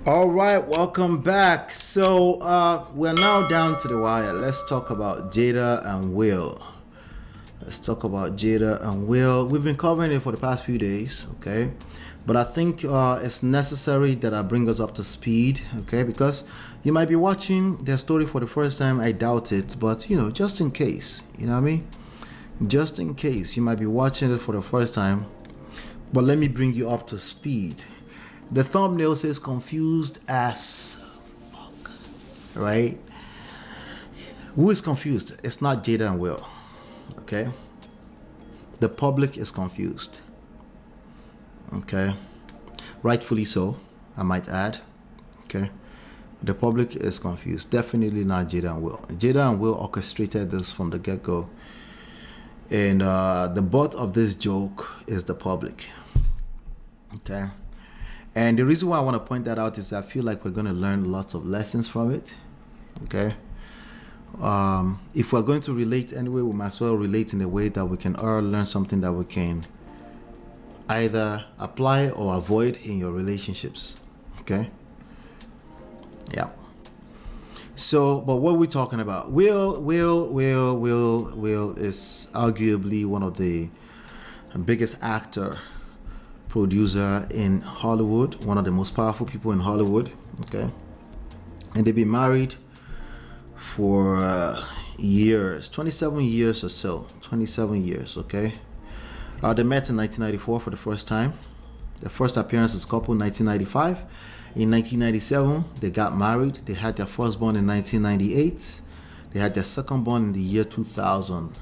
All right, welcome back. So we're now down to the wire. Let's talk about Jada and Will. Let's talk about Jada and Will. We've been covering it for the past few days, okay? But I think it's necessary that I bring us up to speed, okay? Because you might be watching their story for the first time. I doubt it, but just in case, you know what I mean? Just in case you might be watching it for the first time. But let me bring you up to speed. The thumbnail says confused as fuck, right? Who is confused? It's not Jada and Will, okay? The public is confused, okay? Rightfully so, I might add, okay? The public is confused. Definitely not Jada and Will. Jada and Will orchestrated this from the get-go. And the butt of this joke is the public, okay? And the reason why I want to point that out is I feel like we're going to learn lots of lessons from it, okay? If we're going to relate anyway, we might as well relate in a way that we can all learn something that we can either apply or avoid in your relationships, okay? Yeah. So, but what are we talking about? Will is arguably one of the biggest actor, producer in Hollywood, one of the most powerful people in Hollywood, okay? And they've been married for years, 27 years or so, 27 years, okay? They met in 1994 for the first time. Their first appearance as a couple in 1995. In 1997, they got married. They had their firstborn in 1998. They had their secondborn in the year 2000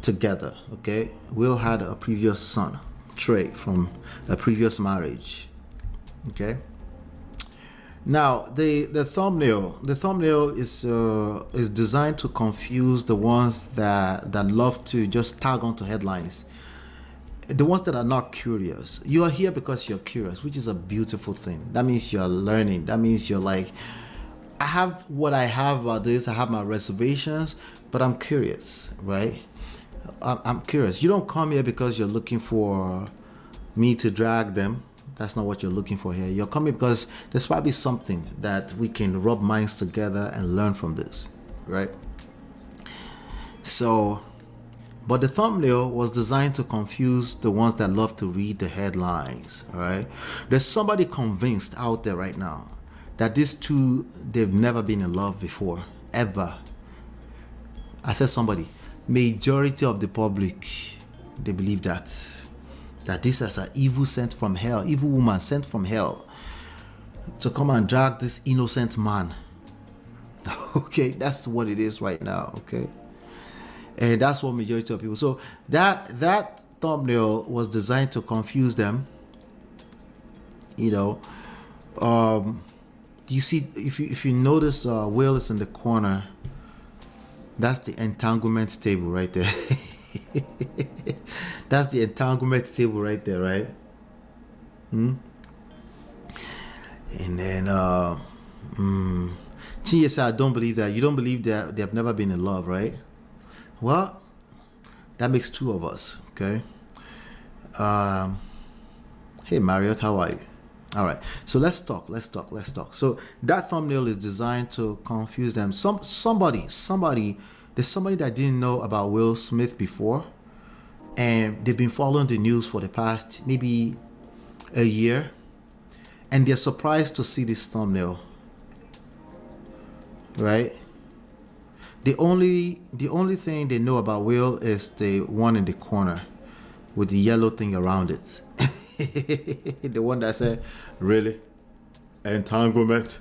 together, okay? Will had a previous son, Trey, from a previous marriage, okay? Now the thumbnail is designed to confuse the ones that love to just tag onto headlines, the ones that are not curious. You are here because you're curious, which is a beautiful thing. That means you're learning. That means you're like, I have what I have about this. I have my reservations, but I'm curious, right? I'm curious. You don't come here because you're looking for me to drag them. That's not what you're looking for here. You're coming because there's probably something that we can rub minds together and learn from this, right? So, but the thumbnail was designed to confuse the ones that love to read the headlines, all right? There's somebody convinced out there right now that these two, they've never been in love before, ever. I said somebody. Majority of the public, they believe that this is an evil sent from hell, evil woman sent from hell to come and drag this innocent man. Okay, that's what it is right now, okay? And that's what majority of people. So that thumbnail was designed to confuse them. You see, if you notice, Will is in the corner. That's the entanglement table right there. That's the entanglement table right there, right? And then Chinye said, I don't believe that. You don't believe that they have never been in love, right? Well, that makes two of us, okay? Hey, Marriott, how are you? All right, so let's talk. So that thumbnail is designed to confuse them. There's somebody that didn't know about Will Smith before, and they've been following the news for the past maybe a year, and they're surprised to see this thumbnail, right? The only thing they know about Will is the one in the corner with the yellow thing around it. The one that said, really? Entanglement?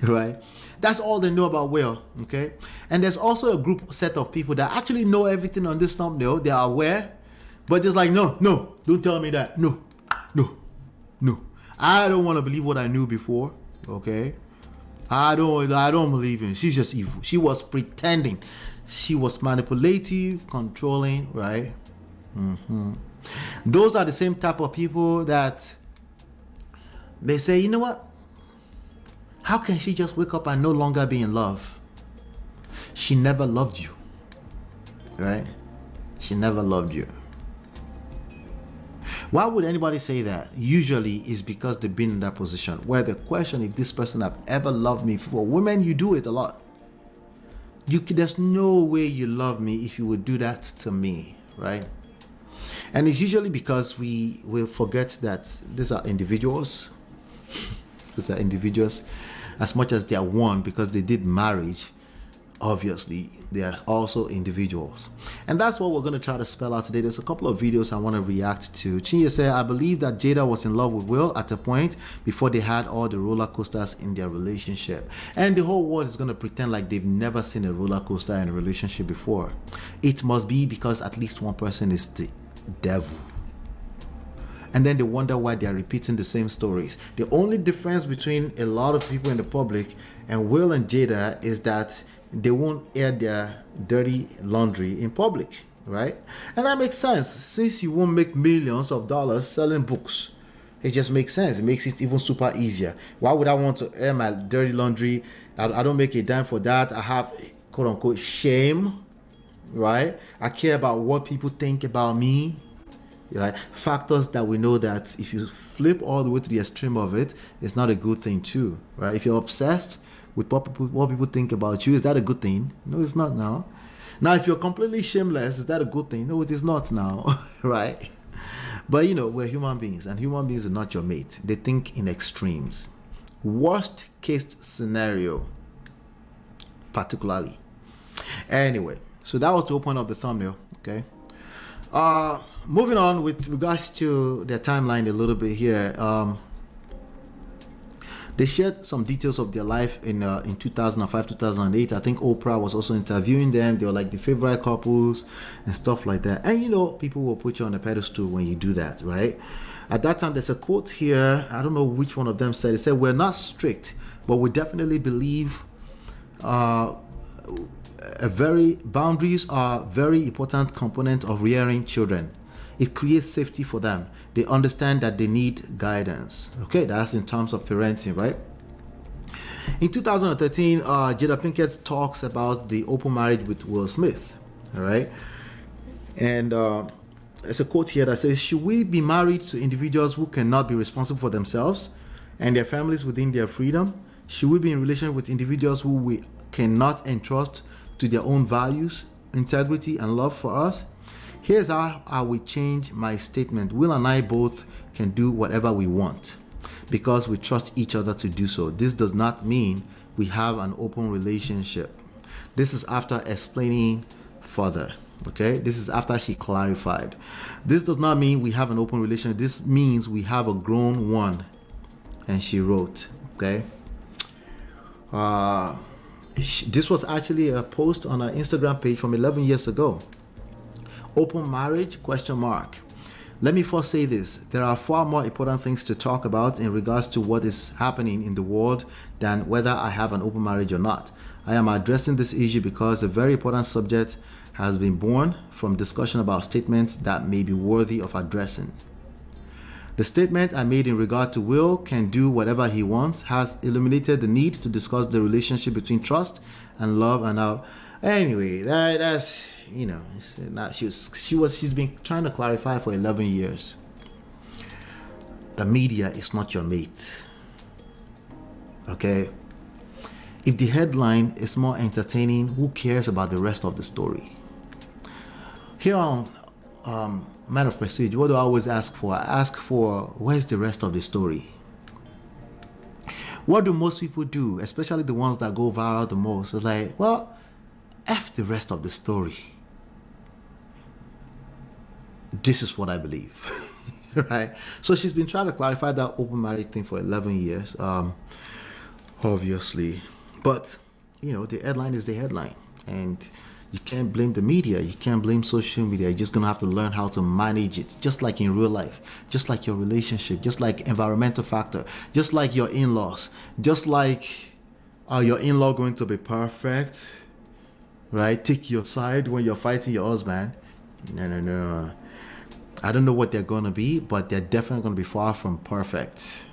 Right? That's all they know about Will, okay? And there's also a set of people that actually know everything on this thumbnail. They are aware, but just like, no, don't tell me that. No. I don't want to believe what I knew before, okay? I don't believe in it. She's just evil. She was pretending. She was manipulative, controlling, right? Those are the same type of people that they say, you know what? How can she just wake up and no longer be in love? She never loved you, right? She never loved you. Why would anybody say that? Usually is because they've been in that position where the question if this person have ever loved me. For women, you do it a lot. There's no way you love me if you would do that to me, right? And it's usually because we will forget that these are individuals. These are individuals as much as they are one because they did marriage. Obviously, they are also individuals. And that's what we're going to try to spell out today. There's a couple of videos I want to react to. Chinye said, I believe that Jada was in love with Will at a point before they had all the roller coasters in their relationship. And the whole world is going to pretend like they've never seen a roller coaster in a relationship before. It must be because at least one person is the devil. And then they wonder why they are repeating the same stories. The only difference between a lot of people in the public and Will and Jada is that they won't air their dirty laundry in public, right? And that makes sense since you won't make millions of dollars selling books. It just makes sense. It makes it even super easier. Why would I want to air my dirty laundry? I don't make a dime for that. I have quote unquote shame, right? I care about what people think about me. Right? Factors that we know that if you flip all the way to the extreme of it, it's not a good thing too, right? If you're obsessed with what people think about you, is that a good thing? No, it's not now. Now, if you're completely shameless, is that a good thing? No, it is not now, right? But we're human beings, and human beings are not your mate. They think in extremes. Worst case scenario, particularly. Anyway, so that was to open up the thumbnail, okay? Moving on with regards to their timeline a little bit here. They shared some details of their life in 2005, 2008. I think Oprah was also interviewing them. They were like the favorite couples and stuff like that. And people will put you on a pedestal when you do that, right? At that time, there's a quote here. I don't know which one of them said. It said, "We're not strict, but we definitely believe boundaries are a very important component of rearing children. It creates safety for them. They understand that they need guidance." Okay, that's in terms of parenting, right? In 2013, Jada Pinkett talks about the open marriage with Will Smith, all right? And there's a quote here that says, "Should we be married to individuals who cannot be responsible for themselves and their families within their freedom? Should we be in relation with individuals who we cannot entrust to their own values, integrity, and love for us? Here's how I would change my statement. Will and I both can do whatever we want because we trust each other to do so. This does not mean we have an open relationship." This is after explaining further. Okay, this is after she clarified. "This does not mean we have an open relationship. This means we have a grown one." And she wrote, okay. This was actually a post on her Instagram page from 11 years ago. Open marriage, question mark. Let me first say this. There are far more important things to talk about in regards to what is happening in the world than whether I have an open marriage or not. I am addressing this issue because a very important subject has been born from discussion about statements that may be worthy of addressing. The statement I made in regard to Will can do whatever he wants has illuminated the need to discuss the relationship between trust and love and how. Anyway, that's it's not, she's been trying to clarify for 11 years. The media is not your mate. Okay? If the headline is more entertaining, who cares about the rest of the story? Here on Man of Prestige, what do I always ask for? I ask for, where's the rest of the story? What do most people do, especially the ones that go viral the most? It's like, well, F the rest of the story. This is what I believe. Right? So she's been trying to clarify that open marriage thing for 11 years, obviously. But, the headline is the headline. And you can't blame the media. You can't blame social media. You're just going to have to learn how to manage it. Just like in real life. Just like your relationship. Just like environmental factor. Just like your in-laws. Just like, are your in-law going to be perfect? Right? Take your side when you're fighting your husband. No. I don't know what they're going to be, but they're definitely going to be far from perfect.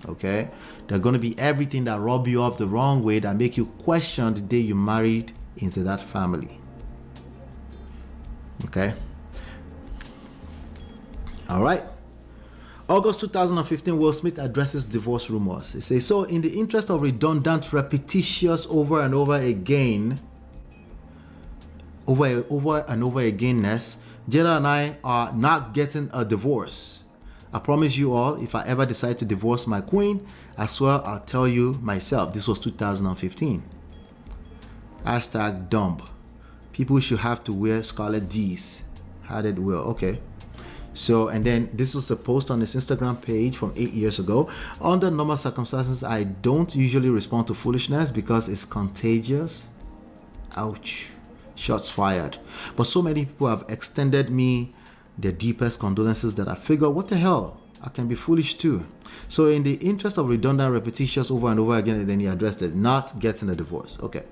Okay? They're going to be everything that rub you off the wrong way, that make you question the day you married into that family. Okay? All right. August 2015, Will Smith addresses divorce rumors. He says, so in the interest of redundant, repetitious over and over again, againness, Jada and I are not getting a divorce. I promise you all, if I ever decide to divorce my queen, I swear I'll tell you myself. This was 2015. Hashtag dump. People should have to wear scarlet D's. How did Will? Okay. So, and then this was a post on his Instagram page from 8 years ago. Under normal circumstances, I don't usually respond to foolishness because it's contagious. Ouch. Shots fired. But so many people have extended me their deepest condolences that I figure, what the hell? I can be foolish too. So in the interest of redundant, repetitious over and over again, and then he addressed it, not getting a divorce. Okay.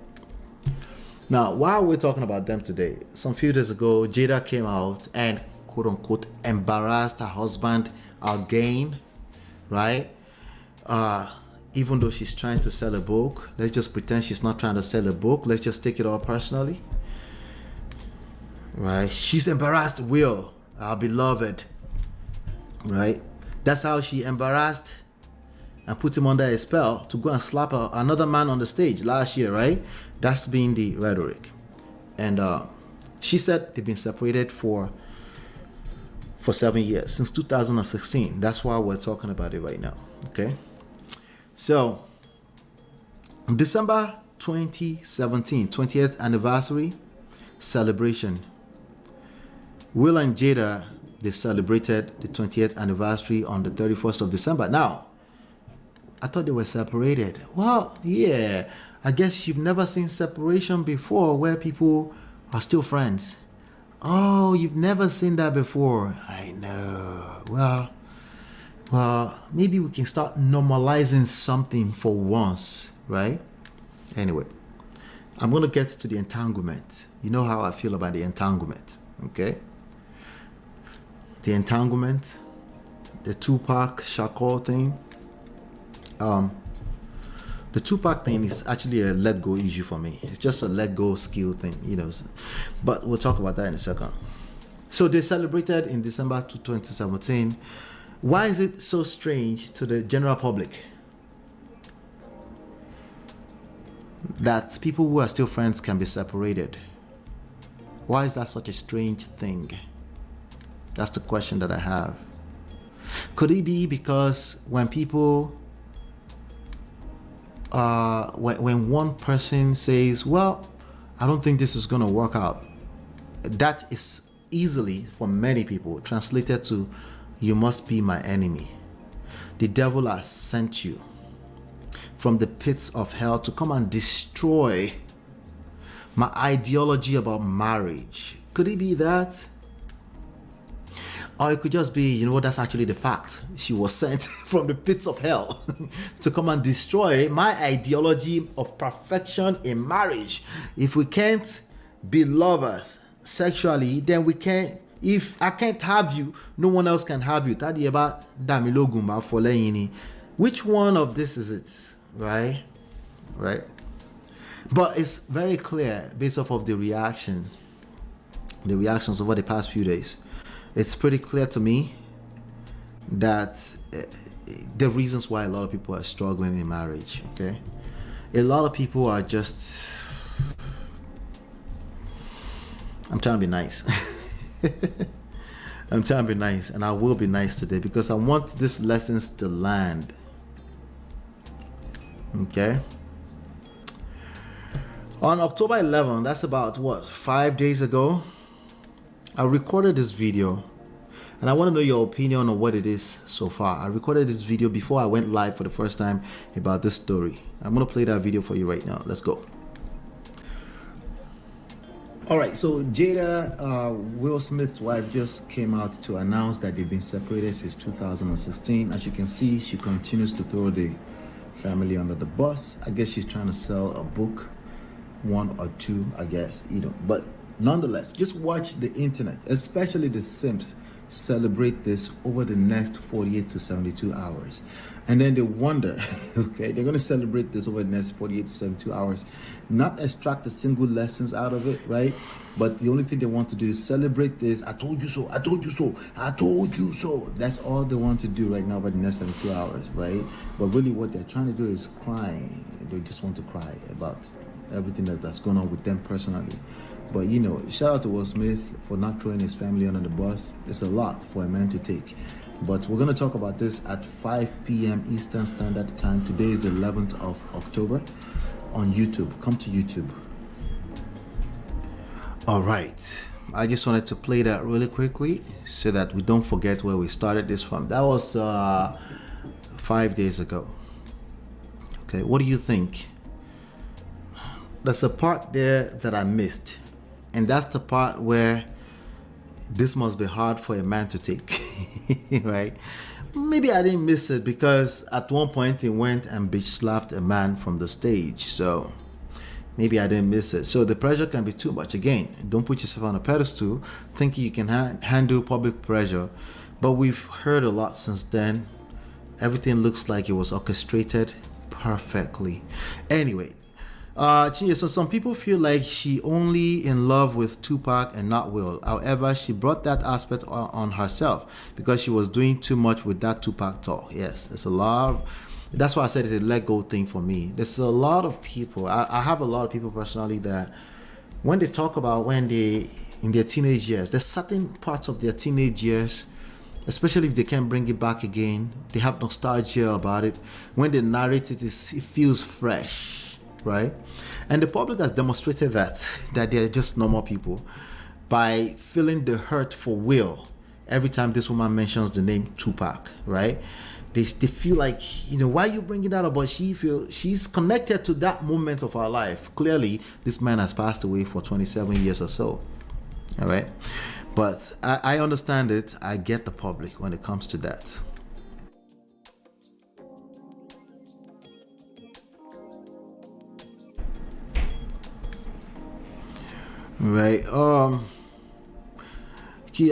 Now, while we're talking about them today, some few days ago, Jada came out and quote unquote embarrassed her husband again, right? Even though she's trying to sell a book, let's just pretend she's not trying to sell a book. Let's just take it all personally, right? She's embarrassed Will, our beloved, right? That's how she embarrassed and put him under a spell to go and slap another man on the stage last year, right? That's been the rhetoric. And she said they've been separated for 7 years, since 2016. That's why we're talking about it right now, okay? So, December 2017, 20th anniversary celebration. Will and Jada, they celebrated the 20th anniversary on the 31st of December. Now, I thought they were separated. Well, yeah, I guess you've never seen separation before where people are still friends. Oh, you've never seen that before. I know. Well, maybe we can start normalizing something for once, right? Anyway, I'm going to get to the entanglement. You know how I feel about the entanglement, okay? The entanglement, the Tupac Shakur thing. The Tupac thing is actually a let go issue for me. It's just a let go skill thing, you know. But we'll talk about that in a second. So they celebrated in December 2017. Why is it so strange to the general public that people who are still friends can be separated? Why is that such a strange thing? That's the question that I have. Could it be because when people, when one person says, well, I don't think this is going to work out, that is easily, for many people, translated to, you must be my enemy. The devil has sent you from the pits of hell to come and destroy my ideology about marriage. Could it be that? Or it could just be, you know, that's actually the fact. She was sent from the pits of hell to come and destroy my ideology of perfection in marriage. If we can't be lovers sexually, then we can't. If I can't have you, no one else can have you. Which one of this is it? Right? But it's very clear based off of the reactions over the past few days. It's pretty clear to me that the reasons why a lot of people are struggling in marriage, okay? A lot of people are just, I'm trying to be nice. I'm trying to be nice, and I will be nice today because I want these lessons to land. Okay? On October 11, that's about 5 days ago, I recorded this video, and I want to know your opinion on what it is so far. I recorded this video before I went live for the first time about this story. I'm going to play that video for you right now. Let's go. All right, so Jada, Will Smith's wife, just came out to announce that they've been separated since 2016. As you can see, she continues to throw the family under the bus. I guess she's trying to sell a book, one or two, I guess, you know. But nonetheless, just watch the internet, especially the simps. celebrate this over the next 48 to 72 hours. And then they wonder, okay, they're going to celebrate this over the next 48 to 72 hours, not extract a single lessons out of it, right? But the only thing they want to do is celebrate this. I told you so, I told you so, I told you so. That's all they want to do right now over the next 72 hours, right? But really what they're trying to do is cry. They just want to cry about everything that's going on with them personally. But you know, shout out to Will Smith for not throwing his family under the bus. It's a lot for a man to take. But we're going to talk about this at 5 p.m. Eastern Standard Time. Today is the 11th of October on YouTube. Come to YouTube. All right. I just wanted to play that really quickly so that we don't forget where we started this from. That was 5 days ago. Okay, what do you think? There's a part there that I missed. And that's the part where this must be hard for a man to take, right? Maybe I didn't miss it because at one point he went and bitch slapped a man from the stage. So maybe I didn't miss it. So the pressure can be too much. Again, don't put yourself on a pedestal thinking you can handle public pressure. But we've heard a lot since then. Everything looks like it was orchestrated perfectly. Anyway, so some people feel like she only in love with Tupac and not Will. However, she brought that aspect on herself because she was doing too much with that Tupac talk. Yes, there's a lot of, that's why I said it's a let go thing for me. There's a lot of people, I have a lot of people personally that when they talk about when they in their teenage years, there's certain parts of their teenage years, especially if they can't bring it back again, they have nostalgia about it. When they narrate it, it feels fresh, right? And the public has demonstrated that they're just normal people by feeling the hurt for Will every time this woman mentions the name Tupac, right? They feel like, you know, why are you bringing that up? But she's connected to that moment of her life. Clearly, this man has passed away for 27 years or so, all right? But I understand it. I get the public when it comes to that. Right. Are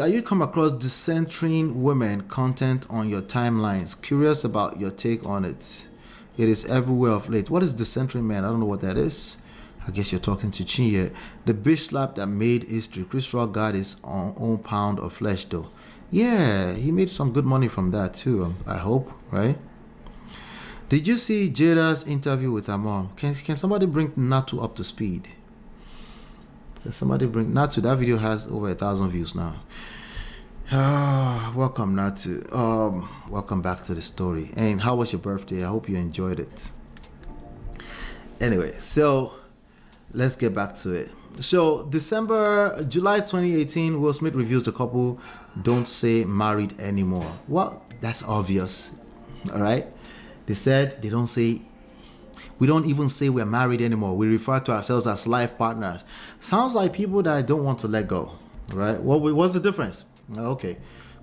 you come across decentering women content on your timelines? Curious about your take on it. It is everywhere of late. What is decentering man? I don't know what that is. I guess you're talking to Chinye. The bitch slap that made history. Chris Rock got his own pound of flesh though. Yeah, he made some good money from that too. I hope, right? Did you see Jada's interview with her mom? Can somebody bring Natu up to speed? Somebody bring Natu. That video has over 1,000 views now. Welcome, Natu. Welcome back to the story. And how was your birthday? I hope you enjoyed it. Anyway, so let's get back to it. So July 2018, Will Smith reveals the couple don't say married anymore. Well, that's obvious. All right. They said they don't say. We don't even say we're married anymore. We refer to ourselves as life partners. Sounds like people that don't want to let go, right? What's the difference? Okay,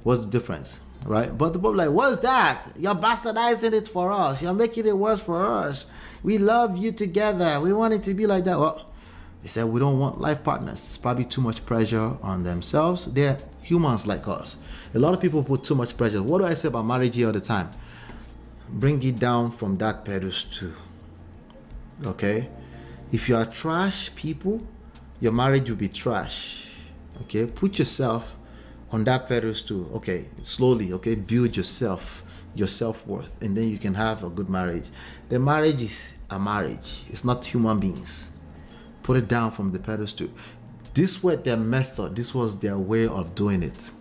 what's the difference, right? But the people are like, what's that? You're bastardizing it for us. You're making it worse for us. We love you together. We want it to be like that. Well, they said we don't want life partners. It's probably too much pressure on themselves. They're humans like us. A lot of people put too much pressure. What do I say about marriage here all the time? Bring it down from that pedestal. Okay, if you are trash people, your marriage will be trash. Okay, put yourself on that pedestal. Okay, slowly. Okay, build yourself, your self-worth, and then you can have a good marriage. The marriage is a marriage. It's not human beings. Put it down from the pedestal. This was their method. This was their way of doing it.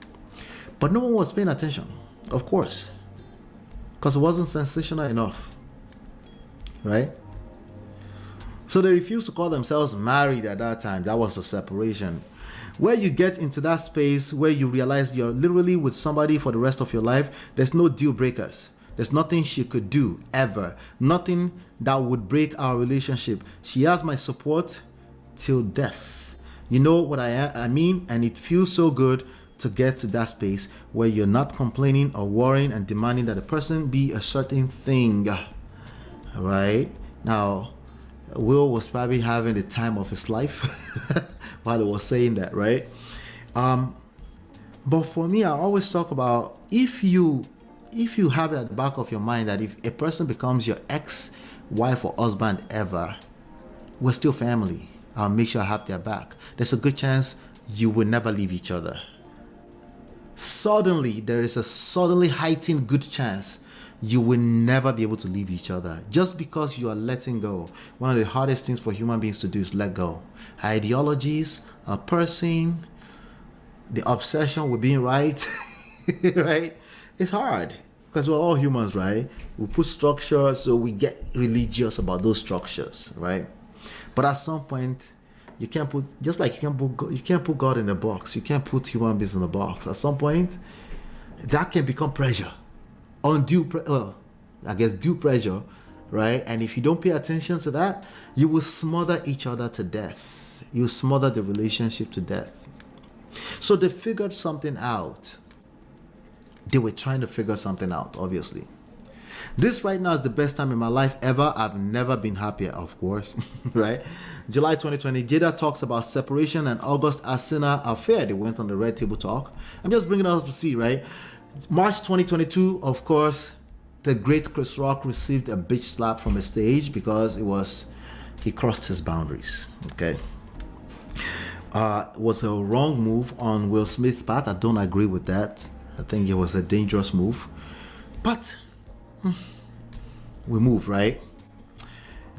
But no one was paying attention, of course, because it wasn't sensational enough, right? So they refused to call themselves married at that time. That was a separation. Where you get into that space where you realize you're literally with somebody for the rest of your life, there's no deal breakers. There's nothing she could do ever. Nothing that would break our relationship. She has my support till death. You know what I mean? And it feels so good to get to that space where you're not complaining or worrying and demanding that the person be a certain thing. Right? Now, Will was probably having the time of his life while he was saying that, right? But for me, I always talk about if you have it at the back of your mind that if a person becomes your ex-wife or husband ever, we're still family. I'll make sure I have their back. There's a good chance you will never leave each other. Suddenly, there is a suddenly heightened good chance you will never be able to leave each other just because you are letting go. One of the hardest things for human beings to do is let go. Ideologies, a person, the obsession with being right, right? It's hard because we're all humans, right? We put structure, so we get religious about those structures, right? But at some point, you can't put, just like you can't put God in a box. You can't put human beings in a box. At some point, that can become pressure, due pressure, right? And if you don't pay attention to that, you will smother each other to death. You smother the relationship to death. So they figured something out. They were trying to figure something out, obviously. This right now is the best time in my life ever. I've never been happier, of course, right? July 2020, Jada talks about separation and August Asina affair. They went on the Red Table Talk. I'm just bringing it up to see, right? March 2022, of course, the great Chris Rock received a bitch slap from the stage because he crossed his boundaries, okay? It was a wrong move on Will Smith's part. I don't agree with that. I think it was a dangerous move. But we move, right?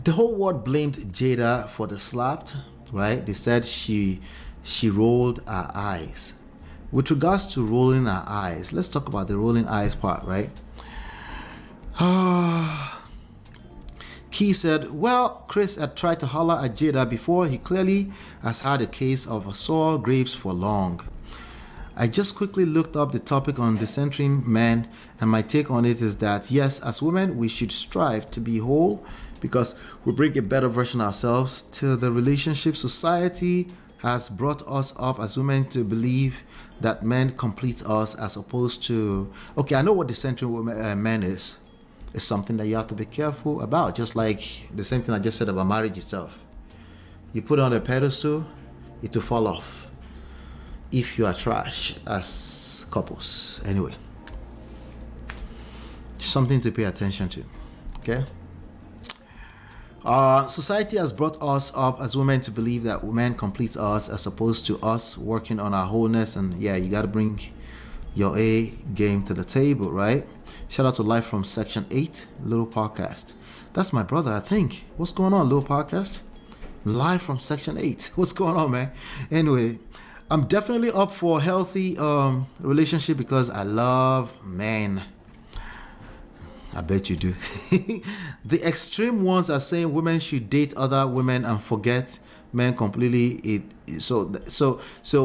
The whole world blamed Jada for the slap, right? They said she rolled her eyes. With regards to rolling her eyes, let's talk about the rolling eyes part, right? Key said, well, Chris had tried to holler at Jada before. He clearly has had a case of sour grapes for long. I just quickly looked up the topic on decentering men, and my take on it is that yes, as women, we should strive to be whole because we bring a better version of ourselves to the relationship. Society has brought us up as women to believe that men complete us as opposed to, okay, I know what decentering men is. It's something that you have to be careful about, just like the same thing I just said about marriage itself. You put it on a pedestal, it will fall off if you are trash as couples. Anyway, something to pay attention to, okay? Society has brought us up as women to believe that men complete us as opposed to us working on our wholeness. And yeah, you got to bring your A game to the table, right? Shout out to Live from Section 8, Little Podcast. That's my brother, I think. What's going on, Little Podcast? Live from Section 8. What's going on, man? Anyway, I'm definitely up for a healthy relationship because I love men. I bet you do. The extreme ones are saying women should date other women and forget men completely. So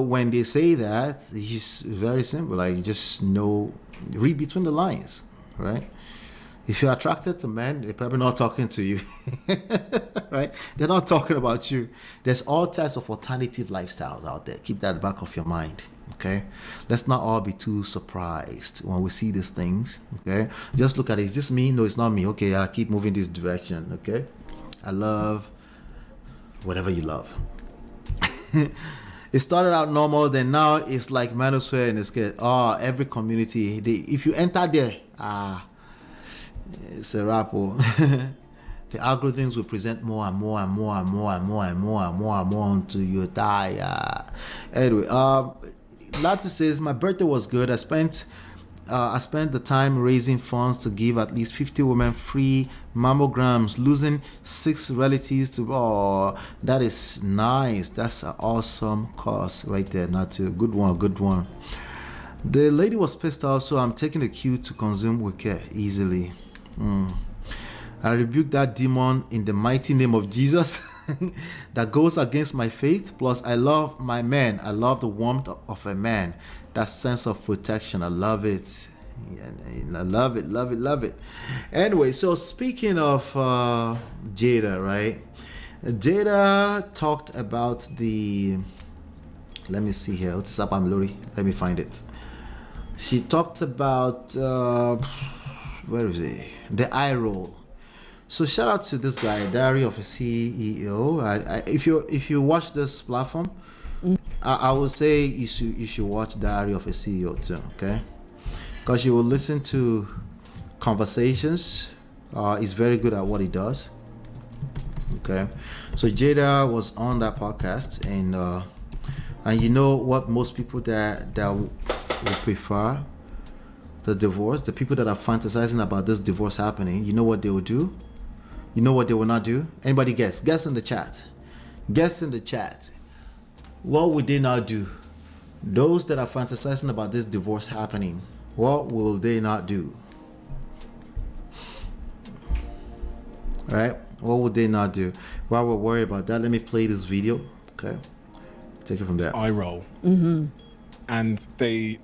when they say that, it's very simple. Like, just read between the lines, right? If you're attracted to men, they're probably not talking to you, right? They're not talking about you. There's all types of alternative lifestyles out there. Keep that at the back of your mind, okay? Let's not all be too surprised when we see these things, okay? Just look at it. Is this me? No, it's not me. Okay, I'll keep moving this direction, okay? I love whatever you love. It started out normal, then now it's like manosphere and it's good. Oh, every community, if you enter there, it's a wrap. The algorithms will present more and more and more and more and more and more and more and more until you die. Anyway, Lati says my birthday was good. I spent the time raising funds to give at least 50 women free mammograms, losing 6 relatives to. Oh, that is nice. That's an awesome cause right there. Natu, good one. The lady was pissed off, so I'm taking the cue to consume with care easily. I rebuke that demon in the mighty name of Jesus that goes against my faith. Plus, I love my man. I love the warmth of a man. That sense of protection. I love it. I love it. Anyway, so speaking of Jada, right? Jada talked about let me see here. What's up, Lori? Let me find it. She talked about where is it? The eye roll. So shout out to this guy, Diary of a CEO. If you watch this platform, I would say you should watch Diary of a CEO too, okay? Because you will listen to conversations. He's very good at what he does. Okay, so Jada was on that podcast, and you know what, most people that would prefer the divorce, the people that are fantasizing about this divorce happening, you know what they will do? You know what they will not do? Anybody guess? Guess in the chat. Guess in the chat. What would they not do? Those that are fantasizing about this divorce happening, what will they not do? Right? What would they not do? While we're worried about that, let me play this video. Okay. Take it from there. Eye roll. And they,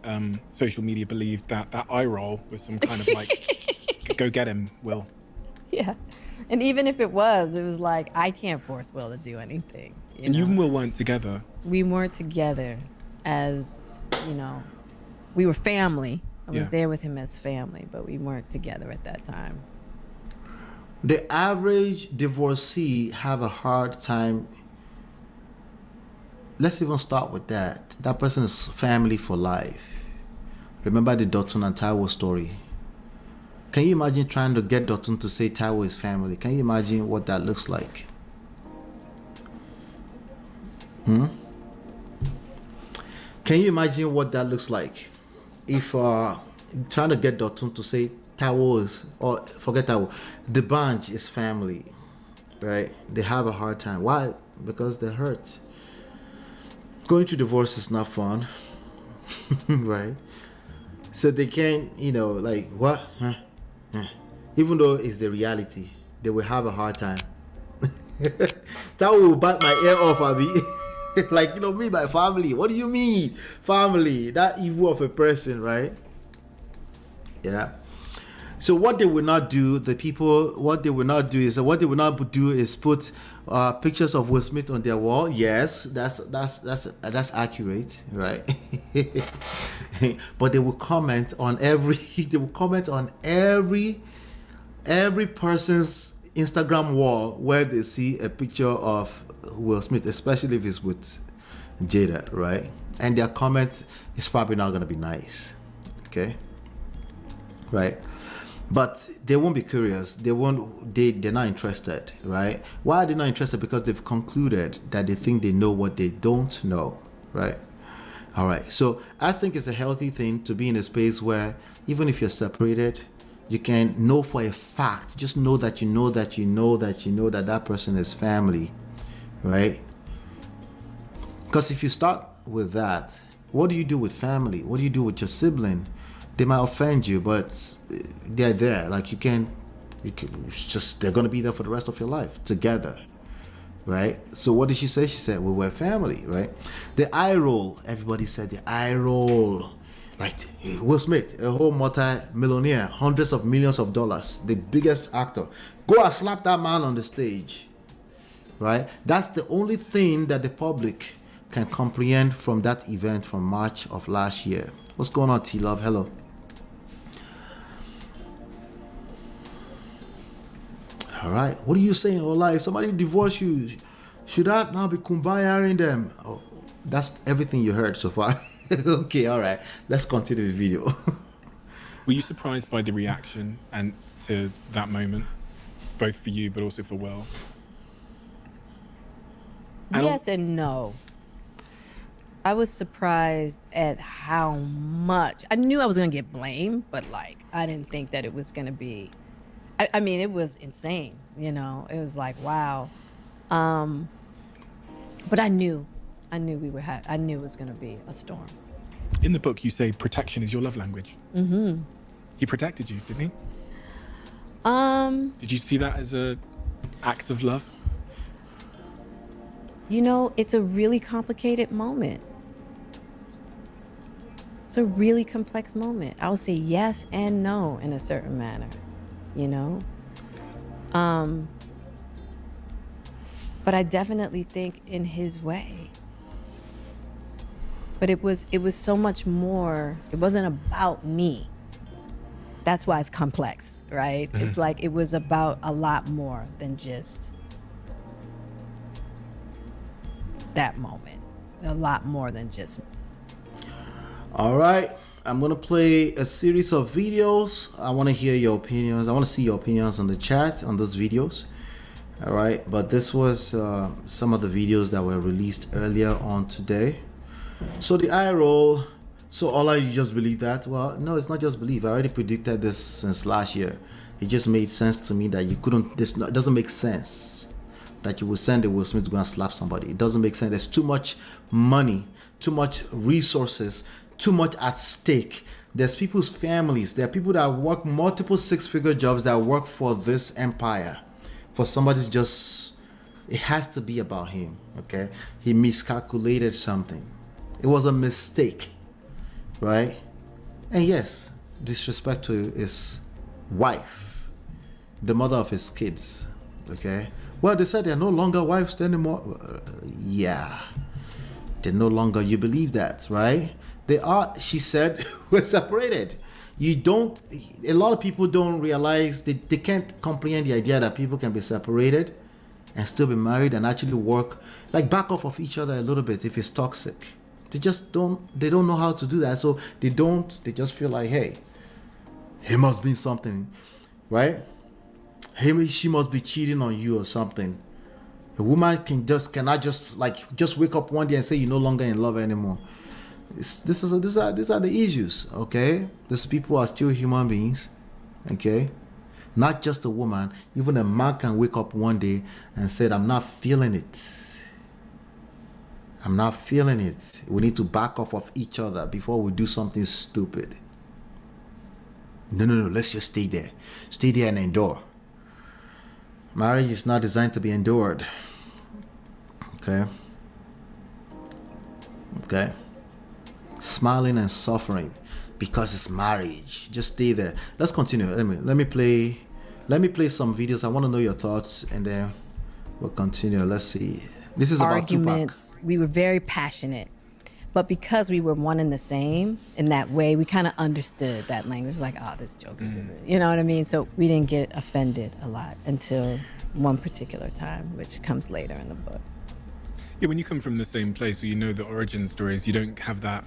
social media believed that eye roll was some kind of like, go get him, Will. Yeah. And even if it was like, I can't force Will to do anything. You and Will weren't together. We weren't together as, we were family. I was there with him as family, but we weren't together at that time. The average divorcee have a hard time. Let's even start with that. That person is family for life. Remember the Dotun and Taiwo story? Can you imagine trying to get Dotun to say Taiwo is family? Can you imagine what that looks like? Can you imagine what that looks like? If trying to get Dotun to say Taiwo is, or forget Taiwo, the bunch is family, right? They have a hard time. Why? Because they're hurt. Going through divorce is not fun, right? So they can't, like, what? Even though it's the reality, they will have a hard time. Taiwo will bite my ear off, Abby. Like, me, my family. What do you mean, family? That evil of a person, right? Yeah. So what they will not do, what they will not do is put pictures of Will Smith on their wall. Yes, that's accurate, right? But they will comment on every person's Instagram wall where they see a picture of Will Smith, especially if it's with Jada, right? And their comment is probably not going to be nice, okay? Right? But they won't be curious. They're not interested, right? Why are they not interested? Because they've concluded that they think they know what they don't know, right? All right. So I think it's a healthy thing to be in a space where even if you're separated, you can know for a fact, just know that that person is family, right? Because if you start with that, what do you do with family? What do you do with your sibling? They might offend you, but they're there. Like they're going to be there for the rest of your life together, right? So what did she say? She said, we're family, right? The eye roll, everybody said the eye roll. Like Will Smith, a whole multi-millionaire, hundreds of millions of dollars, the biggest actor. Go and slap that man on the stage, right? That's the only thing that the public can comprehend from that event from March of last year. What's going on, T-Love? Hello. All right. What are you saying, Ola? If somebody divorce you, should that now be kumbayaing them? Oh, that's everything you heard so far. Okay, all right. Let's continue the video. Were you surprised by the reaction and to that moment, both for you but also for Will? Yes and no. I was surprised at how much. I knew I was going to get blamed, but I didn't think that it was going to be. I mean, it was insane, It was like, wow. But I knew I knew it was going to be a storm. In the book, you say protection is your love language. Mm-hmm. He protected you, didn't he? Did you see that as an act of love? It's a really complicated moment. It's a really complex moment. I would say yes and no in a certain manner, But I definitely think in his way. But it was so much more. It wasn't about me. That's why it's complex, right? Mm-hmm. It's like it was about a lot more than just that moment. a lot more than just. All right, I'm gonna play a series of videos. I want to hear your opinions. I want to see your opinions on the chat on those videos. All right, but this was some of the videos that were released earlier on today. So the eye roll. So Ola, you just believe that? Well, no, it's not just believe. I already predicted this since last year. It just made sense to me that you couldn't. This it doesn't make sense that you would send a Will Smith to go and slap somebody. It doesn't make sense. There's too much money, too much resources, too much at stake. There's people's families. There are people that work multiple six-figure jobs that work for this empire. For somebody's just, it has to be about him. Okay, he miscalculated something. It was a mistake. Right? And yes, disrespect to his wife, the mother of his kids. Okay? Well, they said they're no longer wives anymore. Yeah. They're no longer, you believe that, right? They are, she said, we're separated. You don't, a lot of people don't realize, they can't comprehend the idea that people can be separated and still be married and actually work, like back off of each other a little bit if it's toxic. They just they don't know how to do that. So they just feel like, hey, he must be something, right? She must be cheating on you or something. A woman cannot just wake up one day and say you're no longer in love anymore. These are the issues, okay? These people are still human beings, okay? Not just a woman. Even a man can wake up one day and say, I'm not feeling it. I'm not feeling it. We need to back off of each other before we do something stupid. No. Let's just stay there. Stay there and endure. Marriage is not designed to be endured. Okay? Okay? Smiling and suffering because it's marriage. Just stay there. Let's continue. Let me play some videos. I want to know your thoughts and then we'll continue. Let's see. This is about arguments. We were very passionate, but because we were one and the same in that way, we kind of understood that language. Like, oh, this joke is, you know what I mean? So we didn't get offended a lot until one particular time, which comes later in the book. Yeah, when you come from the same place, or you know the origin stories, you don't have that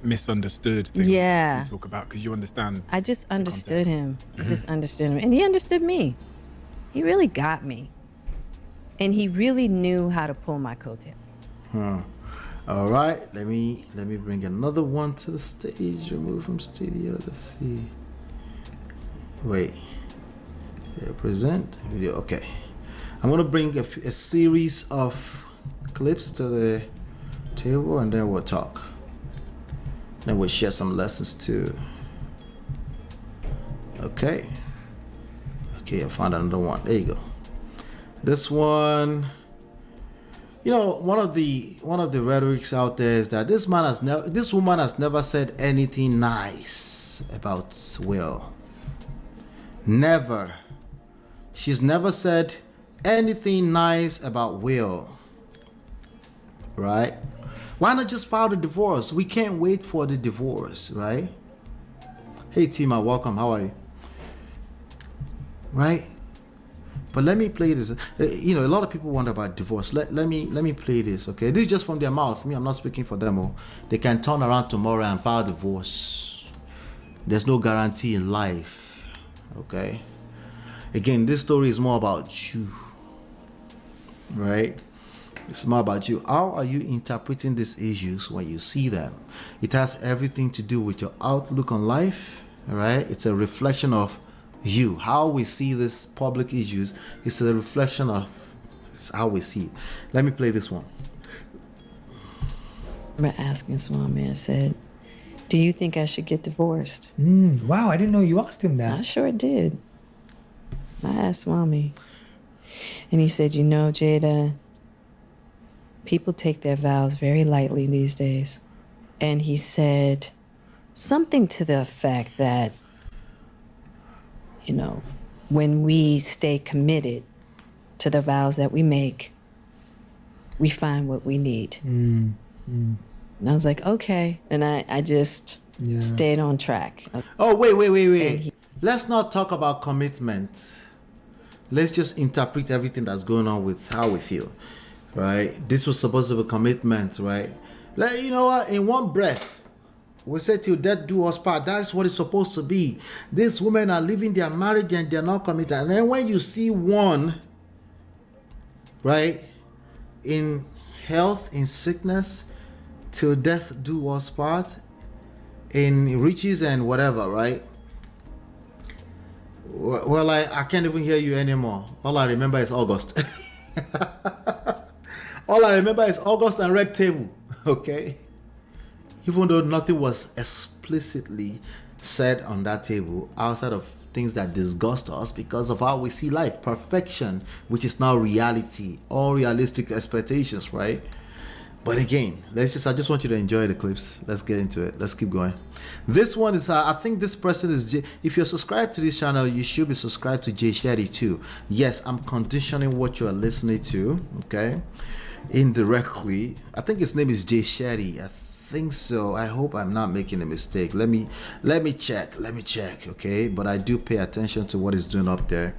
misunderstood thing yeah. to talk about because you understand. I just understood him. I just understood him, and he understood me. He really got me. And he really knew how to pull my coattail. All right, let me bring another one to the stage. Remove from studio. Let's see. Wait. Yeah, present video. Okay. I'm gonna bring a series of clips to the table, and then we'll talk. Then we'll share some lessons too. Okay. Okay, I found another one. There you go. This one, you know, one of the rhetorics out there is that this woman has never said anything nice about Will. Never. She's never said anything nice about Will. Right? Why not just file the divorce? We can't wait for the divorce, right? Hey Tima, welcome. How are you? Right? But let me play this. You know, a lot of people wonder about divorce. Let me play this, okay? This is just from their mouth. Me, I'm not speaking for them. Oh. They can turn around tomorrow and file divorce. There's no guarantee in life, okay? Again, this story is more about you, right? It's more about you. How are you interpreting these issues when you see them? It has everything to do with your outlook on life, right? It's a reflection of you. How we see these public issues is a reflection of how we see it. Let me play this one. I remember asking Swami, I said, do you think I should get divorced? Wow, I didn't know you asked him that. I sure did. I asked Swami. And he said, you know, Jada, people take their vows very lightly these days. And he said something to the effect that, you know, when we stay committed to the vows that we make, we find what we need. And I was like, okay. And I just stayed on track. Oh, wait. Let's not talk about commitment. Let's just interpret everything that's going on with how we feel, right? This was supposed to be a commitment, right? You know what? In one breath, we say till death do us part. That's what it's supposed to be. These women are living their marriage and they're not committed. And then when you see one, right, in health, in sickness, till death do us part, in riches and whatever, right? Well, I can't even hear you anymore. All I remember is August. All I remember is August and red table. Okay? Even though nothing was explicitly said on that table outside of things that disgust us because of how we see life. Perfection, which is now reality. Unrealistic expectations, right? But again, I just want you to enjoy the clips. Let's get into it. Let's keep going. This one is, I think this person is, if you're subscribed to this channel, you should be subscribed to Jada too. Yes, I'm conditioning what you're listening to, okay? Indirectly. I think his name is Jada. I think so. I hope I'm not making a mistake. Let me check, okay? But I do pay attention to what he's doing up there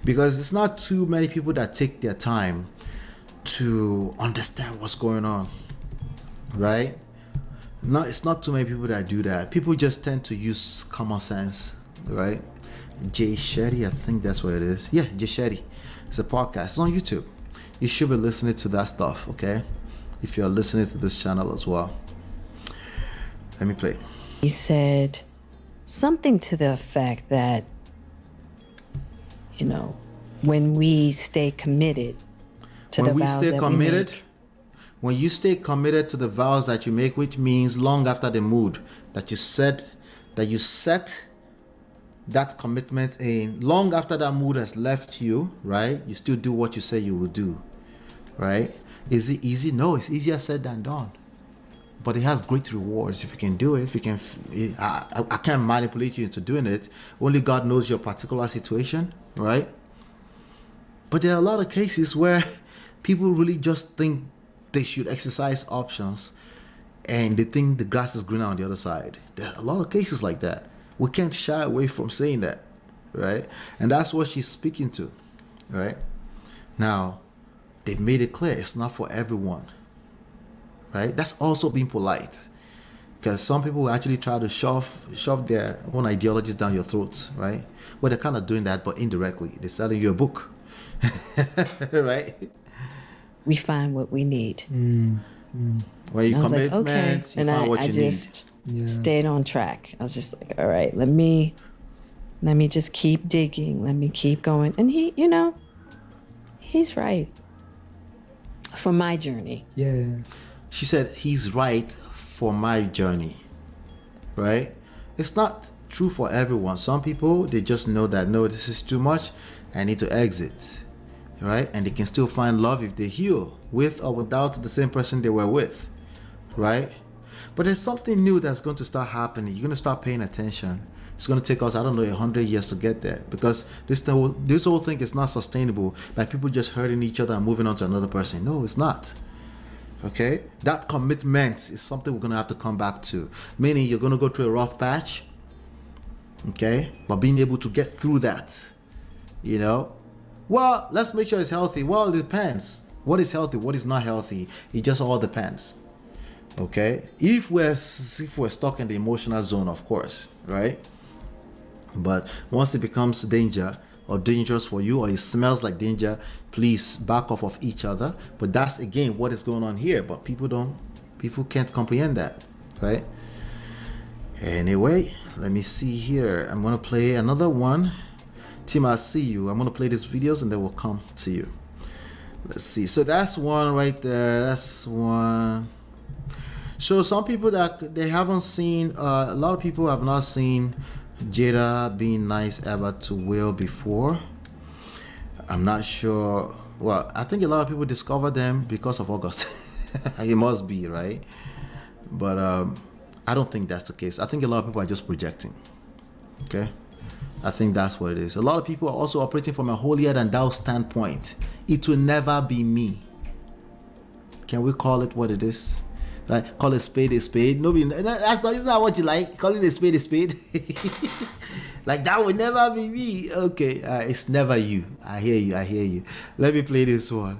because it's not too many people that take their time to understand what's going on, right? No, it's not too many people that do that. People just tend to use common sense, right? Jay Shetty, I think that's what it is. Yeah, Jay Shetty. It's a podcast. It's on YouTube. You should be listening to that stuff, okay? If you're listening to this channel as well. Let me play. He said something to the effect that, you know, when we stay committed to the vows that we make. When you stay committed to the vows that you make, which means long after the mood that you set that commitment in, long after that mood has left you, right? You still do what you say you will do, right? Is it easy? No, it's easier said than done. But it has great rewards if you can do it. If you can, I can't manipulate you into doing it. Only God knows your particular situation, right? But there are a lot of cases where people really just think they should exercise options and they think the grass is greener on the other side. There are a lot of cases like that. We can't shy away from saying that, right? And that's what she's speaking to, right? Now, they've made it clear it's not for everyone, right? That's also being polite because some people will actually try to shove their own ideologies down your throats, right? Well, they're kind of doing that, but indirectly. They're selling you a book, right? We find what we need. When you commit, okay. you and find what I you just need. stayed on track. I was just like, all right, let me just keep digging. Let me keep going. And he, you know, he's right for my journey. Yeah. She said, he's right for my journey, right? It's not true for everyone. Some people, they just know that, no, this is too much. I need to exit. Right? And they can still find love if they heal with or without the same person they were with, right? But there's something new that's going to start happening. You're going to start paying attention. It's going to take us, 100 years to get there because this whole thing is not sustainable by people just hurting each other and moving on to another person. No, it's not. Okay? That commitment is something we're going to have to come back to. Meaning you're going to go through a rough patch, okay? But being able to get through that, you know? Well, let's make sure it's healthy. Well, it depends. What is healthy? What is not healthy? It just all depends. Okay? If we're stuck in the emotional zone, of course, right? But once it becomes danger or dangerous for you or it smells like danger, please back off of each other. But that's again what is going on here. But people can't comprehend that, right? Anyway, let me see here. I'm gonna play another one. Tim, I see you. I'm gonna play these videos and then we'll come to you. Let's see. So that's one right there. That's one. So some people that they haven't seen, a lot of people have not seen Jada being nice ever to Will before. I'm not sure. Well, I think a lot of people discovered them because of August. It must be, right? But I don't think that's the case. I think a lot of people are just projecting. Okay? I think that's what it is. A lot of people are also operating from a holier than thou standpoint. It will never be me. Can we call it what it is? Right? Call a spade a spade. No, that's not. Isn't that what you like? Call it a spade a spade. Like that will never be me. Okay, it's never you. I hear you. Let me play this one.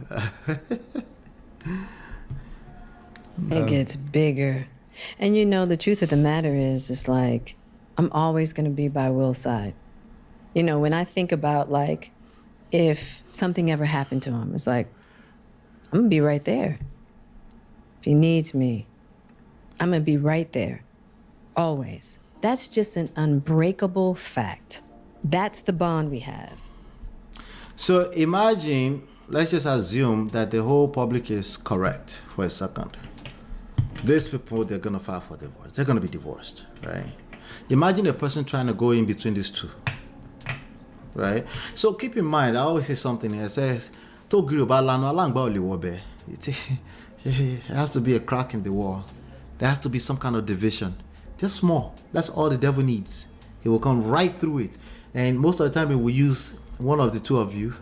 It gets bigger. And you know, the truth of the matter is, it's like, I'm always going to be by Will's side. You know, when I think about, like, if something ever happened to him, it's like, I'm going to be right there. If he needs me, I'm going to be right there. Always. That's just an unbreakable fact. That's the bond we have. So imagine, let's just assume that the whole public is correct for a second. These people, they're going to file for divorce. They're going to be divorced, right? Imagine a person trying to go in between these two, right? So keep in mind, I always say something here. It says, it has to be a crack in the wall. There has to be some kind of division. Just small. That's all the devil needs. He will come right through it. And most of the time, he will use one of the two of you,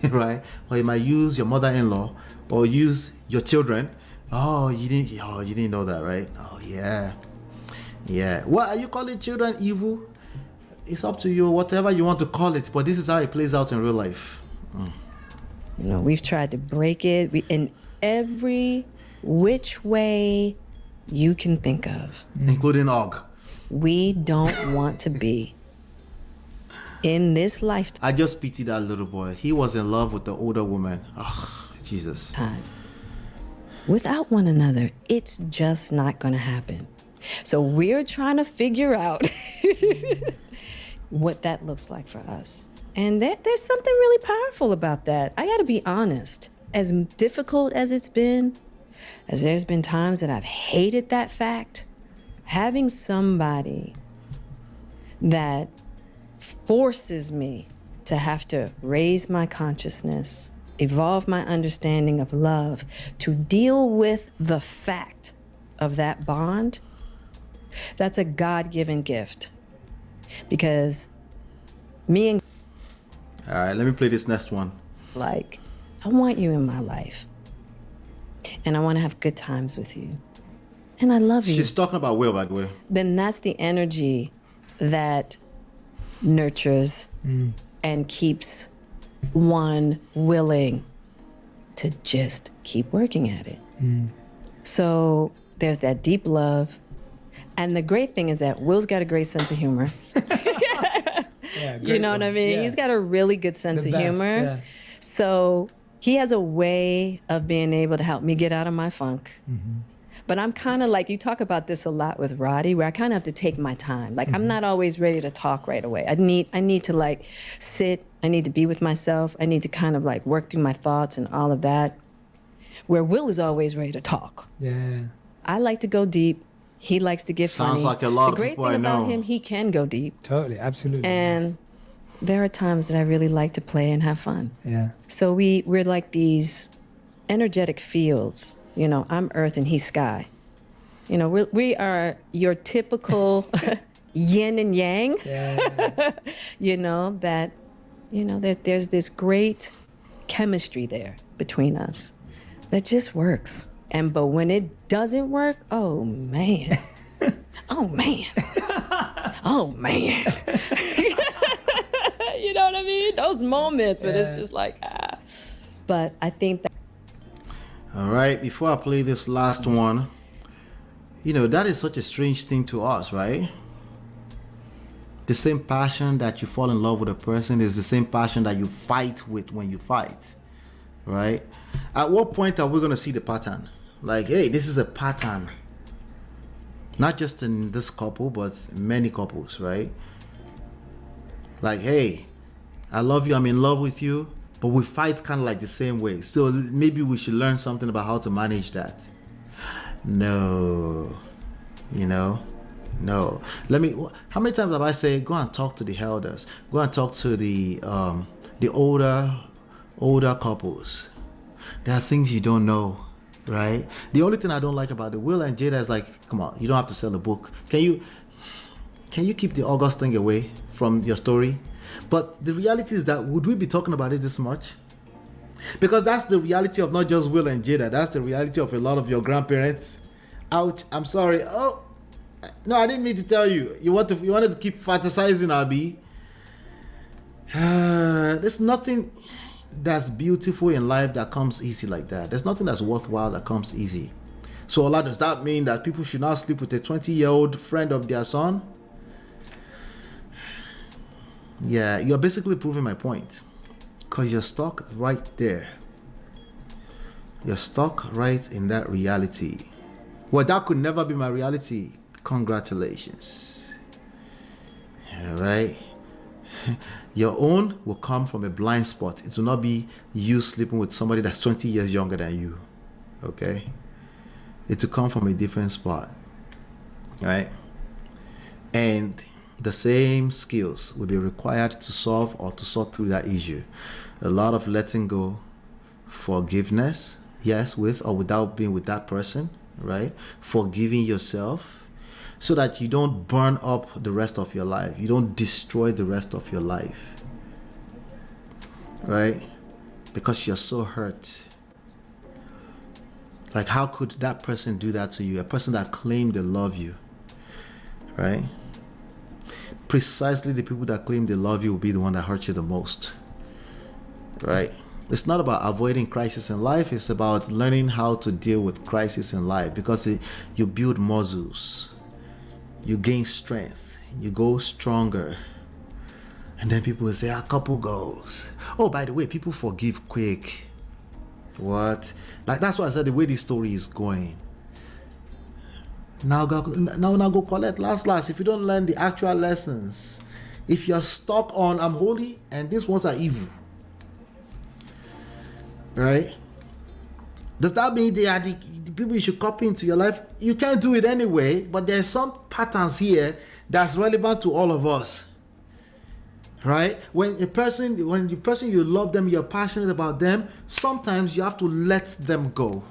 right? Or he might use your mother-in-law or use your children. Oh, you didn't know that, right? Oh, yeah. Yeah. What are you calling children evil? It's up to you, whatever you want to call it. But this is how it plays out in real life. You know, we've tried to break it in every which way you can think of. Including Og. We don't want to be in this lifetime. I just pity that little boy. He was in love with the older woman. Oh, Jesus. Without one another, it's just not going to happen. So we're trying to figure out what that looks like for us. And there's something really powerful about that. I got to be honest. As difficult as it's been, as there's been times that I've hated that fact, having somebody that forces me to have to raise my consciousness, evolve my understanding of love, to deal with the fact of that bond, that's a God-given gift. Because me and... All right, let me play this next one. Like, I want you in my life. And I want to have good times with you. And I love you. She's talking about Will, by the way. Then that's the energy that nurtures and keeps one willing to just keep working at it. So there's that deep love. And the great thing is that Will's got a great sense of humor. Yeah, You know what I mean? Yeah. He's got a really good sense The of best, humor. yeah. So he has a way of being able to help me get out of my funk. But I'm kind of like, you talk about this a lot with Roddy, where I kind of have to take my time. Like, I'm not always ready to talk right away. I need to like sit. I need to be with myself. I need to kind of like work through my thoughts and all of that. Where Will is always ready to talk. Yeah. I like to go deep. He likes to get funny. Sounds like a lot of The great people thing I know. about him, he can go deep. Totally. Absolutely. And there are times that I really like to play and have fun. Yeah. So we're like these energetic fields. You know, I'm earth and he's sky. You know, we are your typical yin and yang. Yeah. You know, that, there's this great chemistry there between us that just works. But when it doesn't work, oh man. Oh man. Oh man. You know what I mean? Those moments where it's just like, ah. But I think that. All right, before I play this last one, that is such a strange thing to us, right? The same passion that you fall in love with a person is the same passion that you fight with when you fight, right? At what point are we going to see the pattern? Like, hey, this is a pattern. Not just in this couple, but many couples, right? Like, hey, I love you, I'm in love with you, but we fight kind of like the same way. So maybe we should learn something about how to manage that. No. No. How many times have I said, go and talk to the elders, go and talk to the older couples. There are things you don't know, right? The only thing I don't like about the Will and Jada is like, come on, you don't have to sell the book. Can you keep the August thing away from your story? But the reality is that, would we be talking about it this much? Because that's the reality of not just Will and Jada. That's the reality of a lot of your grandparents. Ouch, I'm sorry. Oh, no, I didn't mean to tell you. You wanted to keep fantasizing, Abi. There's nothing that's beautiful in life that comes easy like that. There's nothing that's worthwhile that comes easy. So Allah, does that mean that people should not sleep with a 20-year-old friend of their son? Yeah, you're basically proving my point. Because you're stuck right there. You're stuck right in that reality. Well, that could never be my reality. Congratulations. All right. Your own will come from a blind spot. It will not be you sleeping with somebody that's 20 years younger than you. Okay? It will come from a different spot. Right? And the same skills will be required to solve or to sort through that issue. A lot of letting go, forgiveness, yes, with or without being with that person, right? Forgiving yourself so that you don't burn up the rest of your life. You don't destroy the rest of your life, right? Because you're so hurt. Like, how could that person do that to you? A person that claimed they love you, right? Precisely the people that claim they love you will be the one that hurt you the most, right? It's not about avoiding crisis in life. It's about learning how to deal with crisis in life, because you build muscles, you gain strength, you go stronger. And then people will say, a couple goals. Oh, by the way, people forgive quick. What? Like, that's why I said the way this story is going. Now go collect last. If you don't learn the actual lessons, if you're stuck on I'm holy and these ones are evil, right? Does that mean they are the people you should copy into your life? You can't do it anyway, but there's some patterns here that's relevant to all of us, right? When the person you love them, you're passionate about them, sometimes you have to let them go.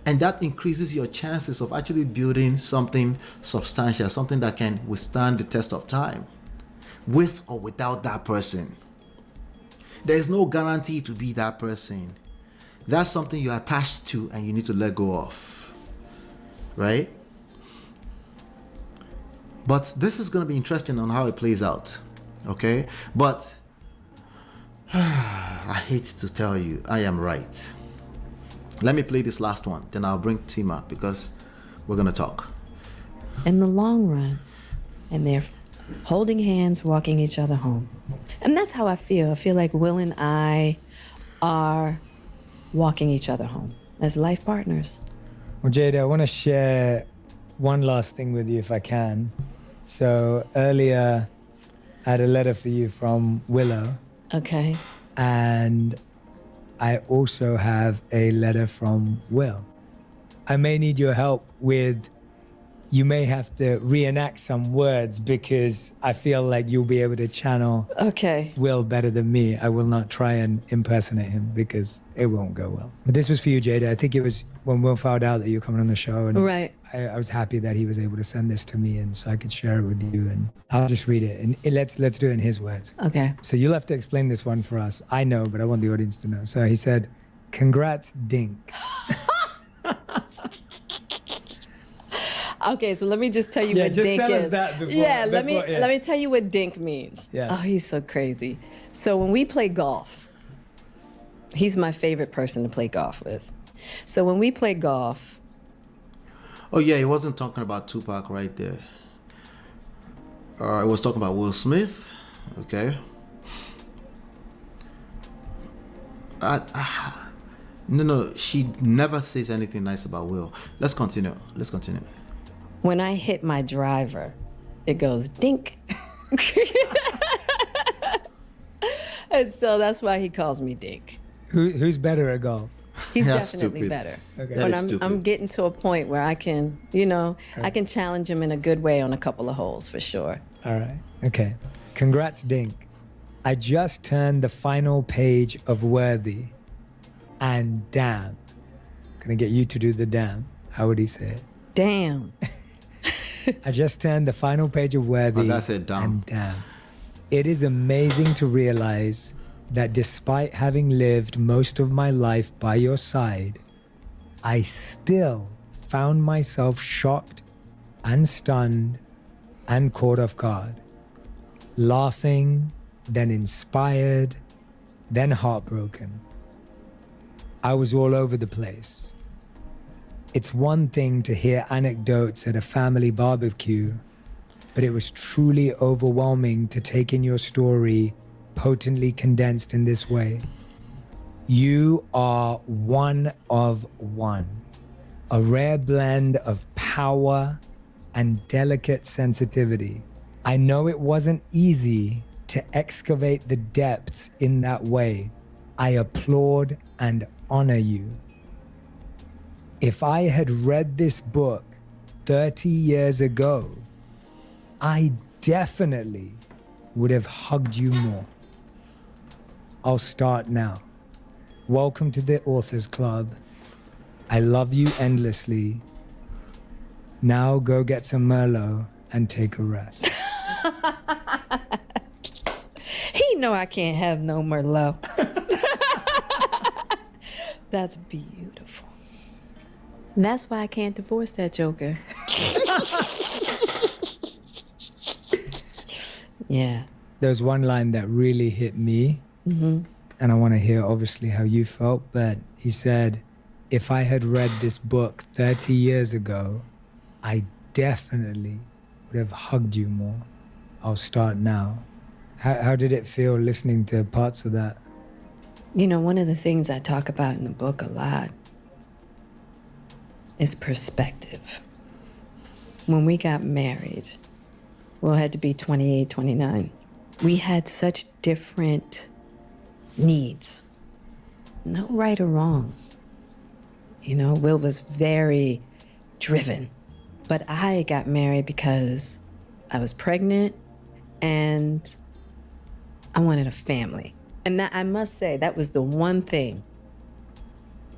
And that increases your chances of actually building something substantial, something that can withstand the test of time, with or without that person. There is no guarantee to be that person. That's something you're attached to and you need to let go of, right? But this is going to be interesting on how it plays out, okay? But I hate to tell you, I am right. Let me play this last one, then I'll bring Tima because we're going to talk. In the long run, and they're holding hands, walking each other home. And that's how I feel. I feel like Will and I are walking each other home as life partners. Well, Jada, I want to share one last thing with you if I can. So earlier, I had a letter for you from Willow. Okay. And I also have a letter from Will. I may need your help with, you may have to reenact some words because I feel like you'll be able to channel Will better than me. I will not try and impersonate him because it won't go well. But this was for you, Jada. I think it was when Will found out that you were coming on the show. And right. I was happy that he was able to send this to me and so I could share it with you. And I'll just read it. And let's do it in his words. Okay. So you'll have to explain this one for us. I know, but I want the audience to know. So he said, "Congrats, Dink." Okay, so let me just tell you what just dink tell us is. that before, let me tell you what dink means. Yeah. Oh, he's so crazy. So when we play golf, he's my favorite person to play golf with. So when we play golf. Oh yeah, he wasn't talking about Tupac right there. I was talking about Will Smith. Okay. No, she never says anything nice about Will. Let's continue. When I hit my driver, it goes dink. And so that's why he calls me Dink. Who's better at golf? He's That's definitely stupid. better. Okay. But That is I'm getting to a point where I can, I can challenge him in a good way on a couple of holes for sure. All right. Okay. Congrats, Dink. I just turned the final page of Worthy. And damn. Gonna get you to do the damn. How would he say it? Damn. I just turned the final page of Worthy. Oh, that's it, damn. And damn. It is amazing to realize that despite having lived most of my life by your side, I still found myself shocked and stunned and caught off guard. Laughing, then inspired, then heartbroken. I was all over the place. It's one thing to hear anecdotes at a family barbecue, but it was truly overwhelming to take in your story potently condensed in this way. You are one of one, a rare blend of power and delicate sensitivity. I know it wasn't easy to excavate the depths in that way. I applaud and honor you. If I had read this book 30 years ago, I definitely would have hugged you more. I'll start now. Welcome to the Authors Club. I love you endlessly. Now go get some Merlot and take a rest. He know I can't have no Merlot. That's beautiful. That's why I can't divorce that joker. Yeah. There's one line that really hit me, and I want to hear obviously how you felt, but he said, if I had read this book 30 years ago, I definitely would have hugged you more. I'll start now. How did it feel listening to parts of that? You know, one of the things I talk about in the book a lot is perspective. When we got married, Will had to be 28, 29. We had such different needs. No right or wrong. You know, Will was very driven. But I got married because I was pregnant and I wanted a family. And that, I must say, that was the one thing.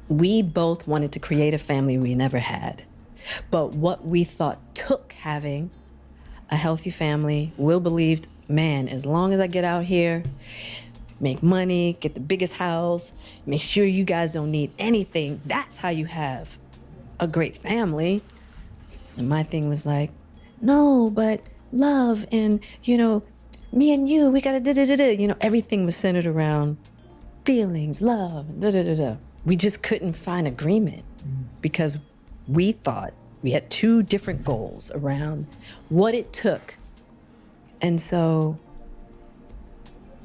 We both wanted to create a family we never had. But what we thought took having a healthy family, Will believed, man, as long as I get out here, make money, get the biggest house, make sure you guys don't need anything, that's how you have a great family. And my thing was like, no, but love and, you know, me and you, we gotta da-da-da-da. You know, everything was centered around feelings, love, da-da-da-da. We just couldn't find agreement because we thought we had two different goals around what it took. And so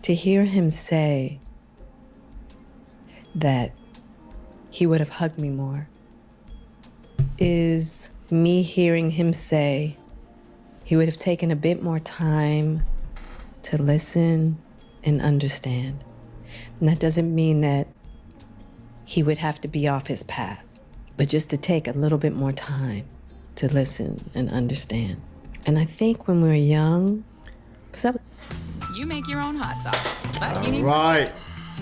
to hear him say that he would have hugged me more is me hearing him say he would have taken a bit more time to listen and understand. And that doesn't mean that he would have to be off his path, but just to take a little bit more time to listen and understand. And I think when we were young, because You make your own hot sauce, but you need Right.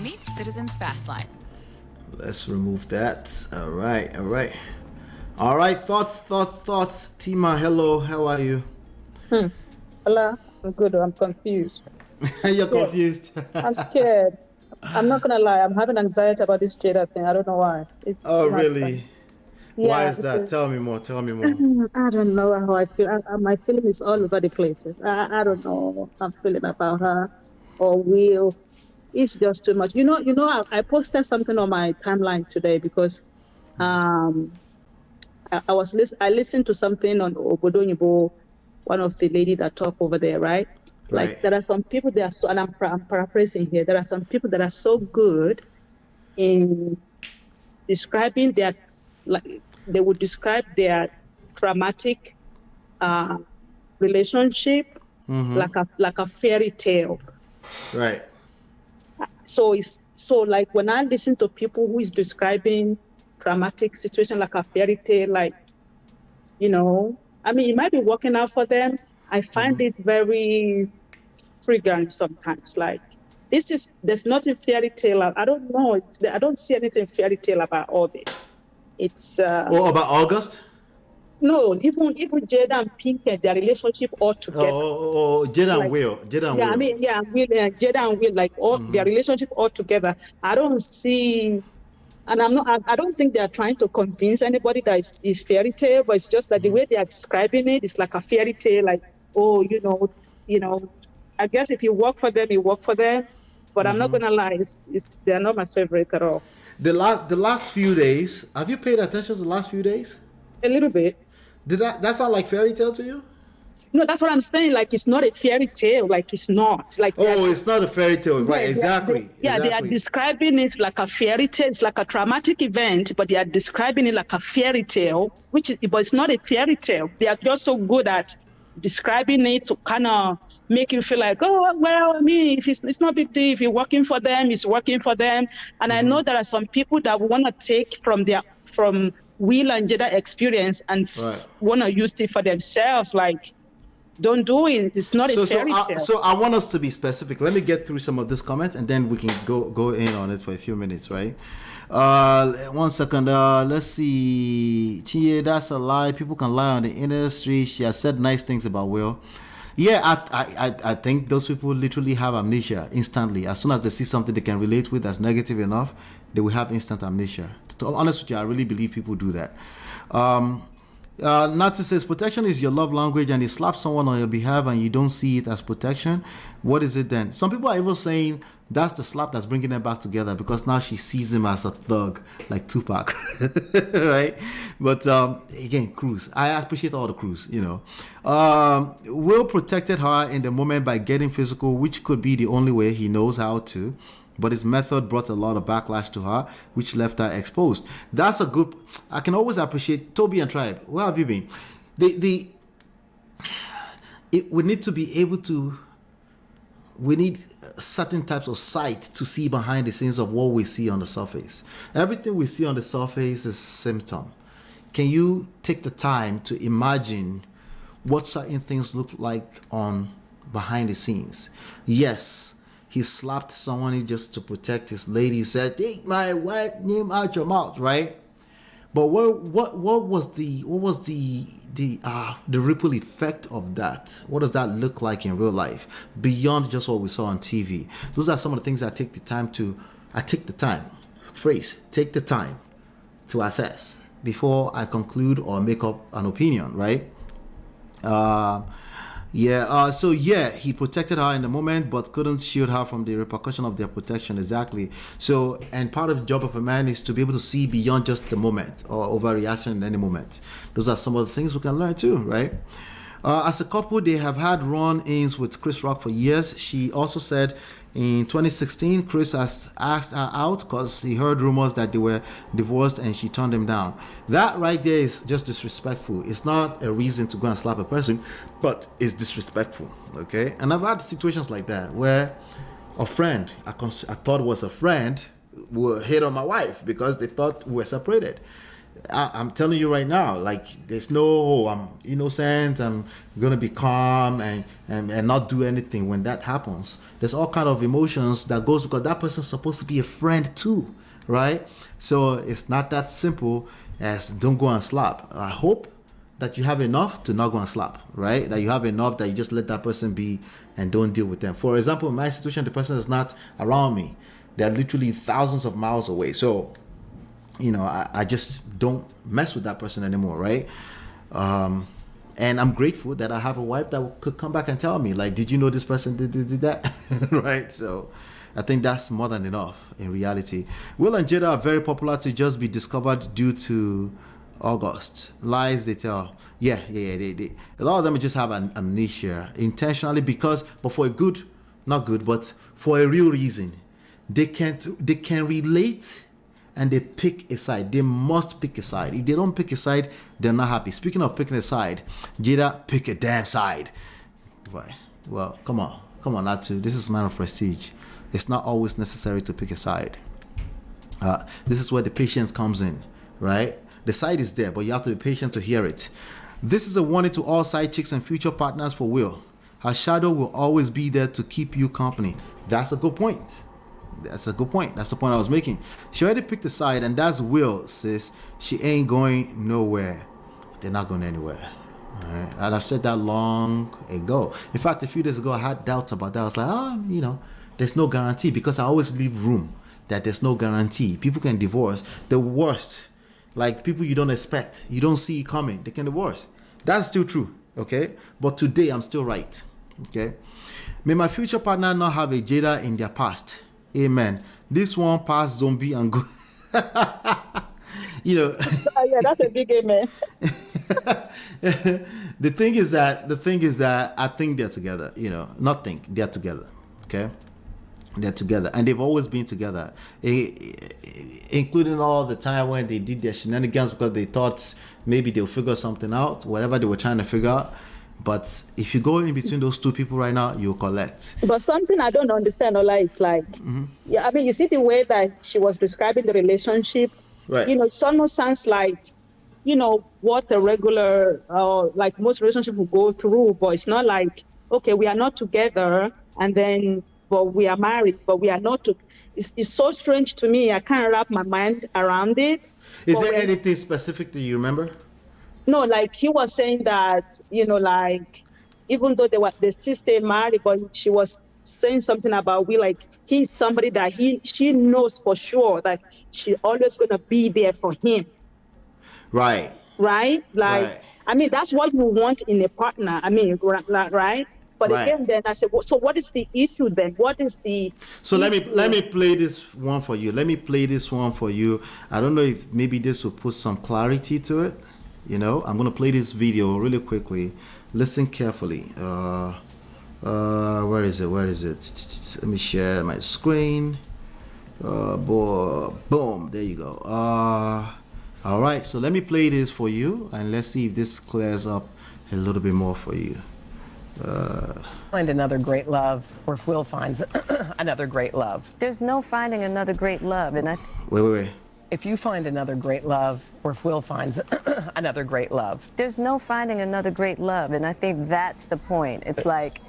Meet Citizens Fastline. Let's remove that. All right. Thoughts. Tima, hello. How are you? Hello, I'm good. I'm confused. You're confused. I'm scared. I'm not gonna lie. I'm having anxiety about this Jada thing. I don't know why. It's Oh, too much really? fun. Yeah, Why is that? because- Tell me more. I don't know how I feel. My feeling is all over the place. I don't know what I'm feeling about her or Will. It's just too much. I posted something on my timeline today because I listened to something on Obodonyibo, one of the lady that talk over there, right? Right. Like there are some people that are so, and I'm paraphrasing here. There are some people that are so good in describing their, like they would describe their traumatic relationship like a fairy tale. Right. So like when I listen to people who is describing traumatic situation like a fairy tale, like, you know, I mean, it might be working out for them. I find it very triggering sometimes. Like, there's nothing fairy tale. I don't know. I don't see anything fairy tale about all this. It's Oh, about August? no, even Jada and Pink and their relationship all together. Oh, Jada Like, and Will. Jada and Yeah, Will. I mean, yeah, Jada and Will, like all their relationship all together. I don't see, and I don't think they are trying to convince anybody that it's fairy tale, but it's just that the way they are describing it is like a fairy tale, like, oh, you know, I guess if you work for them, you work for them. But I'm not gonna lie, they're not my favorite at all. The last few days, have you paid attention to the last few days? A little bit. Did that sound like fairy tale to you? No, that's what I'm saying. Like, it's not a fairy tale. Like, it's not. Like, Oh, it's not a fairy tale, right? they are Exactly. exactly. describing it like a fairy tale. It's like a traumatic event, but they are describing it like a fairy tale, but it's not a fairy tale. They are just so good at describing it to kind of make you feel like, oh, well, I mean, if it's not a big deal. If you're working for them, it's working for them. And I know there are some people that want to take from Will and Jada experience and want to use it for themselves. Like, don't do it. It's not a fairy tale. So I want us to be specific. Let me get through some of these comments, and then we can go in on it for a few minutes, right? 1 second. Let's see. Tia, that's a lie. People can lie on the industry. She has said nice things about Will. Yeah, I think those people literally have amnesia instantly. As soon as they see something they can relate with that's negative enough, they will have instant amnesia. To be honest with you, I really believe people do that. Natsu says protection is your love language, and you slap someone on your behalf and you don't see it as protection. What is it then? Some people are even saying that's the slap that's bringing them back together, because now she sees him as a thug like Tupac. Right? But again, Cruz, I appreciate all the Cruz, you know. Will protected her in the moment by getting physical, which could be the only way he knows how to. But his method brought a lot of backlash to her, which left her exposed. That's a good... I can always appreciate Toby and Tribe. Where have you been? We need to be able to... We need certain types of sight to see behind the scenes of what we see on the surface. Everything we see on the surface is symptom. Can you take the time to imagine what certain things look like on behind the scenes? Yes. He slapped someone just to protect his lady. He said, "Take my wife name out your mouth," right? But what was the ripple effect of that? What does that look like in real life beyond just what we saw on TV? Those are some of the things take the time to assess before I conclude or make up an opinion, right? He protected her in the moment, but couldn't shield her from the repercussion of their protection. Exactly. So, and part of the job of a man is to be able to see beyond just the moment or overreaction in any moment. Those are some of the things we can learn too, right? As a couple, they have had run-ins with Chris Rock for years. She also said in 2016, Chris has asked her out because he heard rumors that they were divorced and she turned him down. That right there is just disrespectful. It's not a reason to go and slap a person, but it's disrespectful, okay? And I've had situations like that where a friend, I thought was a friend, will hit on my wife because they thought we were separated. I'm telling you right now, like, there's no, I'm innocent, I'm gonna be calm and not do anything when that happens. There's all kind of emotions that goes because that person's supposed to be a friend too, right? So it's not that simple as don't go and slap. I hope that you have enough to not go and slap, right? That you have enough that you just let that person be and don't deal with them. For example, in my situation, the person is not around me. They're literally thousands of miles away. So, I just don't mess with that person anymore, right? And I'm grateful that I have a wife that could come back and tell me, like, did you know this person did that? Right? So I think that's more than enough in reality. Will and Jada are very popular to just be discovered due to August. Lies they tell. Yeah. They a lot of them just have an amnesia intentionally but for a good, not good, but for a real reason. They can relate. And they pick a side. They must pick a side. If they don't pick a side, they're not happy. Speaking of picking a side, Jada, pick a damn side. Right. Well, come on, Natsu. This is a man of prestige. It's not always necessary to pick a side. This is where the patience comes in, right? The side is there, but you have to be patient to hear it. This is a warning to all side chicks and future partners for Will. Her shadow will always be there to keep you company. That's a good point. That's a good point. That's the point I was making. She already picked a side, and that's Will, sis. She ain't going nowhere. They're not going anywhere. All right? And I've said that long ago. In fact, a few days ago, I had doubts about that. I was like, there's no guarantee, because I always leave room that there's no guarantee. People can divorce. The worst, like people you don't expect, you don't see coming, they can divorce. That's still true, okay? But today, I'm still right, okay? May my future partner not have a Jada in their past. Amen. This one pass zombie and go. You know, Yeah, that's a big amen. the thing is that I think they're together. You know, not think they're together. Okay, they're together, and they've always been together, including all the time when they did their shenanigans because they thought maybe they'll figure something out, whatever they were trying to figure out. But if you go in between those two people right now, you'll collect. But something I don't understand, Ola, is like, yeah, I mean, you see the way that she was describing the relationship. Right. You know, it almost sounds like, you know, what a regular, like most relationships will go through. But it's not like, okay, we are not together, and then, but we are married, but we are not. It's so strange to me. I can't wrap my mind around it. Is But there when- anything specific that you remember? No, like he was saying that, you know, like even though they still stay married, but she was saying something about like he's somebody that she knows for sure that she always gonna be there for him, Right. right? Like Right. I mean that's what you want in a partner. I mean, right? But Right. again, then I said, well, so what is the issue then? What is the So let issue? me play this one for you. I don't know if maybe this will put some clarity to it. You know, I'm gonna play this video really quickly. Listen carefully. Where is it? Let me share my screen. Boom. There you go. All right. So let me play this for you, and let's see if this clears up a little bit more for you. Find another great love, or if Will finds another great love. There's no finding another great love, and Wait. If you find another great love, or if Will finds another great love. there's no finding another great love, and I think that's the point. It's like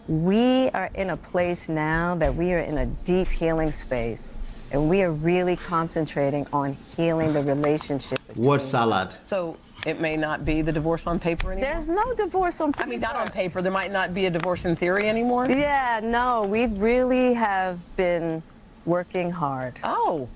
we are in a place now that we are in a deep healing space, and we are really concentrating on healing the relationship. Word salad. So it may not be the divorce on paper anymore. There's no divorce on paper. I mean, not on paper. There might not be a divorce in theory anymore. Yeah, no, we really have been working hard. Oh.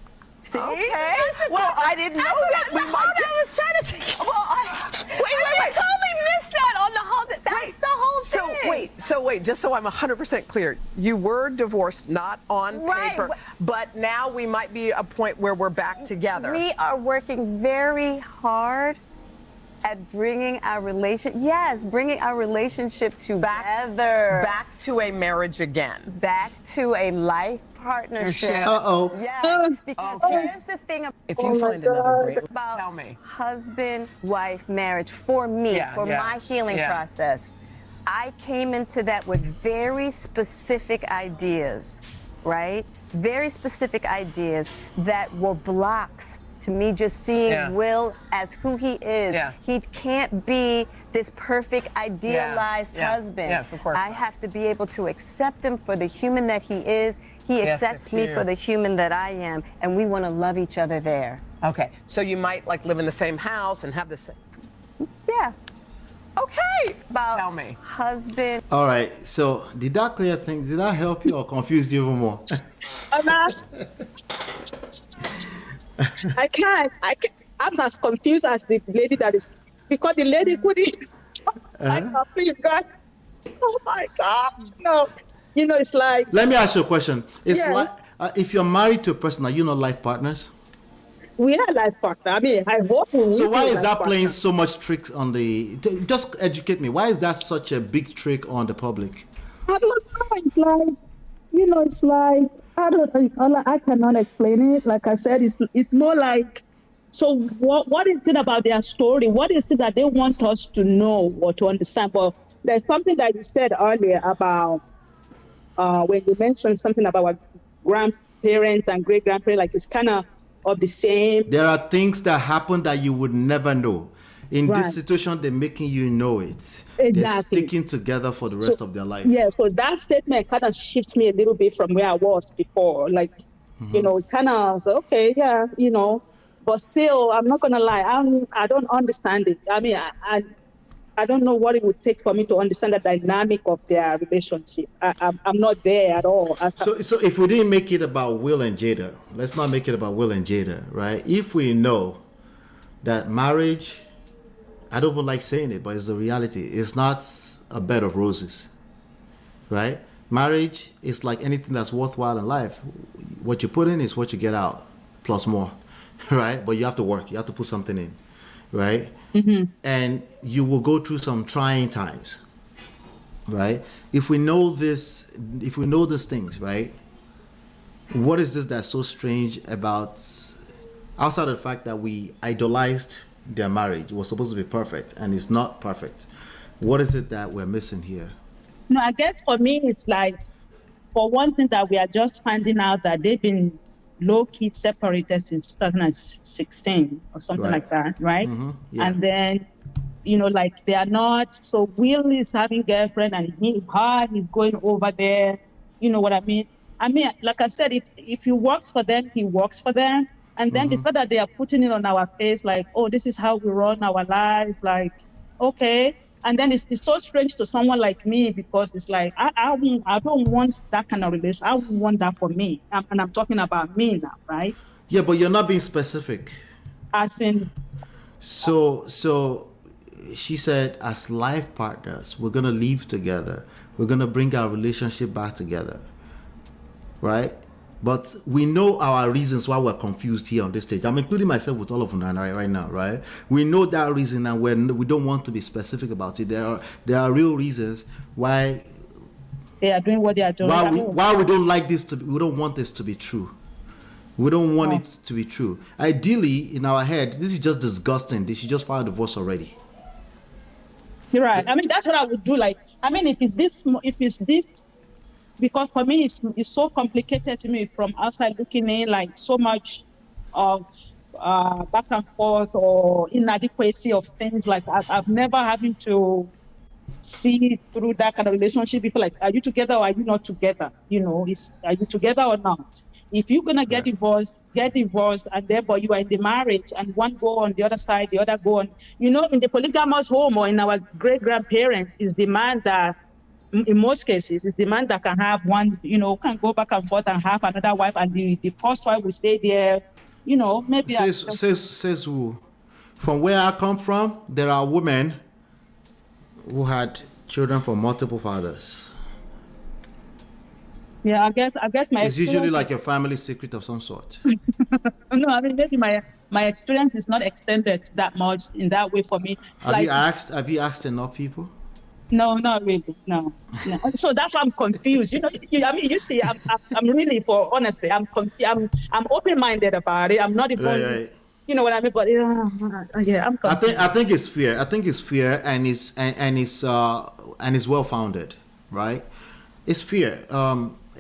See? Okay. Well, I didn't know that. We might I was trying to think. Well, wait. Totally missed that on the whole. That's the whole thing. So wait. Just so I'm 100% clear, you were divorced, not on Right. paper, but now we might be a point where we're back together. We are working very hard at bringing our relationship together. Back to a marriage again. Back to a life partnership. Uh-oh. Yes, because here's the thing If you find another great, about tell me. husband-wife marriage for me, Yeah, for yeah, my healing yeah. process. I came into that with very specific ideas, right? Very specific ideas that were blocks to me just seeing Yeah. Will as who he is. Yeah. He can't be this perfect, idealized Yes. husband. Yes, of course I not. have to be able to accept him for the human that he is. He Yes, accepts it's me you. for the human that I am, and we want to love each other there. Okay, so you might like live in the same house and have the same. Yeah. Okay. About Tell me. husband. All right. So did that clear things? Did that help you or confuse you even more? I can't. I'm as confused as the lady that is, because the lady couldn't. Please, God. Oh my God. No. You know, it's like, Let me ask you a question. It's Yeah. like if you're married to a person, are you not life partners? we are life partner. I mean, I hope we So will why be is life that playing partner. so much tricks on the? Just educate me. Why is that such a big trick on the public? I don't know. It's like, you know, it's like, I cannot explain it. Like I said, it's more like, so what is it about their story? What is it that they want us to know or to understand? But there's something that you said earlier about when you mentioned something about our grandparents and great grandparents, like it's kind of the same. There are things that happen that you would never know. In Right. this situation, they're making you know it. They're Exactly. sticking together for the rest of their life. Yeah, so that statement kind of shifts me a little bit from where I was before. Like, you know, it kind of, okay, yeah, you know, but still, I'm not going to lie. I don't understand it. I mean, I don't know what it would take for me to understand the dynamic of their relationship. I'm not there at all. So if we didn't make it about Will and Jada, let's not make it about Will and Jada, right? If we know that marriage, I don't even like saying it, but it's the reality. It's not a bed of roses, right? Marriage is like anything that's worthwhile in life. what you put in is what you get out, plus more, right? But you have to work. You have to put something in, right? And you will go through some trying times, right? If we know these things, right? What is this that's so strange about, outside of the fact that we idolized their marriage? It was supposed to be perfect, and it's not perfect. What is it that we're missing here? No, I guess for me, it's like, for one thing, that we are just finding out that they've been low-key separated since 2016 or something Right. like that, right? Yeah. And then, like, they are not, so Will is having girlfriend and he's going over there. You know what I mean? I mean, like I said, if he works for them, he works for them. And then the fact that they are putting it on our face, like, oh, this is how we run our lives, like, okay. And then it's so strange to someone like me, because it's like, I don't want that kind of relation. I wouldn't want that for me. And I'm talking about me now, right? Yeah, but you're not being specific. As in, So she said, as life partners, we're gonna live together. We're gonna bring our relationship back together, right? But we know our reasons why we're confused here on this stage. I'm including myself with all of them right now, right? We know that reason, and we don't want to be specific about it. There are real reasons why they are doing what they are doing. why we don't like this we don't want this to be true. We don't want it to be true. Ideally, in our head, this is just disgusting. They should just file divorce already. You're right. I mean, that's what I would do. Like, I mean, if it's this, because for me, it's so complicated to me from outside looking in, like so much of back and forth or inadequacy of things. Like, I've never having to see through that kind of relationship. People like, are you together or are you not together? Are you together or not? If you're gonna get divorced, and therefore you are in the marriage, and one go on the other side, the other go on. In the polygamous home or in our great grandparents, is the man that, in most cases, is the man that can have one, can go back and forth and have another wife, and the first wife will stay there. Maybe says who? From where I come from, there are women who had children from multiple fathers. Yeah, I guess my it's usually like a family secret of some sort. No, I mean, maybe my experience is not extended that much in that way for me. Have you asked enough people? No, not really. No. So that's why I'm confused. I mean, you see, I'm really, for honestly, I'm open-minded about it. I'm not even, you know what I mean? But yeah, I'm confused. I think it's fair. I think it's fair, and it's well-founded, right? It's fair.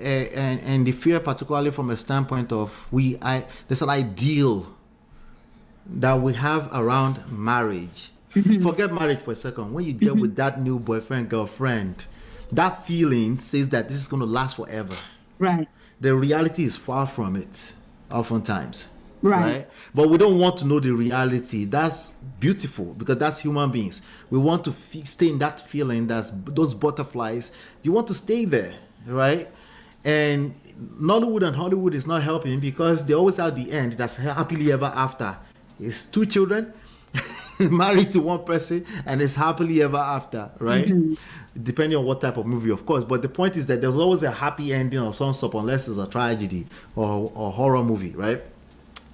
And the fear, particularly from a standpoint of there's an ideal that we have around marriage. Forget marriage for a second. When you get with that new boyfriend, girlfriend, that feeling says that this is going to last forever. Right. The reality is far from it, oftentimes. Right. But we don't want to know the reality. That's beautiful, because that's human beings. We want to stay in that feeling, that's those butterflies. You want to stay there, right? And Nollywood and Hollywood is not helping, because they always have the end that's happily ever after. It's two children married to one person, and it's happily ever after, right? Depending on what type of movie, of course. But the point is that there's always a happy ending of some sort, unless it's a tragedy or horror movie, right?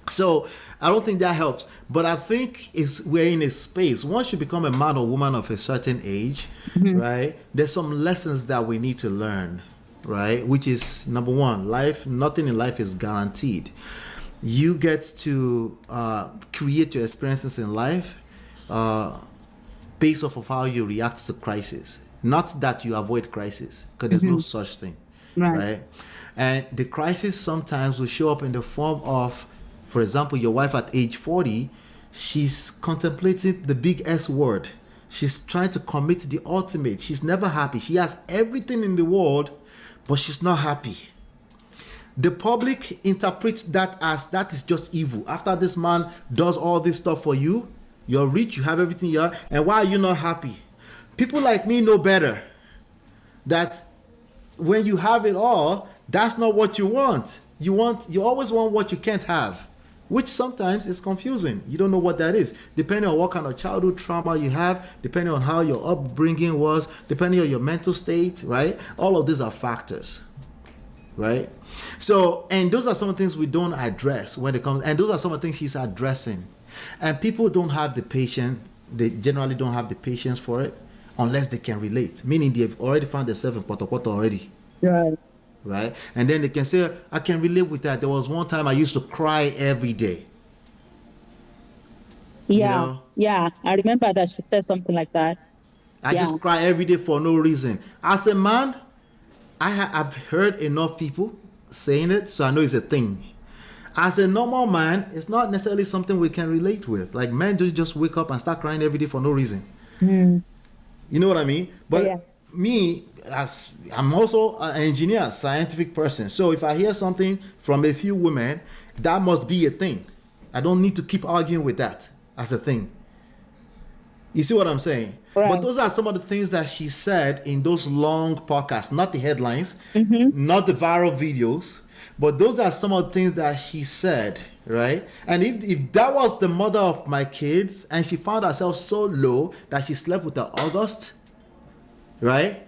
So I don't think that helps. But I think we're in a space. Once you become a man or woman of a certain age, right, there's some lessons that we need to learn, right? Which is, number one, nothing in life is guaranteed. You get to create your experiences in life based off of how you react to crisis. Not that you avoid crisis, because there's no such thing, right? And the crisis sometimes will show up in the form of, for example, your wife at age 40, she's contemplating the big S word. She's trying to commit the ultimate. She's never happy. She has everything in the world, but she's not happy. The public interprets that as that is just evil. After this man does all this stuff for you, you're rich, you have everything you have, and why are you not happy? People like me know better that when you have it all, that's not what you want. You always want what you can't have, which sometimes is confusing. You don't know what that is, depending on what kind of childhood trauma you have, depending on how your upbringing was, depending on your mental state, right? All of these are factors. right? So, and those are some of the things we don't address when it comes, and those are some of the things she's addressing. And people don't have the patience, they generally don't have the patience for it unless they can relate, meaning they've already found themselves in Potopoto already. Right. Right? And then they can say, I can relate with that. There was one time I used to cry every day. Yeah. You know? Yeah. I remember that she said something like that. I just cry every day for no reason. As a man, I've heard enough people saying it, so I know it's a thing. As a normal man, it's not necessarily something we can relate with. Like, men don't just wake up and start crying every day for no reason. You know what I mean? But me, as I'm also an engineer, scientific person. So if I hear something from a few women, that must be a thing. I don't need to keep arguing with that as a thing. You see what I'm saying? Right. But those are some of the things that she said in those long podcasts, not the headlines, not the viral videos, but those are some of the things that she said, right? And if that was the mother of my kids and she found herself so low that she slept with her August, right?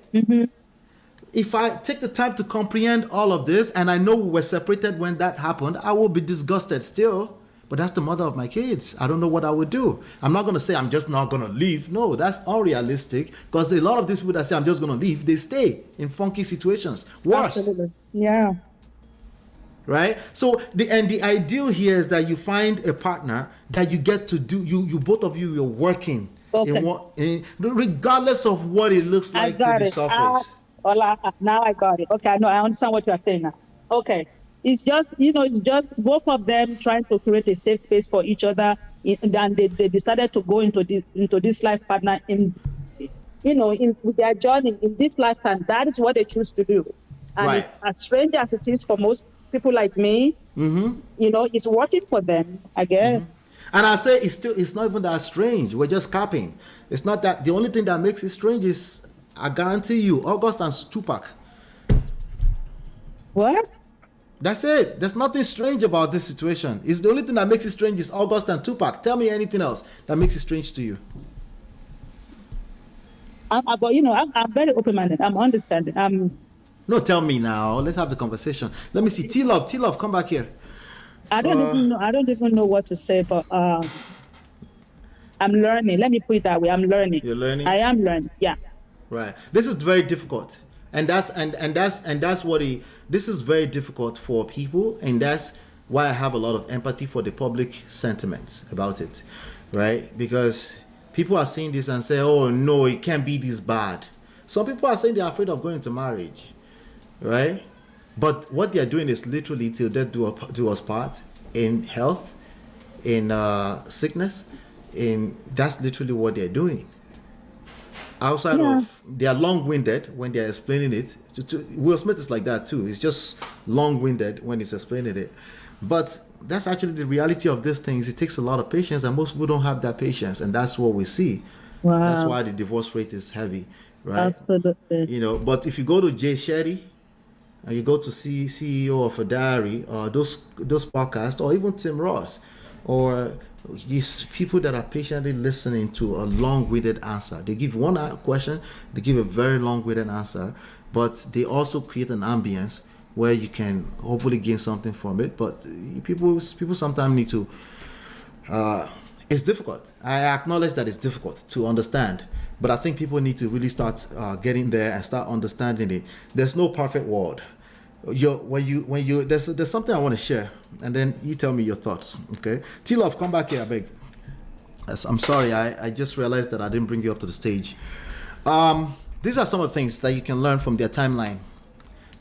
If I take the time to comprehend all of this and I know we were separated when that happened, I will be disgusted still. But that's the mother of my kids. I don't know what I would do. I'm not going to say I'm just not going to leave. No, that's unrealistic, because a lot of these people that say I'm just going to leave, they stay in funky situations. Worse. Absolutely. Yeah. Right? So the ideal here is that you find a partner that you get to do, you both of you're working regardless of what it looks like to the surface. Now I got it. Okay, I know. I understand what you're saying now. Okay. It's just, it's just both of them trying to create a safe space for each other. And they decided to go into this life partner with their journey in this lifetime. That is what they choose to do. And Right. as strange as it is for most people like me, it's working for them, I guess. And I say it's not even that strange. We're just capping. It's not that. The only thing that makes it strange is, I guarantee you, August and Tupac. What? That's it. There's nothing strange about this situation. It's the only thing that makes it strange is August and Tupac. Tell me anything else that makes it strange to you. I'm very open-minded. I'm understanding. No, tell me now. Let's have the conversation. Let me see. T-Love, come back here. I don't even know what to say, but I'm learning. Let me put it that way. I'm learning. You're learning? I am learning. Yeah. Right. This is very difficult. And that's what this is very difficult for people, and that's why I have a lot of empathy for the public sentiment about it, right? Because people are saying this and say, oh no, it can't be this bad. Some people are saying they're afraid of going into marriage, right? But what they're doing is literally till death do us part, in health, in sickness, that's literally what they're doing. Outside of, they are long-winded when they're explaining it. Will Smith is like that too. It's just long-winded when he's explaining it. But that's actually the reality of these things. It takes a lot of patience, and most people don't have that patience, and that's what we see. Wow. That's why the divorce rate is heavy, right? Absolutely. But if you go to Jay Shetty, and you go to CEO of a diary, or those podcasts, or even Tim Ross, or these people that are patiently listening to a long-winded answer. They give one question, they give a very long-winded answer, but they also create an ambience where you can hopefully gain something from it. But people sometimes need to. It's difficult. I acknowledge that it's difficult to understand, but I think people need to really start getting there and start understanding it. There's no perfect world. There's something I want to share, and then you tell me your thoughts. Okay, T-Love, come back here, I beg. Yes, I'm sorry, I just realized that I didn't bring you up to the stage. These are some of the things that you can learn from their timeline.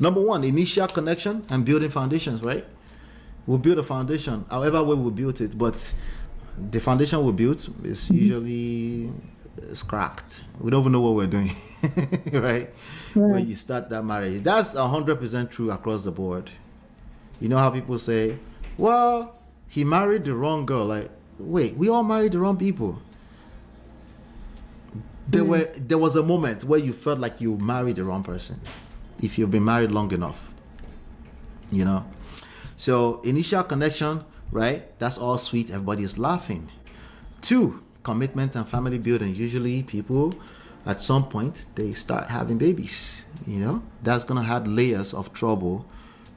Number one, initial connection and building foundations. Right, we'll build a foundation however way we built it, but the foundation we built is usually cracked. We don't even know what we're doing. Right? When you start that marriage, that's 100% true across the board. You know how people say, well, he married the wrong girl. Like, wait, we all married the wrong people. There was a moment where you felt like you married the wrong person, if you've been married long enough. So initial connection, right? That's all sweet, everybody is laughing. 2, commitment and family building. Usually people at some point they start having babies. That's gonna add layers of trouble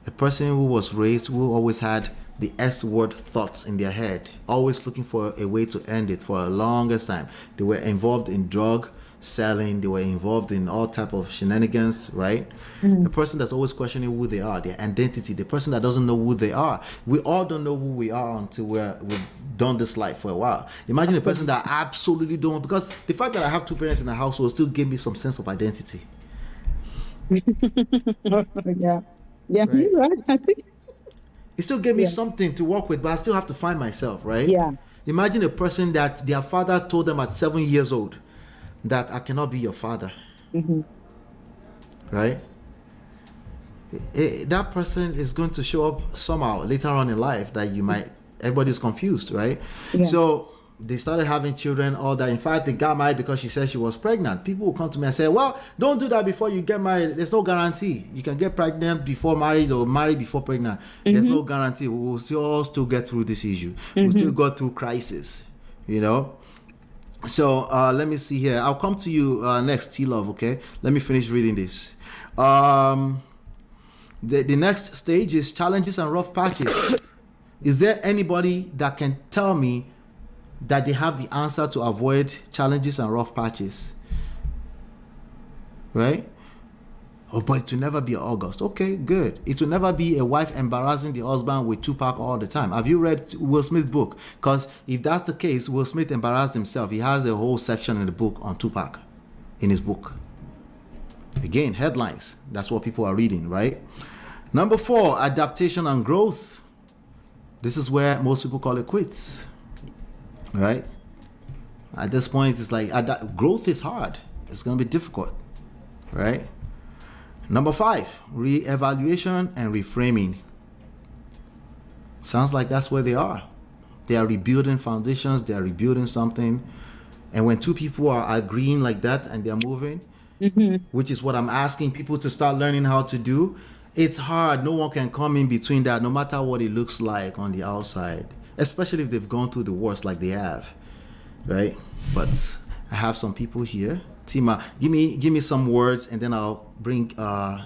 A person who was raised, who always had the S word thoughts in their head, always looking for a way to end it for the longest time. They were involved in drug selling, they were involved in all type of shenanigans, right? A person that's always questioning who they are, their identity, the person that doesn't know who they are. We all don't know who we are until we've done this life for a while. Imagine a person that absolutely don't, because the fact that I have two parents in the household still gave me some sense of identity. Yeah, Right. you're right. I think. It still gave me something to work with, but I still have to find myself, right? Yeah. Imagine a person that their father told them at 7 years old that I cannot be your father. Right? That person is going to show up somehow later on in life that everybody's confused, right? Yeah. So they started having children, all that. In fact, they got married because she said she was pregnant. People will come to me and say, well, don't do that before you get married. There's no guarantee. You can get pregnant before married or married before pregnant. There's no guarantee. We will still get through this issue. We'll still go through crisis, you know? So let me see here. I'll come to you next, T-Love, okay? Let me finish reading this. The next stage is challenges and rough patches. Is there anybody that can tell me that they have the answer to avoid challenges and rough patches? Right? Oh, but it will never be August. Okay, good. It will never be a wife embarrassing the husband with Tupac all the time. Have you read Will Smith's book? Because if that's the case, Will Smith embarrassed himself. He has a whole section in the book on Tupac, in his book. Again, headlines. That's what people are reading, right? Number 4, adaptation and growth. This is where most people call it quits. Right? At this point, it's like growth is hard. It's going to be difficult. Right? Number 5, re-evaluation and reframing. Sounds like that's where they are. They are rebuilding foundations. They are rebuilding something. And when two people are agreeing like that and they're moving, which is what I'm asking people to start learning how to do, it's hard. No one can come in between that, no matter what it looks like on the outside, especially if they've gone through the worst like they have, right? But I have some people here. Tima, give me some words, and then I'll bring I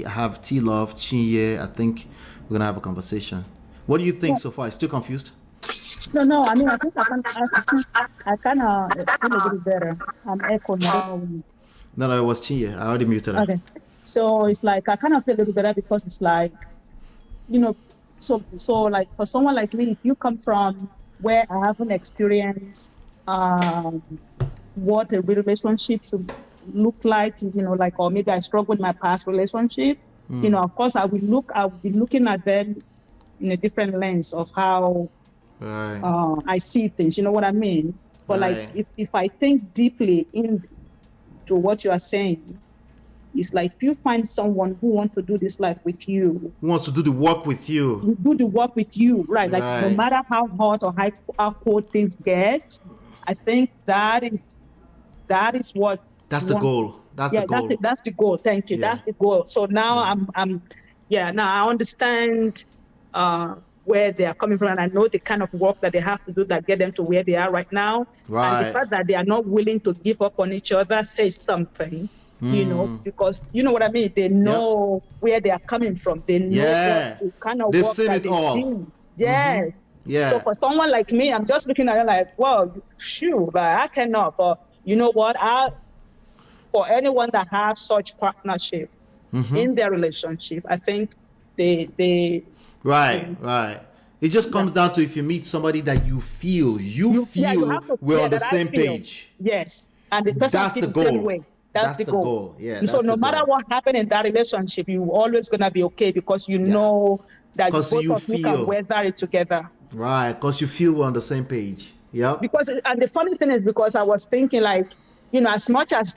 have T-Love, Chinye. I think we're gonna have a conversation. What do you think so far? Still confused? No. I mean, I think I kind of feel a little better. I'm echoing. I don't know. No, it was Chinye. I already muted her. Okay. So it's like I kind of feel a little better because it's like, so like for someone like me, if you come from where I haven't experienced what a relationship should look like, like, or maybe I struggled with my past relationship, of course I'll be looking at them in a different lens of how I see things, you know what I mean? But like if I think deeply into what you are saying, it's like if you find someone who wants to do this life with you, who wants to do the work with you, right? Like no matter how hot or how cold things get, I think that's the goal. That's the goal. That's the goal. Thank you. Yeah. That's the goal. So now now I understand where they are coming from, and I know the kind of work that they have to do that get them to where they are right now. Right. And the fact that they are not willing to give up on each other says something. Because you know what I mean. They know where they are coming from. They know what the kind of work that they do. Yes. Yeah. So for someone like me, I'm just looking at it like, well, shoot, like I cannot. But you know what? For anyone that have such partnership in their relationship, I think they right. It just comes down to if you meet somebody that you feel we're on the same page. Yes, and the person that's the goal. Same way. That's the goal. Yeah. So no matter what happened in that relationship, you're always gonna be okay because you know that both of you can weather it together. Right, because you feel we're on the same page. Yeah. Because and the funny thing is because I was thinking like, as much as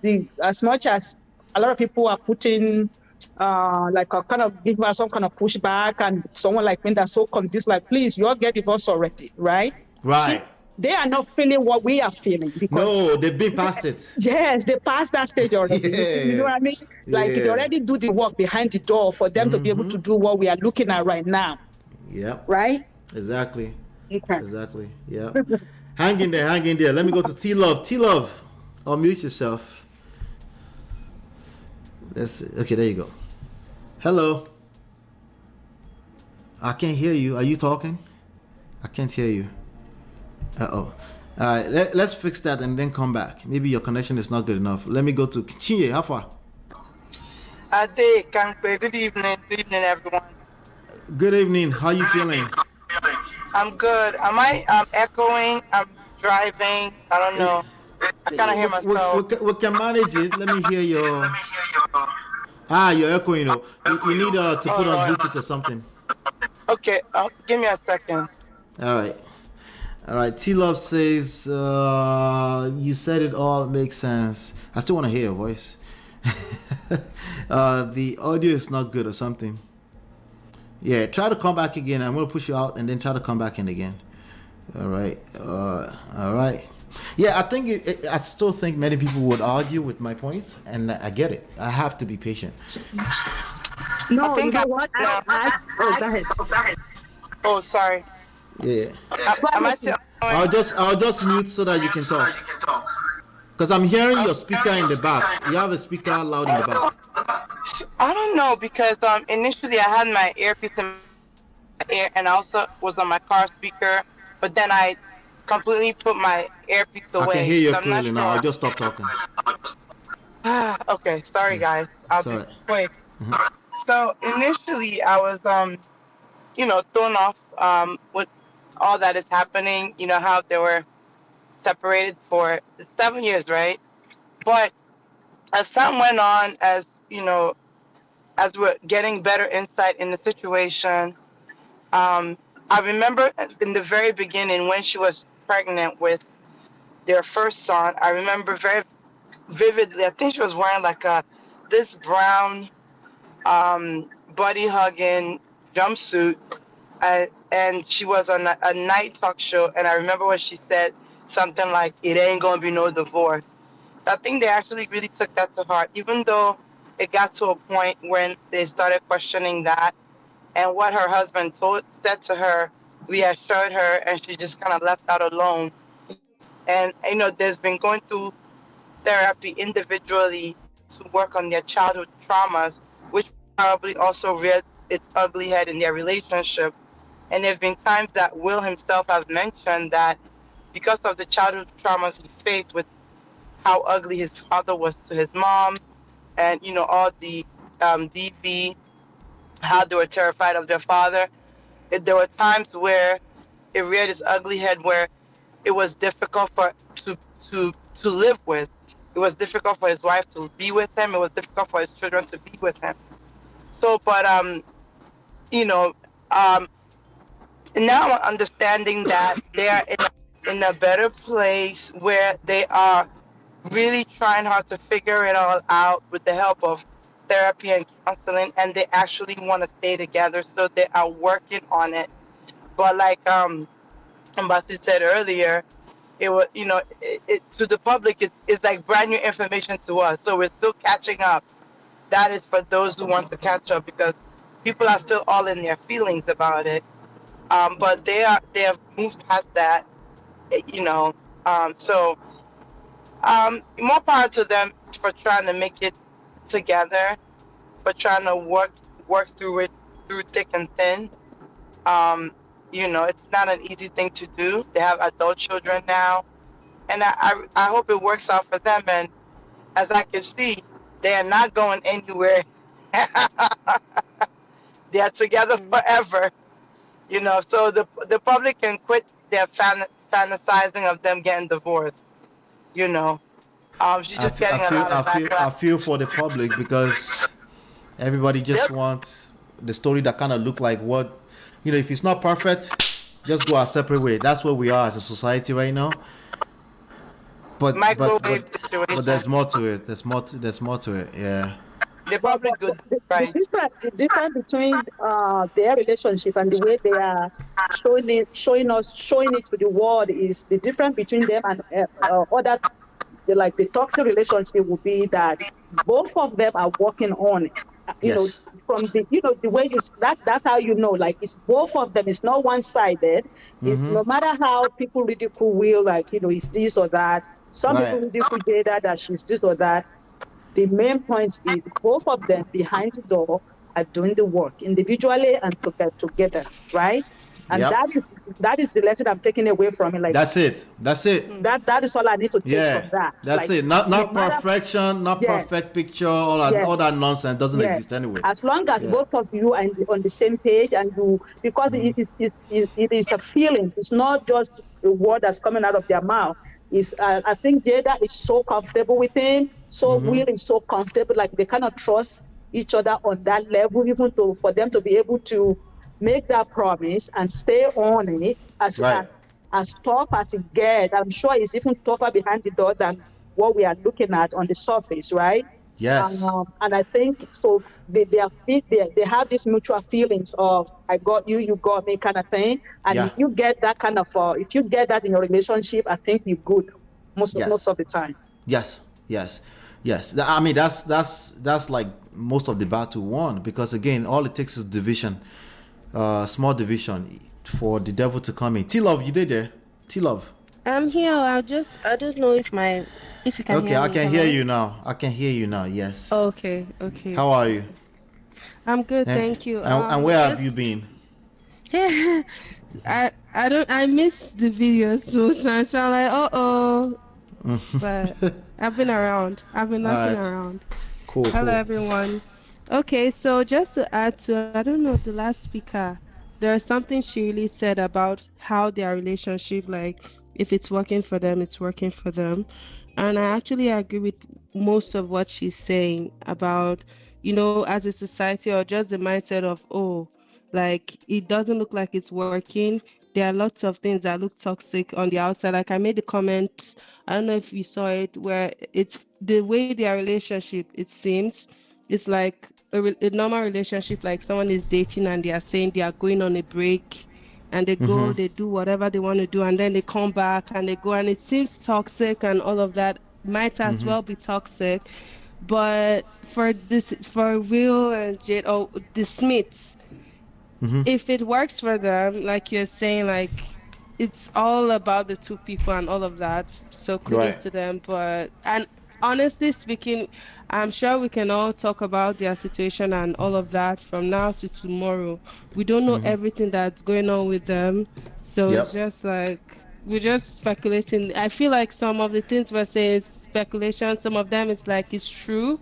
a lot of people are putting like a kind of give us some kind of pushback, and someone like me that's so confused, like, please, you all get divorced already, right? Right. See, they are not feeling what we are feeling. No, they've been past it. Yes, they passed that stage already. You know what I mean? Like they already do the work behind the door for them to be able to do what we are looking at right now. Yeah. Right? Exactly. Okay. Exactly. Yeah. Hang in there. Let me go to T-Love. T-Love, unmute yourself. Okay, there you go. Hello. I can't hear you. Are you talking? I can't hear you. All right, let's fix that and then come back. Maybe your connection is not good enough. Let me go to Chinye. How far? Good evening. Good evening, everyone. Good evening. How you feeling? I'm good. Am I echoing? I'm driving. I don't know. I kind of hear myself. We can manage it. Let me hear your... you're echoing. You need to put on Bluetooth or something. Okay, give me a second. All right. T-Love says, you said it all. It makes sense. I still want to hear your voice. The audio is not good or something. Yeah, try to come back again. I'm going to push you out and then try to come back in again. All right. Yeah, I still think many people would argue with my points, and I get it. I have to be patient. No, you know what? Go ahead. Oh, sorry. Yeah. I'll I'll just mute so that you can talk. Because I'm hearing your speaker in the back. You have a speaker loud in the back. I don't know, because initially I had my earpiece in my ear and I also was on my car speaker, but then I completely put my earpiece away. I can hear you so clearly now. I'll just stop talking. Okay, sorry guys. I'll be quick. So initially I was thrown off with all that is happening, how they were separated for 7 years, right? But as time went on, as we're getting better insight in the situation, I remember in the very beginning when she was pregnant with their first son, I remember very vividly, I think she was wearing like this brown buddy hugging jumpsuit, and she was on a night talk show, and I remember when she said something like, "It ain't gonna be no divorce." I think they actually really took that to heart, even though it got to a point when they started questioning that, and what her husband said to her, reassured her, and she just kind of left out alone. And there's been going through therapy individually to work on their childhood traumas, which probably also reared its ugly head in their relationship. And there have been times that Will himself has mentioned that because of the childhood traumas he faced with how ugly his father was to his mom, and all the DV, how they were terrified of their father. There were times where it reared its ugly head, where it was difficult to live with. It was difficult for his wife to be with him. It was difficult for his children to be with him. So, but now I'm understanding that they are in a better place where they are really trying hard to figure it all out with the help of therapy and counseling, and they actually want to stay together, so they are working on it. But like Mbasi said earlier, it was to the public it's like brand new information to us, so we're still catching up. That is for those who want to catch up, because people are still all in their feelings about it. But they have moved past that, so more power to them for trying to make it together, for trying to work through it through thick and thin. It's not an easy thing to do. They have adult children now, and I hope it works out for them. And as I can see, they are not going anywhere. They are together forever. So the public can quit their fantasizing of them getting divorced. She's just getting a lot of backlash. I feel for the public, because everybody just wants the story that kind of look like what, if it's not perfect, just go our separate way. That's where we are as a society right now. But there's more to it. There's more to it. Yeah. The public good, right? The difference between their relationship and the way they are showing it to the world is the difference between them and other. Like the toxic relationship would be that both of them are working on it. Yes. From the the way that's how like it's both of them. It's not one-sided. It's no matter how people ridicule Will, it's this or that. Some people ridicule Jada that she's this or that. The main point is both of them behind the door are doing the work individually and together, right? And Yep. that is the lesson I'm taking away from it. Like That's it. that is all I need to take Yeah, from that. that's Like, it. Not no matter, perfection, not yeah, perfect picture. All that nonsense doesn't yeah. exist anyway. As long as Yeah. both of you are on the same page, and you, because it is a feeling. It's not just a word that's coming out of their mouth. I think Jada is so comfortable with him. So Will is so comfortable. Like they cannot trust each other on that level, even for them to be able to make that promise and stay on it Right. as tough as it gets. I'm sure it's even tougher behind the door than what we are looking at on the surface, right? Yes. And I think so. They have these mutual feelings of I got you, you got me, kind of thing. And Yeah. if you get that kind of, if you get that in your relationship, I think you're good most Yes. of the time. Yes. Yes. Yes. I mean, that's like most of the battle won, because again, all it takes is division, small division, for the devil to come in. T-Love, you did there. T-Love. I'm here. I don't know if you can Okay, hear me. I can hear you now. I can hear you now. Yes. Okay. How are you? I'm good, thank you. And where have you been? I missed the videos so I'm like, but I've been around. I've been knocking around. Cool. Hello, everyone. Okay, so just to add to, I don't know, the last speaker, there's something she really said about how their relationship, like, if it's working for them, it's working for them. And I actually agree with most of what she's saying about, as a society, or just the mindset of, like, it doesn't look like it's working. There are lots of things that look toxic on the outside. Like I made a comment, I don't know if you saw it, where it's the way their relationship, it seems, it's like a normal relationship, like someone is dating and they are saying they are going on a break, and they go, they do whatever they want to do, and then they come back and they go, and it seems toxic, and all of that might as well be toxic. But for Will and Jade, or the Smiths, if it works for them, like you're saying, like it's all about the two people and all of that, so kudos to them. And honestly speaking, I'm sure we can all talk about their situation and all of that from now to tomorrow. We don't know everything that's going on with them, so it's just like we're just speculating. I feel like some of the things we're saying is speculation, some of them it's like it's true,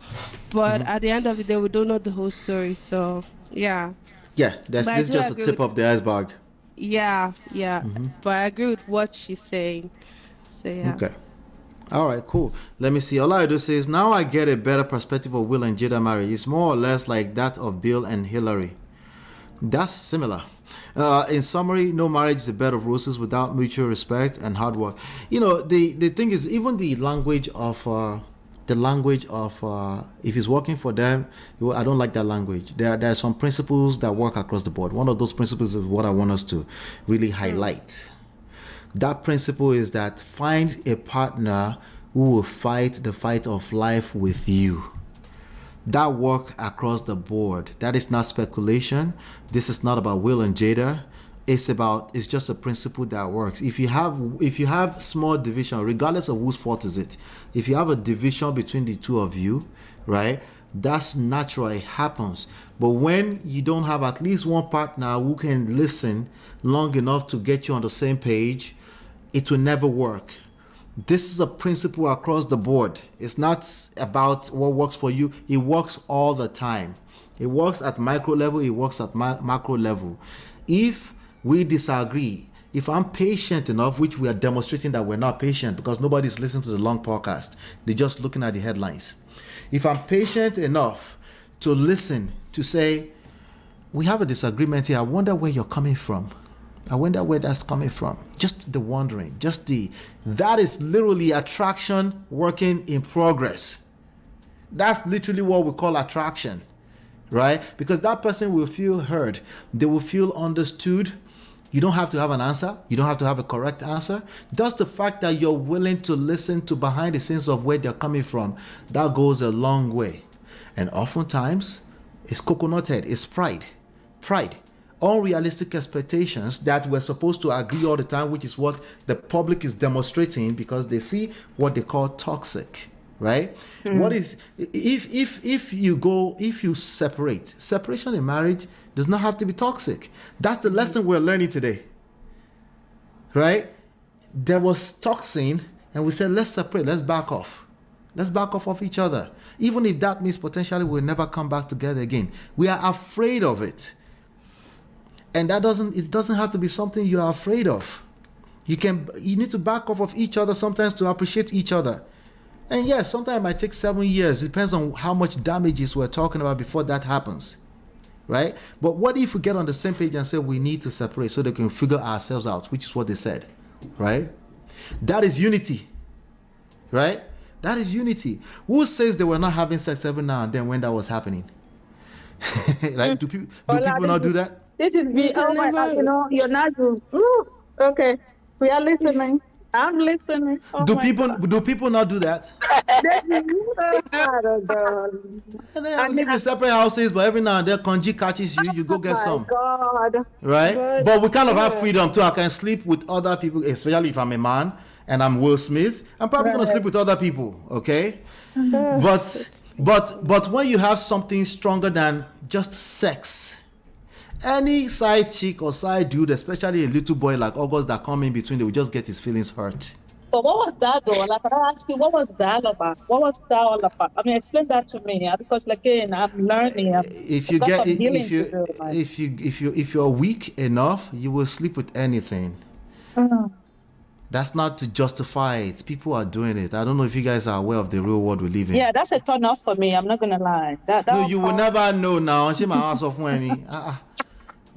but at the end of the day, we don't know the whole story. So This is just a tip of the iceberg. But I agree with what she's saying. So Okay. All right, cool. Let me see. Olaido says, now I get a better perspective of Will and Jada marriage. It's more or less like that of Bill and Hillary. That's similar. In summary, no marriage is a bed of roses without mutual respect and hard work. The thing is, even the language of if it's working for them, I don't like that language. There are some principles that work across the board. One of those principles is what I want us to really highlight. That principle is that find a partner who will fight the fight of life with you. That work across the board. That is not speculation. This is not about Will and Jada. It's just a principle that works. If you have small division, regardless of whose fault is it, if you have a division between the two of you, right, that's natural. It happens. But when you don't have at least one partner who can listen long enough to get you on the same page, it will never work. This is a principle across the board. It's not about what works for you. It works all the time. It works at micro level. It works at macro level. If we disagree, if I'm patient enough, which we are demonstrating that we're not patient because nobody's listening to the long podcast, they're just looking at the headlines. If I'm patient enough to listen, to say, we have a disagreement here, I wonder where you're coming from. I wonder where that's coming from. Just the wondering, that is literally attraction working in progress. That's literally what we call attraction, right? Because that person will feel heard. They will feel understood. You don't have to have an answer. You don't have to have a correct answer. Just the fact that you're willing to listen to behind the scenes of where they're coming from, that goes a long way. And oftentimes, it's coconut head, it's pride. Unrealistic expectations that we're supposed to agree all the time, which is what the public is demonstrating because they see what they call toxic, right? What is if you separation in marriage does not have to be toxic. That's the lesson we're learning today, right? There was toxin, and we said, let's separate, let's back off of each other, even if that means potentially we'll never come back together again. We are afraid of it, and it doesn't have to be something you are afraid of. You need to back off of each other sometimes to appreciate each other. And yes, sometimes it might take 7 years. It depends on how much damages we're talking about before that happens, right? But what if we get on the same page and say we need to separate so they can figure ourselves out, which is what they said, right? That is unity, right? That is unity. Who says they were not having sex every now and then when that was happening? Right? Do people not do that? This is me. Oh my God, you're not good. Ooh, okay. We are listening. I'm listening. Oh do people not do that? And they live in separate houses, but every now and then Konji catches you go get some. God. Right? But we kind of have freedom too. I can sleep with other people, especially if I'm a man and I'm Will Smith. I'm probably gonna sleep with other people, okay? But when you have something stronger than just sex, any side chick or side dude, especially a little boy like August that come in between, they will just get his feelings hurt. But what was that though? Like, I ask you, what was that about? What was that all about? I mean, explain that to me, because again, I'm learning. If you're weak enough, you will sleep with anything. That's not to justify it. People are doing it. I don't know if you guys are aware of the real world we live in. Yeah, that's a turn off for me. I'm not gonna lie. No, you will never know now. She my ass off when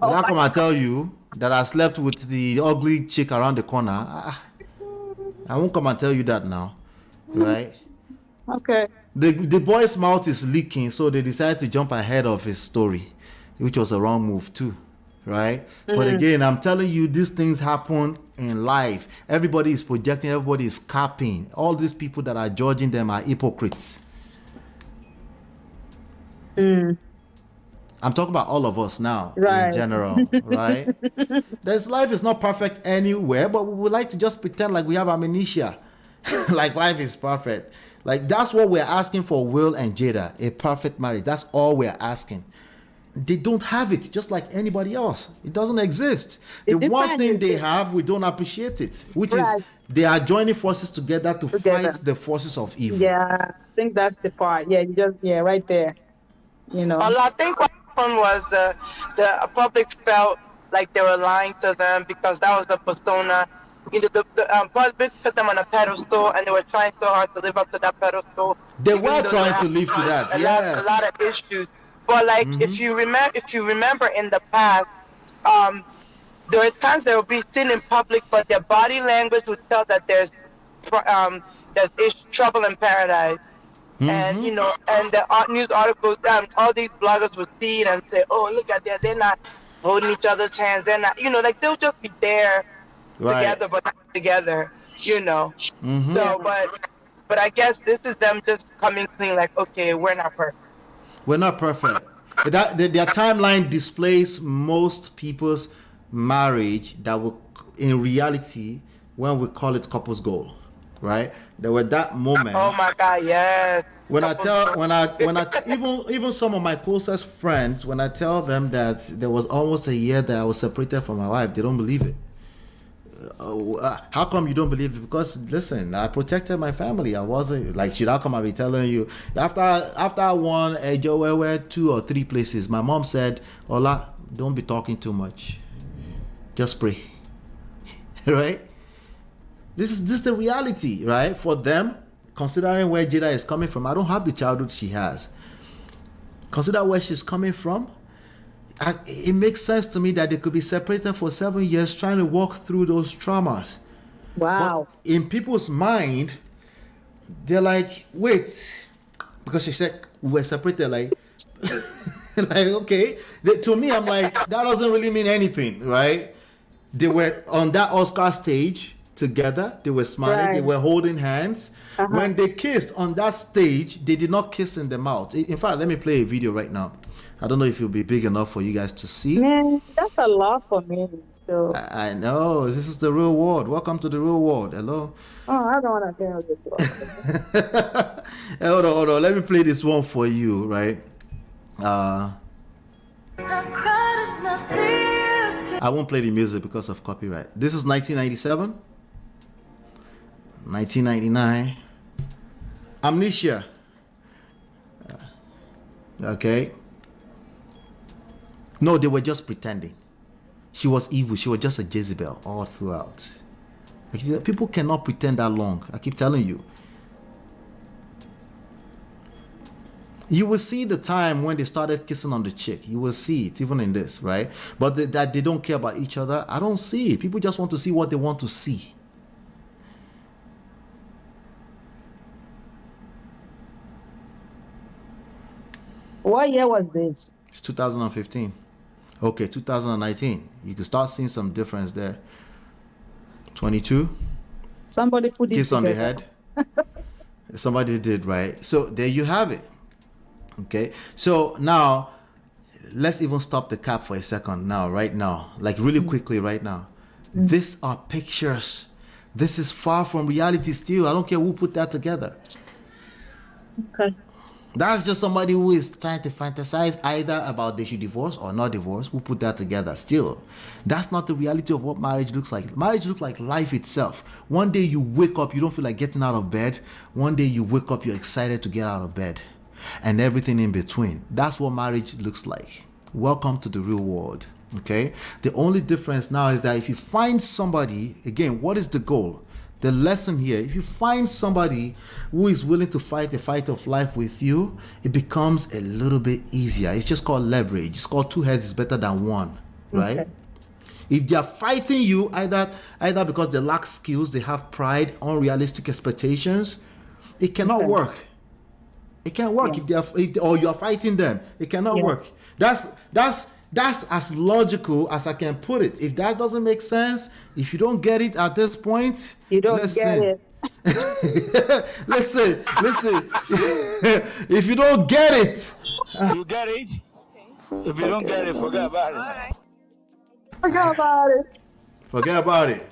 When I come and tell you that I slept with the ugly chick around the corner, I won't come and tell you that now, right? Okay. The boy's mouth is leaking, so they decided to jump ahead of his story, which was a wrong move too, right? But again, I'm telling you, these things happen in life. Everybody is projecting, everybody is capping. All these people that are judging them are hypocrites. I'm talking about all of us now, in general, right? Life is not perfect anywhere, but we would like to just pretend like we have amnesia, like life is perfect. Like that's what we're asking for Will and Jada, a perfect marriage. That's all we're asking. They don't have it, just like anybody else. It doesn't exist. The one thing they have, we don't appreciate it, which is they are joining forces together to fight the forces of evil. Yeah, I think that's the part. Yeah, right there. Well, I think what happened was the public felt like they were lying to them because that was the persona. The public put them on a pedestal, and they were trying so hard to live up to that pedestal. They were trying to live to that. A lot of issues. But like, if you remember in the past, there were times they would be seen in public, but their body language would tell that there's trouble in paradise. And and the news articles, all these bloggers would see it and say, "Oh, look at that! They're not holding each other's hands. They're not, like they'll just be there together, but not together, So, but I guess this is them just coming clean, like, okay, we're not perfect. We're not perfect. But their timeline displays most people's marriage that will, in reality, when we call it couples goal, right? There were that moment. Oh my God, yes. When I even some of my closest friends, when I tell them that there was almost a year that I was separated from my wife, they don't believe it. How come you don't believe it? Because listen, I protected my family. I wasn't like, should I come and be telling you after I won a Joe 2 or 3 places, my mom said, "Ola, don't be talking too much. Just pray." Right? This is the reality, right? For them, considering where Jada is coming from, I don't have the childhood she has. Consider where she's coming from. It makes sense to me that they could be separated for 7 years trying to walk through those traumas. Wow. But in people's mind, they're like, wait, because she said we were separated, like, like, okay. To me, I'm like, that doesn't really mean anything, right? They were on that Oscar stage together. They were smiling. They were holding hands. When they kissed on that stage, they did not kiss in the mouth. In fact, let me play a video right now. I don't know if it'll be big enough for you guys to see. Man, that's a lot for me. So. I know. This is the real world. Welcome to the real world. Hello. Oh, I don't want to tell you. Hold on. Let me play this one for you, right? I won't play the music because of copyright. This is 1997, 1999. Amnesia. Okay. No, they were just pretending. She was evil. She was just a Jezebel all throughout. Like, people cannot pretend that long. I keep telling you. You will see the time when they started kissing on the cheek. You will see it, even in this, right? But that they don't care about each other, I don't see it. People just want to see what they want to see. What year was this? It's 2015. Okay, 2019. You can start seeing some difference there. 22. Somebody put this Kiss on the together. head. Somebody did, right? So there you have it. Okay. So now let's even stop the cap for a second now, right now. Like really quickly right now. These are pictures. This is far from reality still. I don't care who put that together. Okay. That's just somebody who is trying to fantasize either about they should divorce or not divorce, who put that together still. That's not the reality of what marriage looks like. Marriage looks like life itself. One day you wake up, you don't feel like getting out of bed. One day you wake up, you're excited to get out of bed. And everything in between. That's what marriage looks like. Welcome to the real world. Okay? The only difference now is that if you find somebody, again, what is the goal? The lesson here, if you find somebody who is willing to fight the fight of life with you, it becomes a little bit easier. It's just called leverage. It's called two heads is better than one, right? Okay. If they are fighting you, either because they lack skills, they have pride, unrealistic expectations, it cannot work. It can't work. Yeah. If you are fighting them, it cannot work. That's as logical as I can put it. If that doesn't make sense, if you don't get it at this point, you don't get it. listen. If you don't get it, you get it. If you don't get it, forget about it. Right. Forget about it. Forget about it.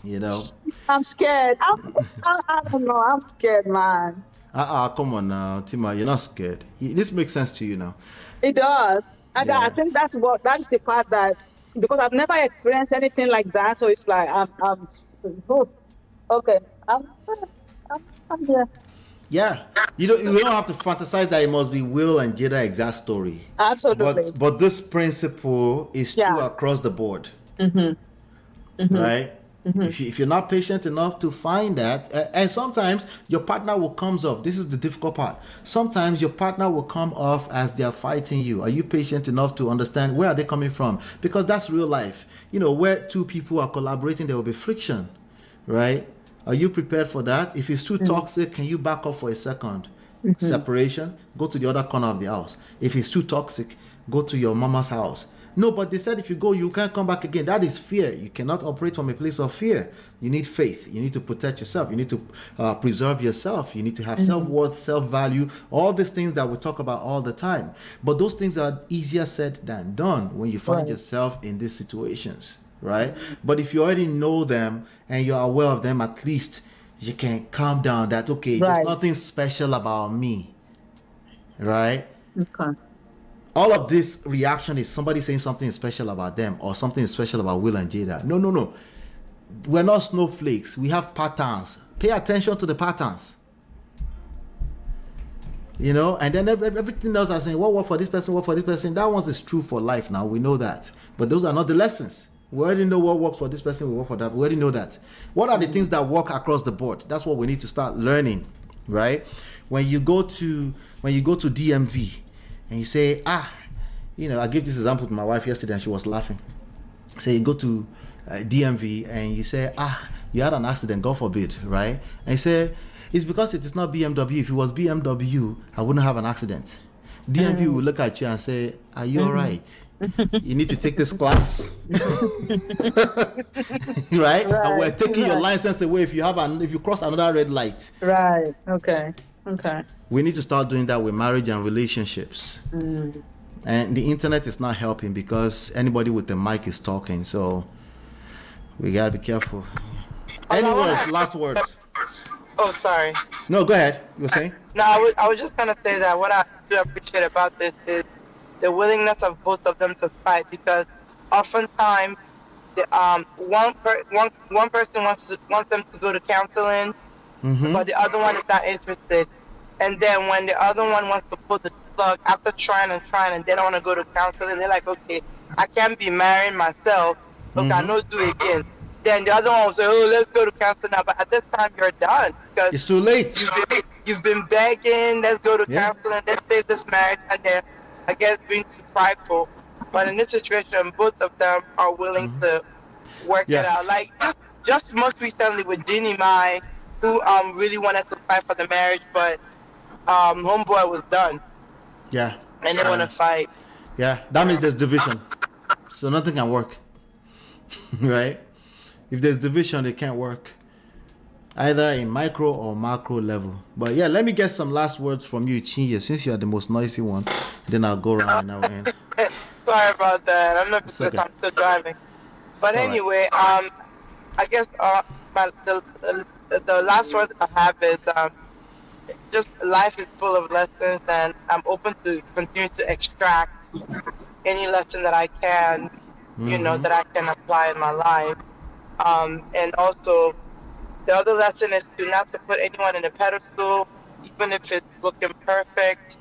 You know. I'm scared. I don't know. I'm scared, man. Come on now, Tima. You're not scared. This makes sense to you now. It does. I think that's the part that, because I've never experienced anything like that, so it's like I'm okay. I'm here. Yeah, you don't have to fantasize that it must be Will and Jada exact story. Absolutely. But this principle is true across the board, right? Mm-hmm. If you're not patient enough to find that, and sometimes your partner will come off. This is the difficult part. Sometimes your partner will come off as they are fighting you. Are you patient enough to understand where are they coming from? Because that's real life. You know, where two people are collaborating, there will be friction, right? Are you prepared for that? If it's too toxic, can you back up for a second? Mm-hmm. Separation, go to the other corner of the house. If it's too toxic, go to your mama's house. No, but they said if you go, you can't come back again. That is fear. You cannot operate from a place of fear. You need faith. You need to protect yourself. You need to preserve yourself. You need to have self-worth, self-value, all these things that we talk about all the time. But those things are easier said than done when you find yourself in these situations, right? But if you already know them and you're aware of them, at least you can calm down that, okay, there's nothing special about me, right? Okay. All of this reaction is somebody saying something special about them or something special about Will and Jada. No. We're not snowflakes. We have patterns. Pay attention to the patterns. You know, and then everything else are saying, what work for this person, what for this person. That one is true for life now. We know that. But those are not the lessons. We already know what works for this person, we work for that. We already know that. What are the things that work across the board? That's what we need to start learning, right? When you go to DMV, and you say, you know, I gave this example to my wife yesterday and she was laughing. So you go to DMV and you say, you had an accident, God forbid, right? And you say, it's because it is not BMW. If it was BMW, I wouldn't have an accident. DMV will look at you and say, are you all right? You need to take this class. right? And we're taking your license away if you cross another red light. Right. Okay. We need to start doing that with marriage and relationships. And the internet is not helping because anybody with the mic is talking, so we gotta be careful. Anyways, last words. Oh, sorry. No, go ahead. You were saying? No, I was just gonna say that what I do appreciate about this is the willingness of both of them to fight, because oftentimes one person wants them to go to counseling, but the other one is not interested. And then when the other one wants to pull the plug after trying and they don't want to go to counseling, they're like, okay, I can't be marrying myself. Okay, I know do it again. Then the other one will say, oh, let's go to counseling now. But at this time, you're done, because It's too late. you've been begging, let's go to Yeah. counseling, let's save this marriage, and then I guess being too prideful. But in this situation, both of them are willing to work it out. Like just most recently with Jeannie Mai, who really wanted to fight for the marriage, but homeboy was done Yeah. and they want to fight. Yeah. That means there's division. So nothing can work. Right? If there's division, it can't work. Either in micro or macro level. But yeah, let me get some last words from you, Chinye, since you're the most noisy one. Then I'll go around and I'll end. Sorry about that. I'm not because okay. I'm still driving. But It's all anyway, I guess the last words I have is just life is full of lessons, and I'm open to continue to extract any lesson that I can, you know, that I can apply in my life. And also, the other lesson is to not to put anyone in a pedestal, even if it's looking perfect.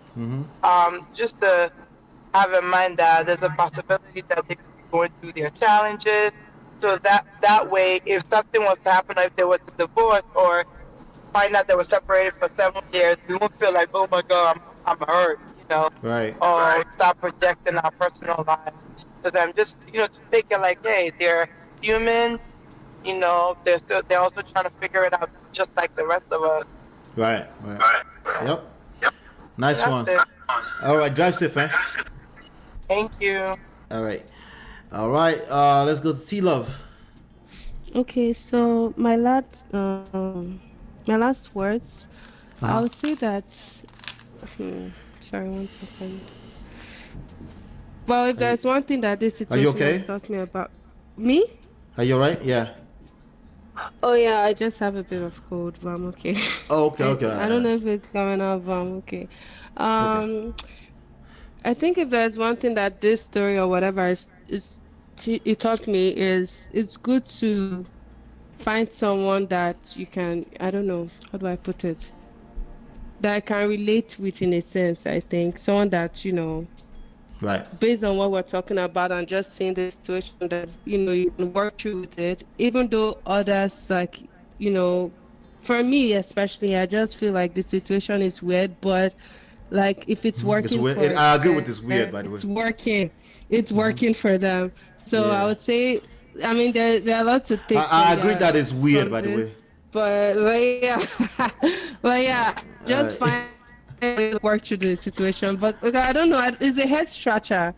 Just to have in mind that there's a possibility that they could be going through their challenges. So that way, if something was to happen, if they were to divorce or find out they were separated for 7 years, we won't feel like, oh my God, I'm hurt, you know, Right. or stop projecting our personal lives to them. Just, you know, to take it like, hey, they're human, you know, they're also trying to figure it out just like the rest of us. Right. Yep. Nice That's one. it. All right. Drive safe, man. Thank you. All right. Let's go to T-Love. Okay, so my last words, I would say that. Sorry, 1 second. Well, if there's one thing that this Are you situation okay? has taught me about me. Are you all right? Yeah. Oh yeah, I just have a bit of cold, but I'm okay. Oh, okay. I don't know if it's coming up, but I'm okay. I think if there's one thing that this story or whatever it taught me is it's good to find someone that you can, I don't know, how do I put it? That I can relate with in a sense, I think. Someone that, you know, Right. based on what we're talking about and just seeing the situation that, you know, you can work through with it, even though others, like, you know, for me especially, I just feel like the situation is weird, but like if it's working It's weird. for I agree with them, this weird, by the way. it's working for them. So Yeah. I would say, I mean, there are lots of things. I agree that is weird, by the way. But yeah, just find a way to work through the situation. But look, I don't know. It's a head scratcher.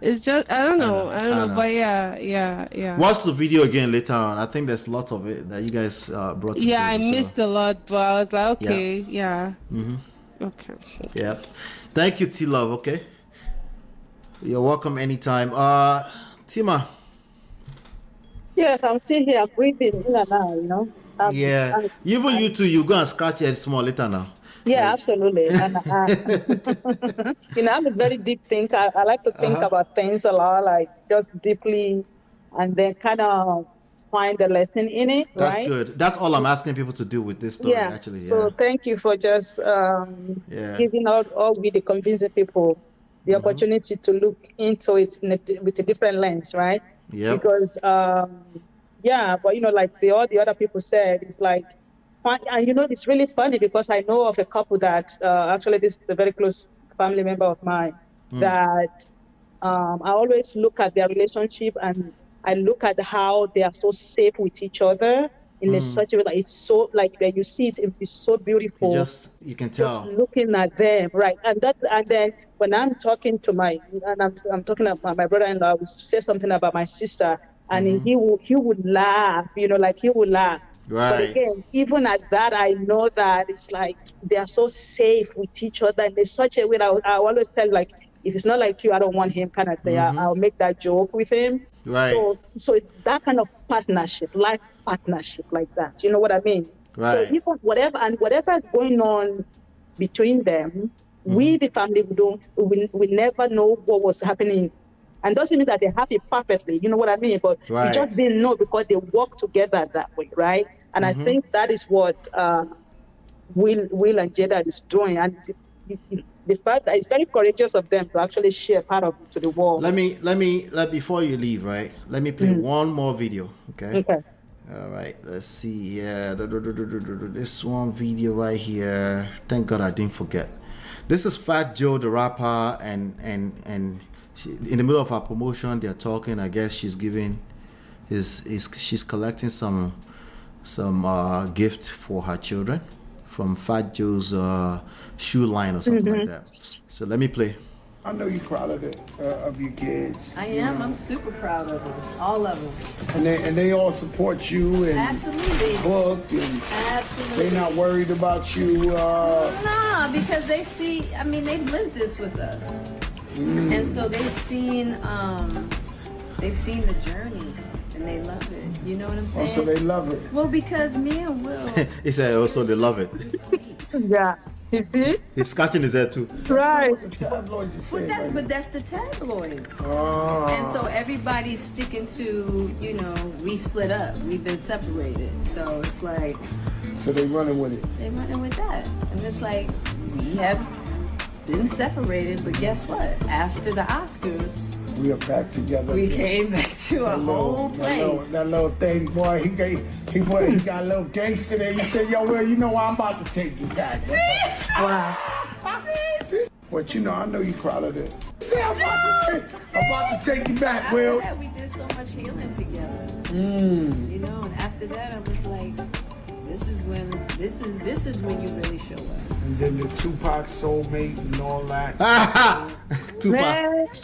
It's just I don't know. But yeah. Watch the video again later on. I think there's lots of it that you guys brought to Yeah, I the table, missed a lot, but I was like, okay, yeah. Okay. Yeah. Thank you, T-Love. Okay. You're welcome anytime. Tima. Yes, I'm still here breathing in and out, you know. Even you too, you go and scratch your head small later now. Yeah, absolutely. And you know, I'm a very deep thinker. I like to think about things a lot, like just deeply, and then kind of find the lesson in it. That's right? good. That's all I'm asking people to do with this story, actually. So thank you for just giving all we the convincing people the opportunity to look into it with a different lens, right? Yeah. Because but you know, like all the other people said, it's like, and you know, it's really funny because I know of a couple that actually this is a very close family member of mine that I always look at their relationship and I look at how they are so safe with each other in such a way that it's so like when you see it, it's so beautiful. You can tell. Just looking at them, right? And then when I'm talking to I'm talking about my brother-in-law, I would say something about my sister, and he would laugh, you know, like he would laugh. Right. But again, even at that, I know that it's like they are so safe with each other, and in such a way that I always tell, like, if it's not like you, I don't want him, kind of thing. I'll make that joke with him. Right. So it's that kind of partnership, life partnership like that. You know what I mean? So even whatever is going on between them, we the family we never know what was happening. And doesn't mean that they have it perfectly, you know what I mean? But we just didn't know because they work together that way, right? And I think that is what Will and Jada is doing. And the fact that it's very courageous of them to actually share part of it to the world. Let me before you leave, right? Let me play one more video, okay? Okay. All right, let's see here. This one video right here. Thank God I didn't forget. This is Fat Joe, the rapper, and she, in the middle of her promotion, they're talking. I guess she's giving she's collecting some gift for her children from Fat Joe's shoe line or something like that. So let me play. I know you're proud of your kids. I am. I'm super proud of them, all of them. And they all support you and Absolutely. book and Absolutely. they're not worried about you. Nah, because they see. I mean, they've lived this with us, and so they've seen the journey, and they love it. You know what I'm saying? Oh, so they love it. Well, because me and Will. He said also they love it. Yeah. You see? He's scratching his head too. Right. But that's the tabloids. Oh. And so everybody's sticking to, we split up. We've been separated. So it's like. So they running with it. They running with that. And it's like, we have been separated, but guess what? After the Oscars, we are back together. We came back to a whole place. That little thing, boy, he got a little gangster there. He said, yo, Will, you know what? I'm about to take you back. See? Wow. But I know you're proud of it. See, I'm about to take you back, After Will. that, we did so much healing together. And after that, I was like, this is when you really show up. And then the Tupac soulmate and all that. Tupac.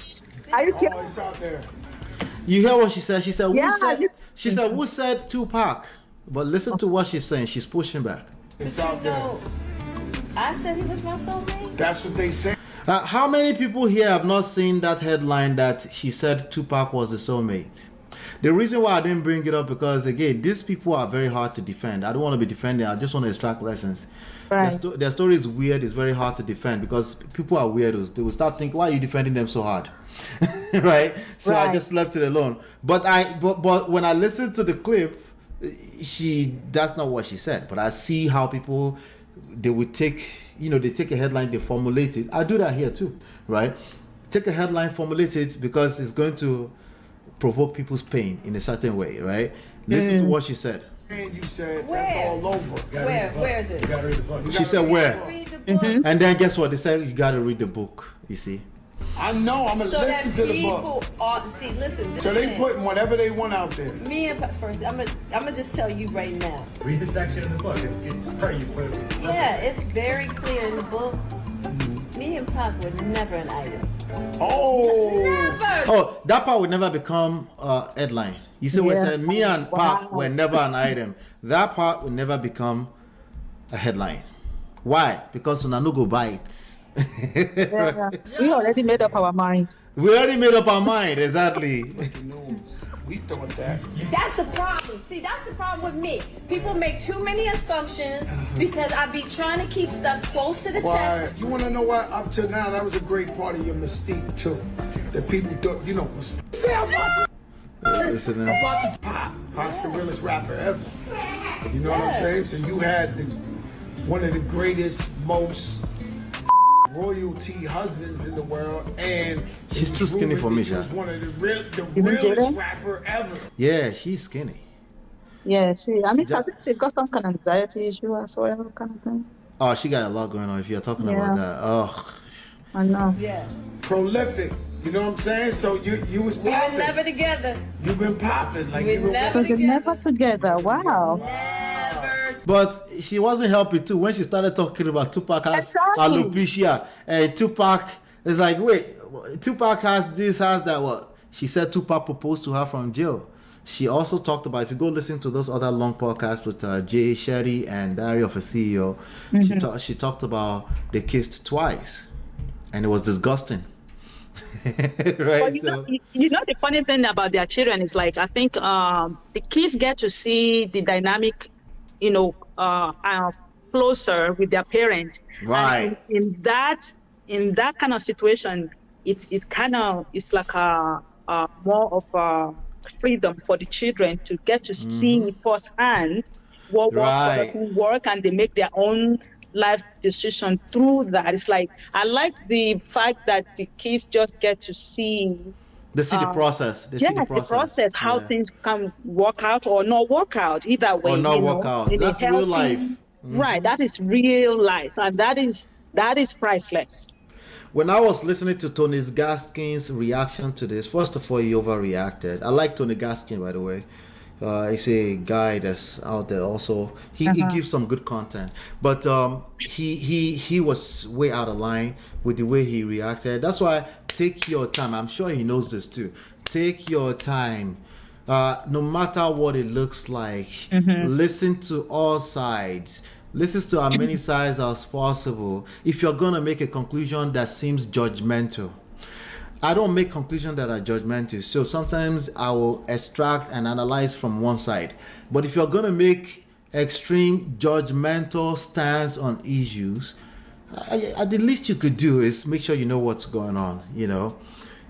Are you kidding? Oh, it's out there. You hear what she said? She said, She said, who said Tupac? But listen to what she's saying. She's pushing back. It's out there. I said he was my soulmate. That's what they say. How many people here have not seen that headline that she said Tupac was the soulmate? The reason why I didn't bring it up because, again, these people are very hard to defend. I don't want to be defending. I just want to extract lessons. Right. Their story is weird. It's very hard to defend because people are weirdos. They will start thinking, why are you defending them so hard? Right? So I just left it alone. But when I listened to the clip, that's not what she said. But I see how people, they would take, they take a headline, they formulate it. I do that here too, right? Take a headline, formulate it because it's going to provoke people's pain in a certain way, right? Listen to what she said. And you said that's all over. Where is it? You gotta read the book. She said where? Read the book. And then guess what? They said you got to read the book, you see. I know. I'm going to listen to the book. Listen. So they putting whatever they want out there. Me and first, I'm gonna just tell you right now. Read the section in the book. It's pretty clear. Yeah, it's very clear in the book. Me and Pop were never an item. Oh. Never. Oh, that part would never become headline. You see what I said? Me and Pop were never an item. That part would never become a headline. Why? Because when I no go buy it. We already made up our mind. We already made up our mind, exactly. We thought that. That's the problem. See, that's the problem with me. People make too many assumptions because I be trying to keep stuff close to the chest. You want to know what? Up to now, that was a great part of your mystique too. That people thought, was. Listen, about the Pop's the realest rapper ever. You know what I'm saying? So you had one of the greatest, most royalty husbands in the world, and she's too skinny for me, Sha. He was one of the realest rapper ever. Yeah, she's skinny. Yeah, I think she got some kind of anxiety issue as well, kind of thing. Oh, she got a lot going on if you're talking about that. Oh. I know. Yeah. Prolific. You know what I'm saying? So you was popping. We were never together. You've been popping. Like we were never together. Wow. Never. But she wasn't helping too when she started talking about Tupac has alopecia and Tupac is like, wait, Tupac has this, has that. What? She said Tupac proposed to her from jail. She also talked about, if you go listen to those other long podcasts with Jay Shetty and Diary of a CEO, she talked about they kissed twice, and it was disgusting. Right. Well, the funny thing about their children is like I think the kids get to see the dynamic closer with their parent. Right. And in that kind of situation, it's like a more of a freedom for the children to get to see firsthand what works, what Right. doesn't work, and they make their own life decision through that. It's like, I like the fact that the kids just get to see. They see the process. They see the process. How Yeah. things can work out or not work out. Either way, Or not work out. in a That's real healthy- life. Right. That is real life, and that is priceless. When I was listening to Tony Gaskin's reaction to this, first of all, he overreacted. I like Tony Gaskin, by the way. He's a guy that's out there also. He gives some good content, but he was way out of line with the way he reacted. That's why take your time. I'm sure he knows this too. Take your time. No matter what it looks like, listen to all sides. Listen to as many sides as possible. If you're gonna make a conclusion that seems judgmental, I don't make conclusions that are judgmental. So sometimes I will extract and analyze from one side. But if you're gonna make extreme judgmental stance on issues, the least you could do is make sure you know what's going on,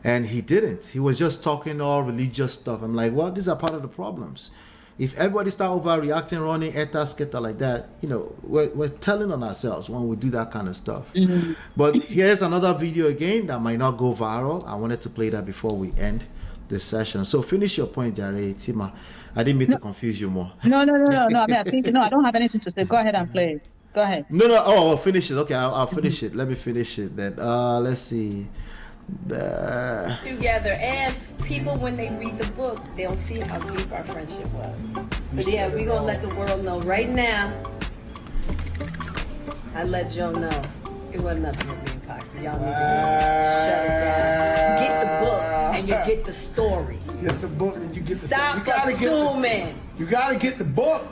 And he didn't. He was just talking all religious stuff. I'm like, well, these are part of the problems. If everybody start overreacting, running etta like that, we're telling on ourselves when we do that kind of stuff. But here's another video again that might not go viral. I wanted to play that before we end the session. So finish your point, Jare. Tima. I didn't mean to confuse you more. No. I mean, I think I don't have anything to say. Go ahead and play. Go ahead. No. Oh, I'll finish it. Okay, I'll finish it. Let me finish it then. Let's see. Together, and people, when they read the book, they'll see how deep our friendship was. But yeah, we're gonna let the world know right now. I let Joe know it wasn't nothing but being toxic. Y'all need to shut it down. Get the book and you get the story. Get the book and you get the Stop story. assuming. You gotta get the book.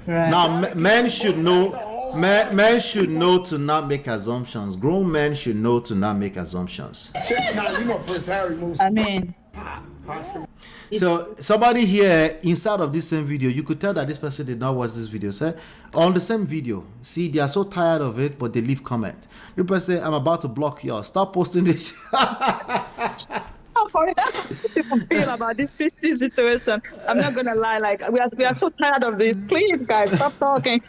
Right. Now, men should know. Men should know to not make assumptions. Grown men should know to not make assumptions. Prince Harry moves. I mean, so somebody here inside of this same video, you could tell that this person did not watch this video. Say on the same video, see, they are so tired of it, but they leave comment. The person say, "I'm about to block you. Stop posting this." for it, that's what people feel about this situation. I'm not gonna lie, like we are so tired of this. Please, guys, stop talking.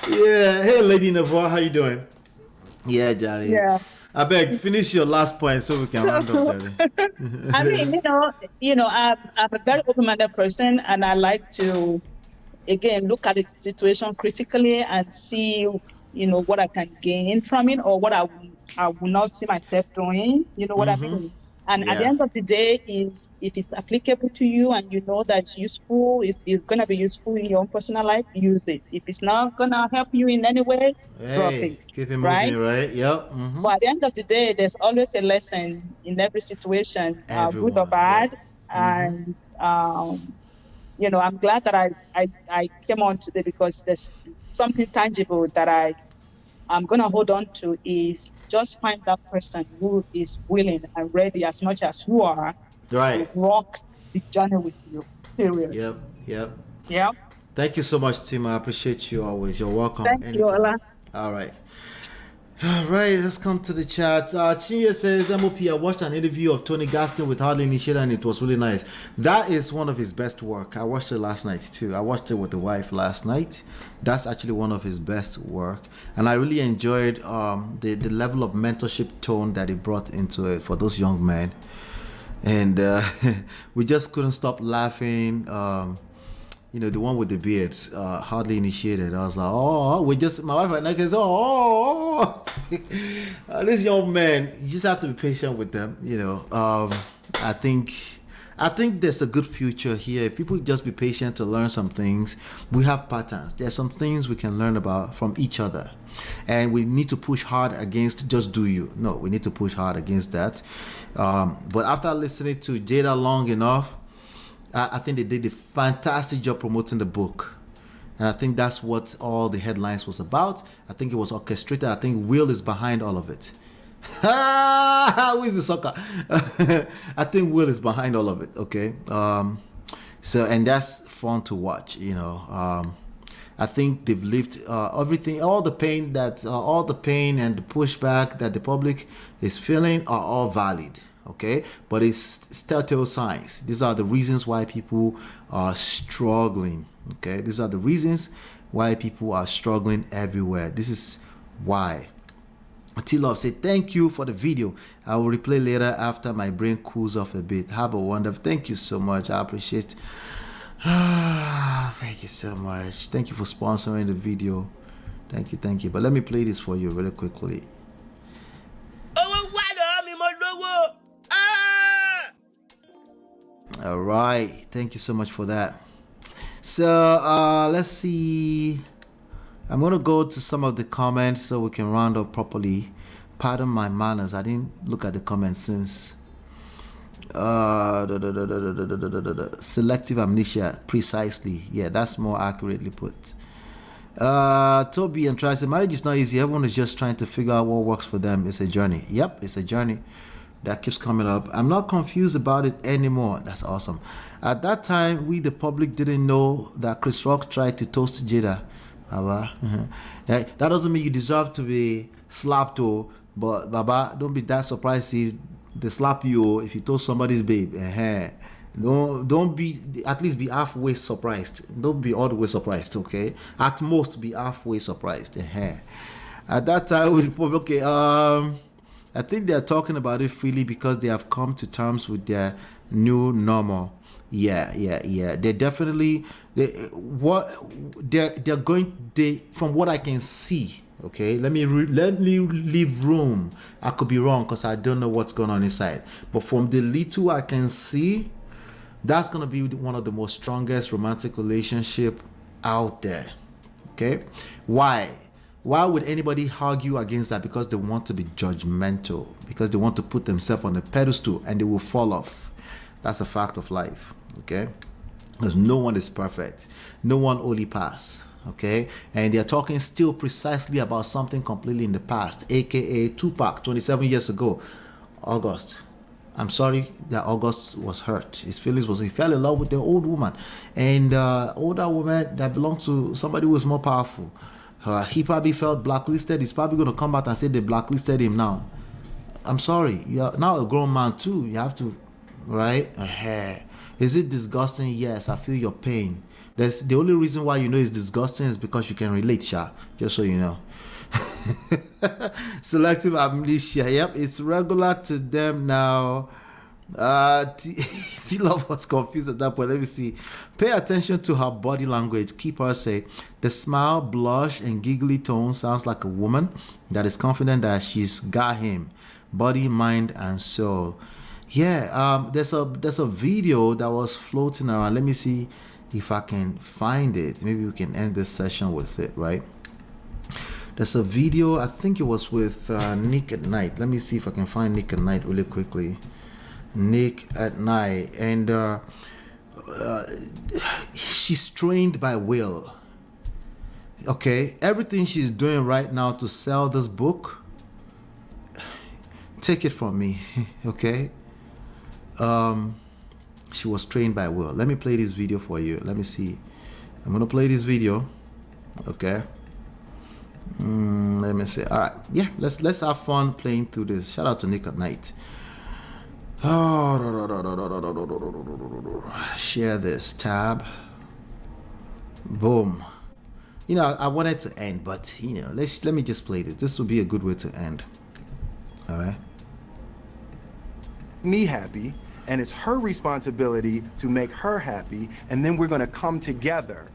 Yeah. Hey, Lady Navarre, how you doing? Yeah, Jari. Yeah. I beg, finish your last point so we can round up, Jari. I mean, I'm a very open-minded person, and I like to, again, look at the situation critically and see, what I can gain from it or what I will not see myself doing. You know what I mean? And at the end of the day, if it's applicable to you and you know that it's useful, it's going to be useful in your own personal life, use it. If it's not going to help you in any way, drop it. Keep it moving, right? Yep. But at the end of the day, there's always a lesson in every situation, good or bad. Yeah. And, I'm glad that I came on today because there's something tangible that I'm going to hold on to is just find that person who is willing and ready as much as you are to walk the journey with you, period. Yep. Yeah. Thank you so much, Tima. I appreciate you always. You're welcome. Thank you, Ola. All right, let's come to the chat. Chinya says, MOP, I watched an interview of Tony Gaskin with Hardly Initiated and it was really nice. That is one of his best work. I watched it last night too. I watched it with the wife last night. That's actually one of his best work. And I really enjoyed the level of mentorship tone that he brought into it for those young men. And we just couldn't stop laughing. The one with the beards, Hardly Initiated. I was like, my wife and I can say, this young man, you just have to be patient with them. I think there's a good future here. If people just be patient to learn some things, we have patterns. There's some things we can learn about from each other. And we need to push hard against just do you. No, we need to push hard against that. But after listening to Jada long enough, I think they did a fantastic job promoting the book. And I think that's what all the headlines was about. I think it was orchestrated. I think Will is behind all of it. Who is the sucker? I think Will is behind all of it, okay? So, and that's fun to watch, you know. I think they've lived everything, all the pain and the pushback that the public is feeling are all valid, okay? But it's telltale signs. These are the reasons why people are struggling, okay? These are the reasons why people are struggling everywhere. This is why. T-Love said, thank you for the video. I will replay later after my brain cools off a bit. Have a wonderful. Thank you so much. I appreciate. Thank you so much. Thank you for sponsoring the video. Thank you. But let me play this for you really quickly. All right. Thank you so much for that. So let's see. I'm going to go to some of the comments so we can round up properly. Pardon my manners. I didn't look at the comments since. Selective amnesia. Precisely. Yeah, that's more accurately put. Toby and Tri said, marriage is not easy. Everyone is just trying to figure out what works for them. It's a journey. Yep, it's a journey. That keeps coming up. I'm not confused about it anymore. That's awesome. At that time, we, the public, didn't know that Chris Rock tried to toast Jada. That doesn't mean you deserve to be slapped, but Baba, don't be that surprised if they slap you if you told somebody's babe. Don't be, at least be halfway surprised. Don't be all the way surprised, okay? At most, be halfway surprised. At that time, okay, I think they're talking about it freely because they have come to terms with their new normal. Yeah. They're definitely from what I can see. Okay, let me leave room. I could be wrong because I don't know what's going on inside. But from the little I can see, that's gonna be one of the most strongest romantic relationship out there. Okay, why? Why would anybody argue against that? Because they want to be judgmental. Because they want to put themselves on a pedestal and they will fall off. That's a fact of life. Okay, because no one is perfect. No one only pass. Okay, and they're talking still precisely about something completely in the past, aka Tupac 27 years ago, August. I'm sorry that August was hurt. His feelings was he fell in love with the old woman, and older woman that belonged to somebody who was more powerful. He probably felt blacklisted. He's probably going to come back and say they blacklisted him now. I'm sorry, you're now a grown man too. You have to, right? Is it disgusting? Yes, I feel your pain. That's the only reason why you know it's disgusting is because you can relate, Sha. Just so you know. Selective amnesia. Yep, it's regular to them now. T-Love was confused at that point. Let me see. Pay attention to her body language. Keep her say. The smile, blush, and giggly tone sounds like a woman that is confident that she's got him. Body, mind, and soul. Yeah, there's a video that was floating around. Let me see if I can find it. Maybe we can end this session with it, right? There's a video, I think it was with Nick at Night. Let me see if I can find Nick at Night really quickly. Nick at Night. And she's trained by Will. Okay, everything she's doing right now to sell this book, take it from me, okay? She was trained by Will. Let me play this video for you. Let me see. I'm gonna play this video. Okay. Let me see. All right. Yeah. Let's have fun playing through this. Shout out to Nick at Night. Share this tab. Boom. You know, I wanted to end, but you know, let me just play this. This would be a good way to end. All right. Me happy. And it's her responsibility to make her happy, and then we're gonna come together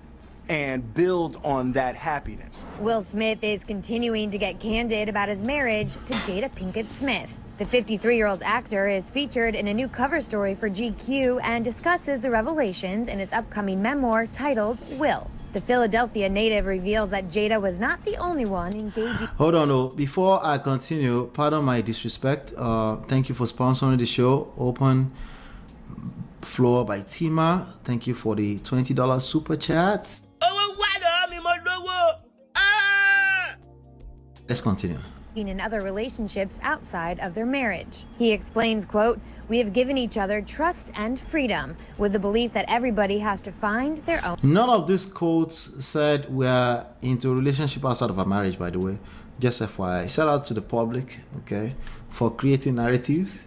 and build on that happiness. Will Smith is continuing to get candid about his marriage to Jada Pinkett Smith. The 53-year-old actor is featured in a new cover story for GQ and discusses the revelations in his upcoming memoir titled Will. The Philadelphia native reveals that Jada was not the only one engaging. Hold on, though. Before I continue, pardon my disrespect. Thank you for sponsoring the show. Open floor by Tima. Thank you for the $20 super chat. Let's continue. in other relationships outside of their marriage. He explains, quote, "We have given each other trust and freedom with the belief that everybody has to find their own." None of these quotes said we are into a relationship outside of our marriage, by the way. Just FYI. Shout out to the public, okay, for creating narratives.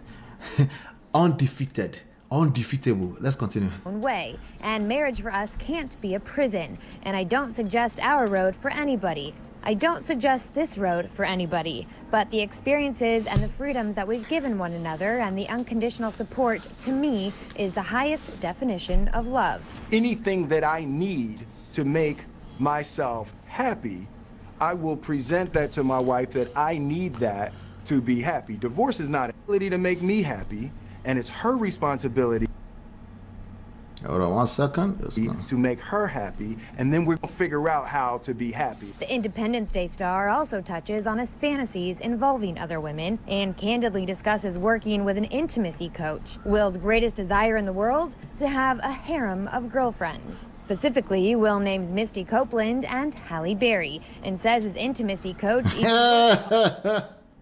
Undefeatable. Let's continue. Way. And marriage for us can't be a prison. And I don't suggest our road for anybody. I don't suggest this road for anybody. But the experiences and the freedoms that we've given one another and the unconditional support, to me, is the highest definition of love. Anything that I need to make myself happy, I will present that to my wife that I need that to be happy. Divorce is not an ability to make me happy, and it's her responsibility. Hold on 1 second. To make her happy, and then we're gonna figure out how to be happy. The Independence Day star also touches on his fantasies involving other women and candidly discusses working with an intimacy coach. Will's greatest desire in the world? To have a harem of girlfriends. Specifically, Will names Misty Copeland and Halle Berry and says his intimacy coach...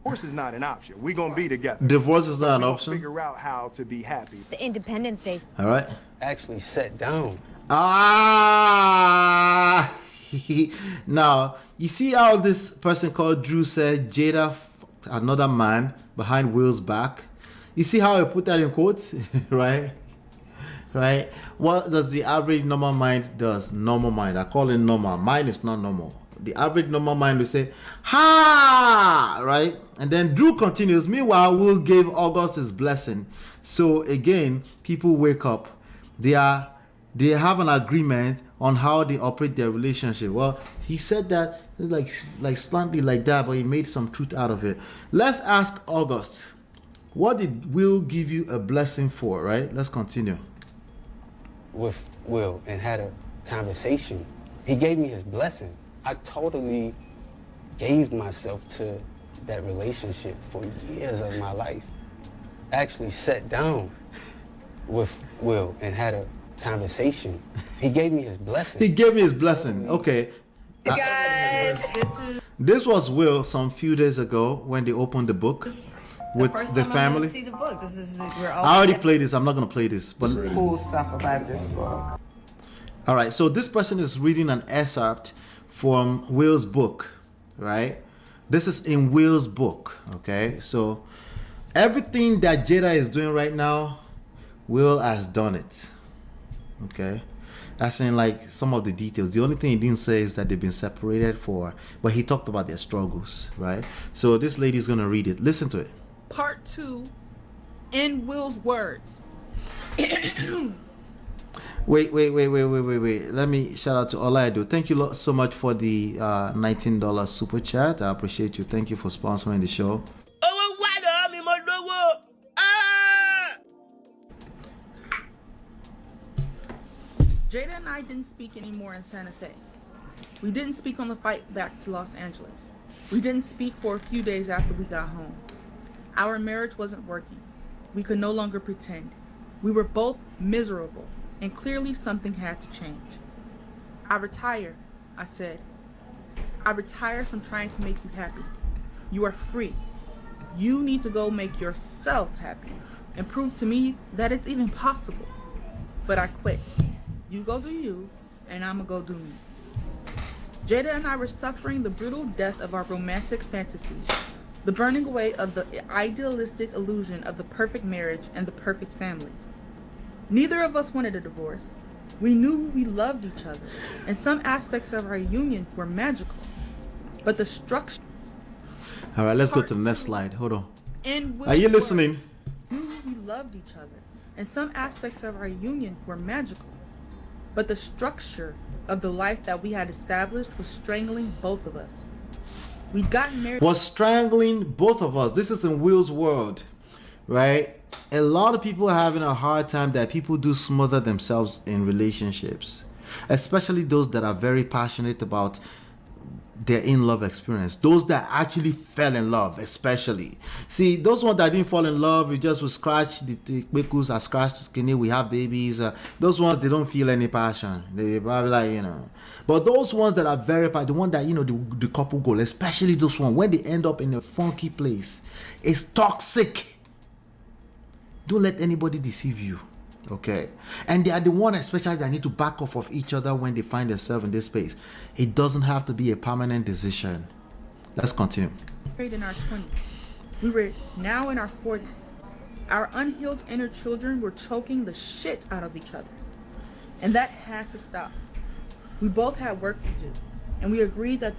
Divorce is not an option. We're gonna be together. Divorce is not an option. Figure out how to be happy. The Independence Day. All right. Actually sat down. Now, you see how this person called Drew said Jada fucked another man behind Will's back? You see how I put that in quotes, right? Right? What does the average normal mind does? Normal mind. I call it normal. Mine is not normal. The average normal mind will say, ha! Right? And then Drew continues. Meanwhile, Will gave August his blessing. So again, people wake up. They have an agreement on how they operate their relationship. Well, he said that like slightly like that, but he made some truth out of it. Let's ask August. What did Will give you a blessing for, right? Let's continue. With Will and had a conversation. He gave me his blessing. I totally gave myself to that relationship for years of my life. Actually sat down with Will and had a conversation. He gave me his blessing. He gave me his blessing. Okay. Hey guys, This was Will some few days ago when they opened the book with the family. See the book. I already played this. I'm not gonna play this, but cool stuff about this book. All right. So this person is reading an excerpt from Will's book, right? This is in Will's book. Okay. So everything that Jada is doing right now, Will has done it. Okay. That's in like some of the details. The only thing he didn't say is that they've been separated for, but he talked about their struggles, right? So this lady's gonna read it. Listen to it. Part 2, in Will's words. Wait. Let me shout out to Olaido. Thank you so much for the $19 super chat. I appreciate you. Thank you for sponsoring the show. Jada and I didn't speak anymore in Santa Fe. We didn't speak on the flight back to Los Angeles. We didn't speak for a few days after we got home. Our marriage wasn't working. We could no longer pretend. We were both miserable, and clearly something had to change. I retire, I said. I retire from trying to make you happy. You are free. You need to go make yourself happy and prove to me that it's even possible. But I quit. You go do you, and I'ma go do me. Jada and I were suffering the brutal death of our romantic fantasies, the burning away of the idealistic illusion of the perfect marriage and the perfect family. Neither of us wanted a divorce. We knew we loved each other, and some aspects of our union were magical. But the structure... All right, let's go to the next slide. Hold on. In Are you listening? We knew we loved each other, and some aspects of our union were magical. But the structure of the life that we had established was strangling both of us. We'd gotten married... Was strangling both of us. This is in Will's world, right? A lot of people are having a hard time that people do smother themselves in relationships, especially those that are very passionate about their in-love experience. Those that actually fell in love, especially. See, those ones that didn't fall in love, we just will scratch the kwekus are scratched skinny, we have babies. Those ones, they don't feel any passion. They probably like, you know. But those ones that are very passionate, the one that, you know, the couple goal, especially those ones, when they end up in a funky place, it's toxic. Don't let anybody deceive you. Okay, and they are the one especially that need to back off of each other when they find themselves in this space. It doesn't have to be a permanent decision. Let's continue. In our 20s, we were now in our 40s. Our unhealed inner children were choking the shit out of each other, and that had to stop. We both had work to do, and we agreed that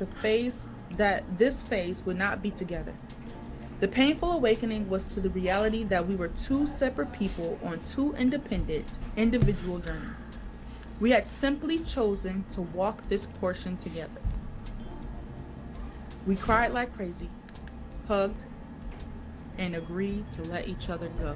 this phase would not be together. The painful awakening was to the reality that we were two separate people on two independent, individual journeys. We had simply chosen to walk this portion together. We cried like crazy, hugged, and agreed to let each other go.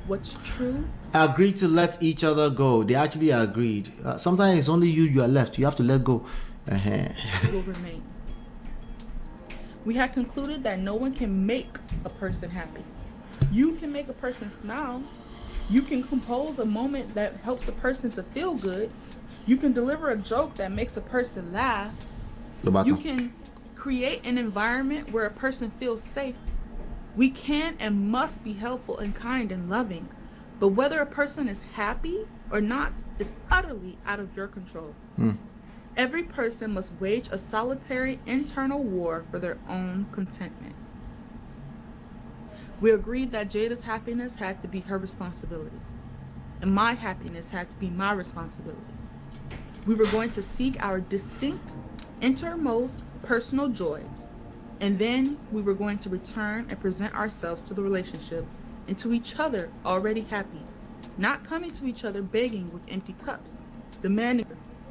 What's true? Agreed to let each other go. They actually agreed. Sometimes it's only you are left. You have to let go. Will remain. We had concluded that no one can make a person happy. You can make a person smile. You can compose a moment that helps a person to feel good. You can deliver a joke that makes a person laugh. You can create an environment where a person feels safe. We can and must be helpful and kind and loving. But whether a person is happy or not is utterly out of your control. Every person must wage a solitary internal war for their own contentment. We agreed that Jada's happiness had to be her responsibility, and my happiness had to be my responsibility. We were going to seek our distinct, innermost personal joys, and then we were going to return and present ourselves to the relationship and to each other already happy, not coming to each other begging with empty cups, demanding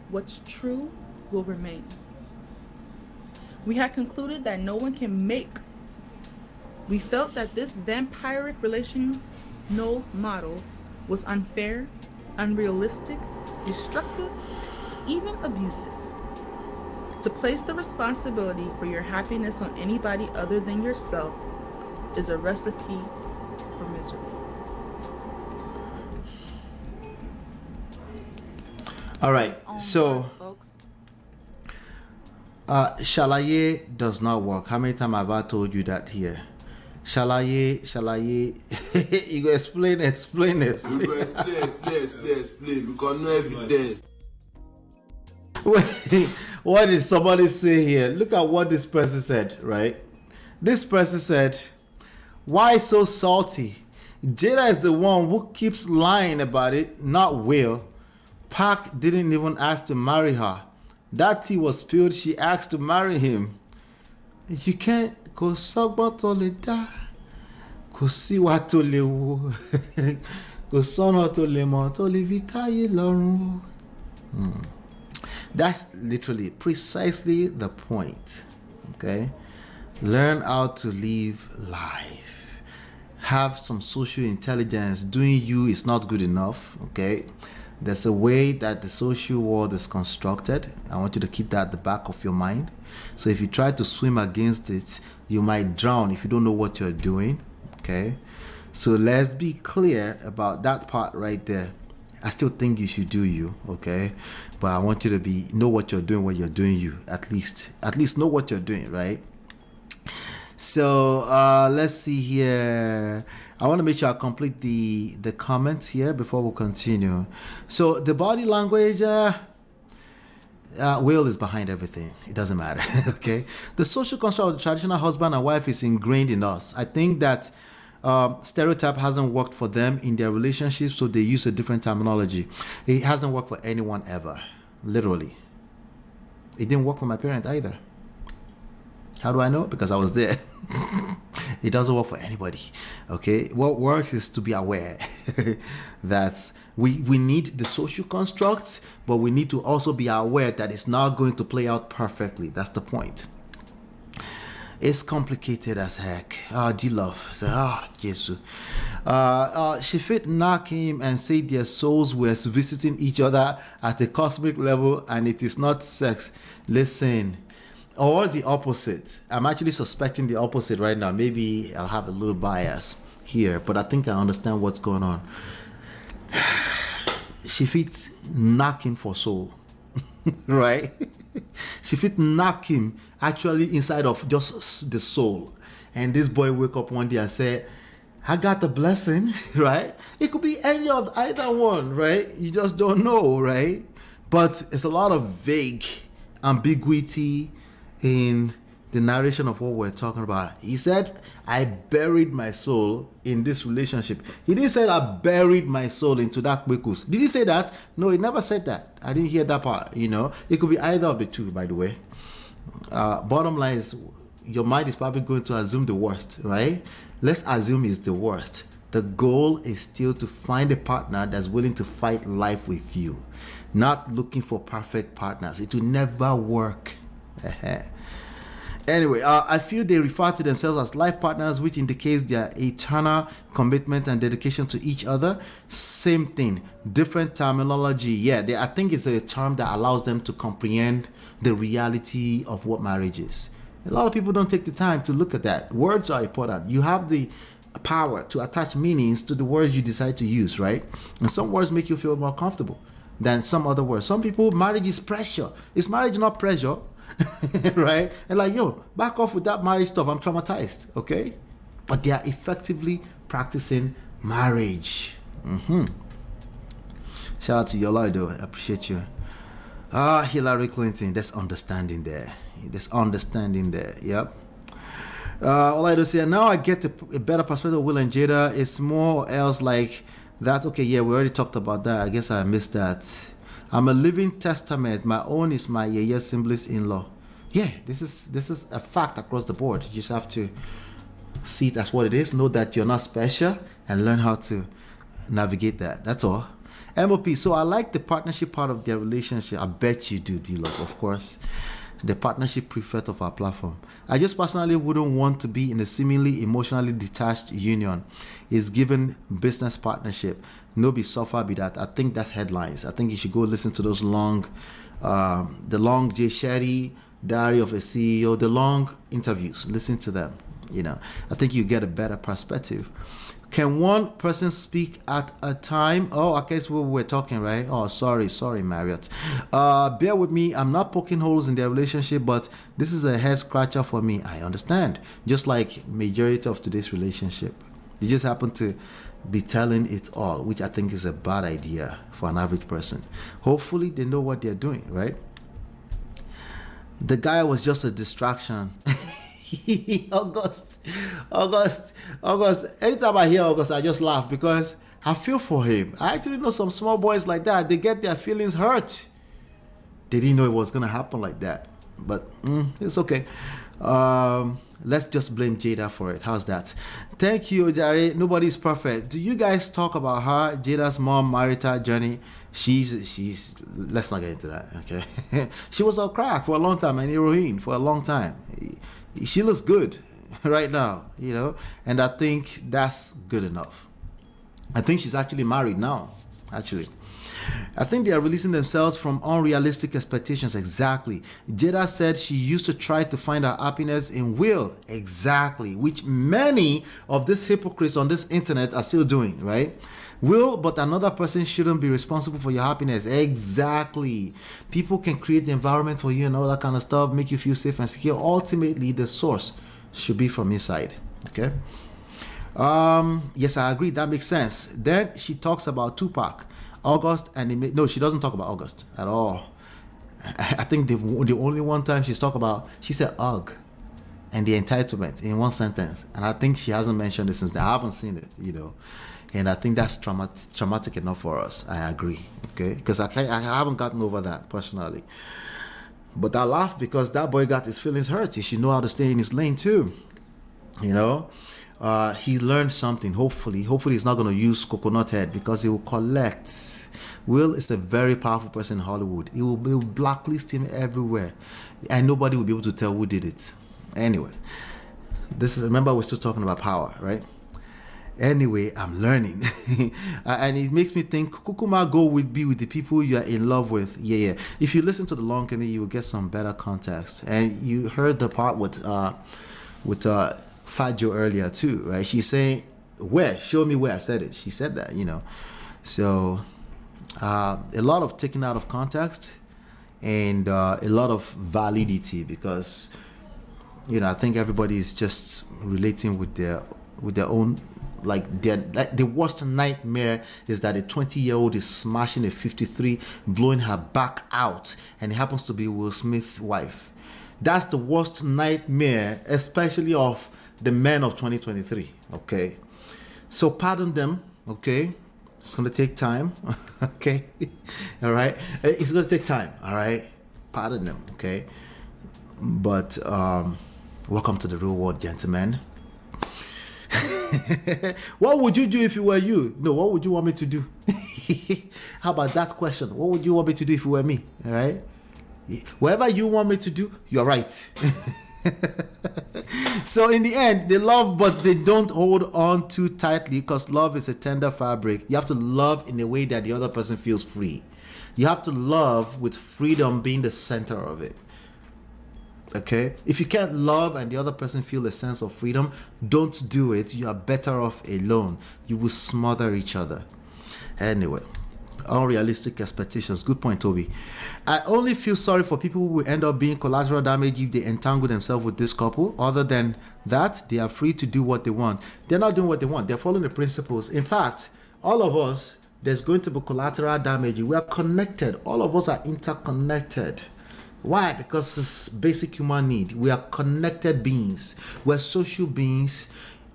what's true will remain. We had concluded that no one can make. We felt that this vampiric relational model was unfair, unrealistic, destructive, even abusive. To place the responsibility for your happiness on anybody other than yourself is a recipe for misery. All right, so Shalaye does not work. How many times have I told you that here? Shalaye. You go explain it. You go explain because no evidence. Wait, what did somebody say here? Look at what this person said, right? This person said, why so salty? Jada is the one who keeps lying about it, not Will. Park didn't even ask to marry her. That tea was spilled. She asked to marry him. You can't go sogba to le da. Go see what to le wo. Go sono to le mo to le vitaye lorun. That's literally precisely the point. Okay? Learn how to live life. Have some social intelligence. Doing you is not good enough. Okay? There's a way that the social world is constructed. I want you to keep that at the back of your mind. So if you try to swim against it, you might drown if you don't know what you're doing. Okay? So let's be clear about that part right there. I still think you should do you, okay? But I want you to know what you're doing when you're doing you. At least know what you're doing, right? So let's see here. I want to make sure I complete the comments here before we continue. So the body language, Will is behind everything. It doesn't matter, okay? The social construct of the traditional husband and wife is ingrained in us. I think that stereotype hasn't worked for them in their relationships, so they use a different terminology. It hasn't worked for anyone ever, literally. It didn't work for my parents either. How do I know? Because I was there. It doesn't work for anybody. Okay, what works is to be aware that we need the social construct, but we need to also be aware that it's not going to play out perfectly. That's the point. It's complicated as heck. D-Love. So, Jesus. She fit knock him and say their souls were visiting each other at a cosmic level, and it is not sex. Listen, or the opposite. I'm actually suspecting the opposite right now. Maybe I'll have a little bias here, but I think I understand what's going on. She fit knock him for soul, right? She fit knock him actually inside of just the soul. And this boy wake up one day and say, I got the blessing, right? It could be any of either one, right? You just don't know, right? But it's a lot of vague ambiguity in the narration of what we're talking about. He said, I buried my soul in this relationship. He didn't say I buried my soul into that quikus. Did he say that? No, he never said that. I didn't hear that part, you know. It could be either of the two, by the way. Bottom line is, your mind is probably going to assume the worst, right? Let's assume it's the worst. The goal is still to find a partner that's willing to fight life with you. Not looking for perfect partners. It will never work. Anyway, I feel they refer to themselves as life partners, which indicates their eternal commitment and dedication to each other. Same thing, different terminology. Yeah, I think it's a term that allows them to comprehend the reality of what marriage is. A lot of people don't take the time to look at that. Words are important. You have the power to attach meanings to the words you decide to use, right? And some words make you feel more comfortable than some other words. Some people, marriage is pressure. Is marriage not pressure? Right? And like, yo, back off with that marriage stuff. I'm traumatized, okay? But they are effectively practicing marriage. Shout out to Yola, though. I appreciate you. Hillary Clinton. There's understanding there. Yep. All I do say, now I get a better perspective of Will and Jada. It's more or else like that. Okay, yeah, we already talked about that. I guess I missed that. I'm a living testament. My own is my Yeye Simbli's in-law. Yeah, this is a fact across the board. You just have to see it as what it is. Know that you're not special and learn how to navigate that. That's all. MOP. So I like the partnership part of their relationship. I bet you do, D-Love, of course. The partnership prefect of our platform. I just personally wouldn't want to be in a seemingly emotionally detached union. Is given business partnership. No be suffer be that. I think that's headlines. I think you should go listen to those long, the long Jay Shetty, Diary of a CEO, the long interviews. Listen to them. You know, I think you get a better perspective. Can one person speak at a time? Oh, I guess we were talking, right? Oh, sorry, Marriott. Bear with me. I'm not poking holes in their relationship, but this is a head scratcher for me. I understand. Just like majority of today's relationship. You just happen to be telling it all, which I think is a bad idea for an average person. Hopefully they know what they're doing, right? The guy was just a distraction. August. Anytime I hear August, I just laugh because I feel for him. I actually know some small boys like that. They get their feelings hurt. They didn't know it was gonna happen like that, but it's okay. Let's just blame Jada for it. How's that? Thank you, Jare. Nobody's perfect. Do you guys talk about her, Jada's mom, marital journey? She's. Let's not get into that. Okay. She was on crack for a long time and heroin for a long time. She looks good right now, you know, and I think that's good enough. I think she's actually married now, actually. I think they are releasing themselves from unrealistic expectations. Exactly. Jada said she used to try to find her happiness in Will. Exactly. Which many of these hypocrites on this internet are still doing, right? Will, but another person shouldn't be responsible for your happiness. Exactly. People can create the environment for you and all that kind of stuff, make you feel safe and secure. Ultimately, the source should be from inside. Okay? Yes, I agree. That makes sense. Then she talks about Tupac, August, and no, she doesn't talk about August at all. I think the only one time she said UG and the entitlement in one sentence. And I think she hasn't mentioned it since then. I haven't seen it, you know. And I think that's traumatic enough for us. I agree, okay? Because I haven't gotten over that personally. But I laugh because that boy got his feelings hurt. He should know how to stay in his lane too, you know? He learned something, hopefully. Hopefully he's not going to use coconut head because he will collect. Will is a very powerful person in Hollywood. He will blacklist him everywhere. And nobody will be able to tell who did it. Anyway, remember we're still talking about power, right? Anyway, I'm learning. And it makes me think Kukuma go would be with the people you are in love with. Yeah. If you listen to the long ending, you will get some better context. And you heard the part with Fajo earlier too, right? She's saying, where? Show me where I said it. She said that, So a lot of taken out of context and a lot of validity because, I think everybody is just relating with their own. Like the worst nightmare is that a 20-year-old is smashing a 53, blowing her back out, and it happens to be Will Smith's wife. That's the worst nightmare, especially of the men of 2023. Okay, so pardon them. Okay, it's gonna take time. Okay, all right, it's gonna take time. All right, pardon them. Okay, but welcome to the real world, gentlemen. What would you do if you were you? No, what would you want me to do? How about that question? What would you want me to do if you were me? All right. Whatever you want me to do, you're right. So in the end, they love, but they don't hold on too tightly because love is a tender fabric. You have to love in a way that the other person feels free. You have to love with freedom being the center of it. Okay, if you can't love and the other person feel a sense of freedom, don't do it. You are better off alone. You will smother each other. Anyway, unrealistic expectations. Good point, Toby. I only feel sorry for people who will end up being collateral damage if they entangle themselves with this couple. Other than that, they are free to do what they want. They're not doing what they want. They're following the principles. In fact, all of us, there's going to be collateral damage. We are connected. All of us are interconnected. Why? Because it's basic human need. We are connected beings. We're social beings.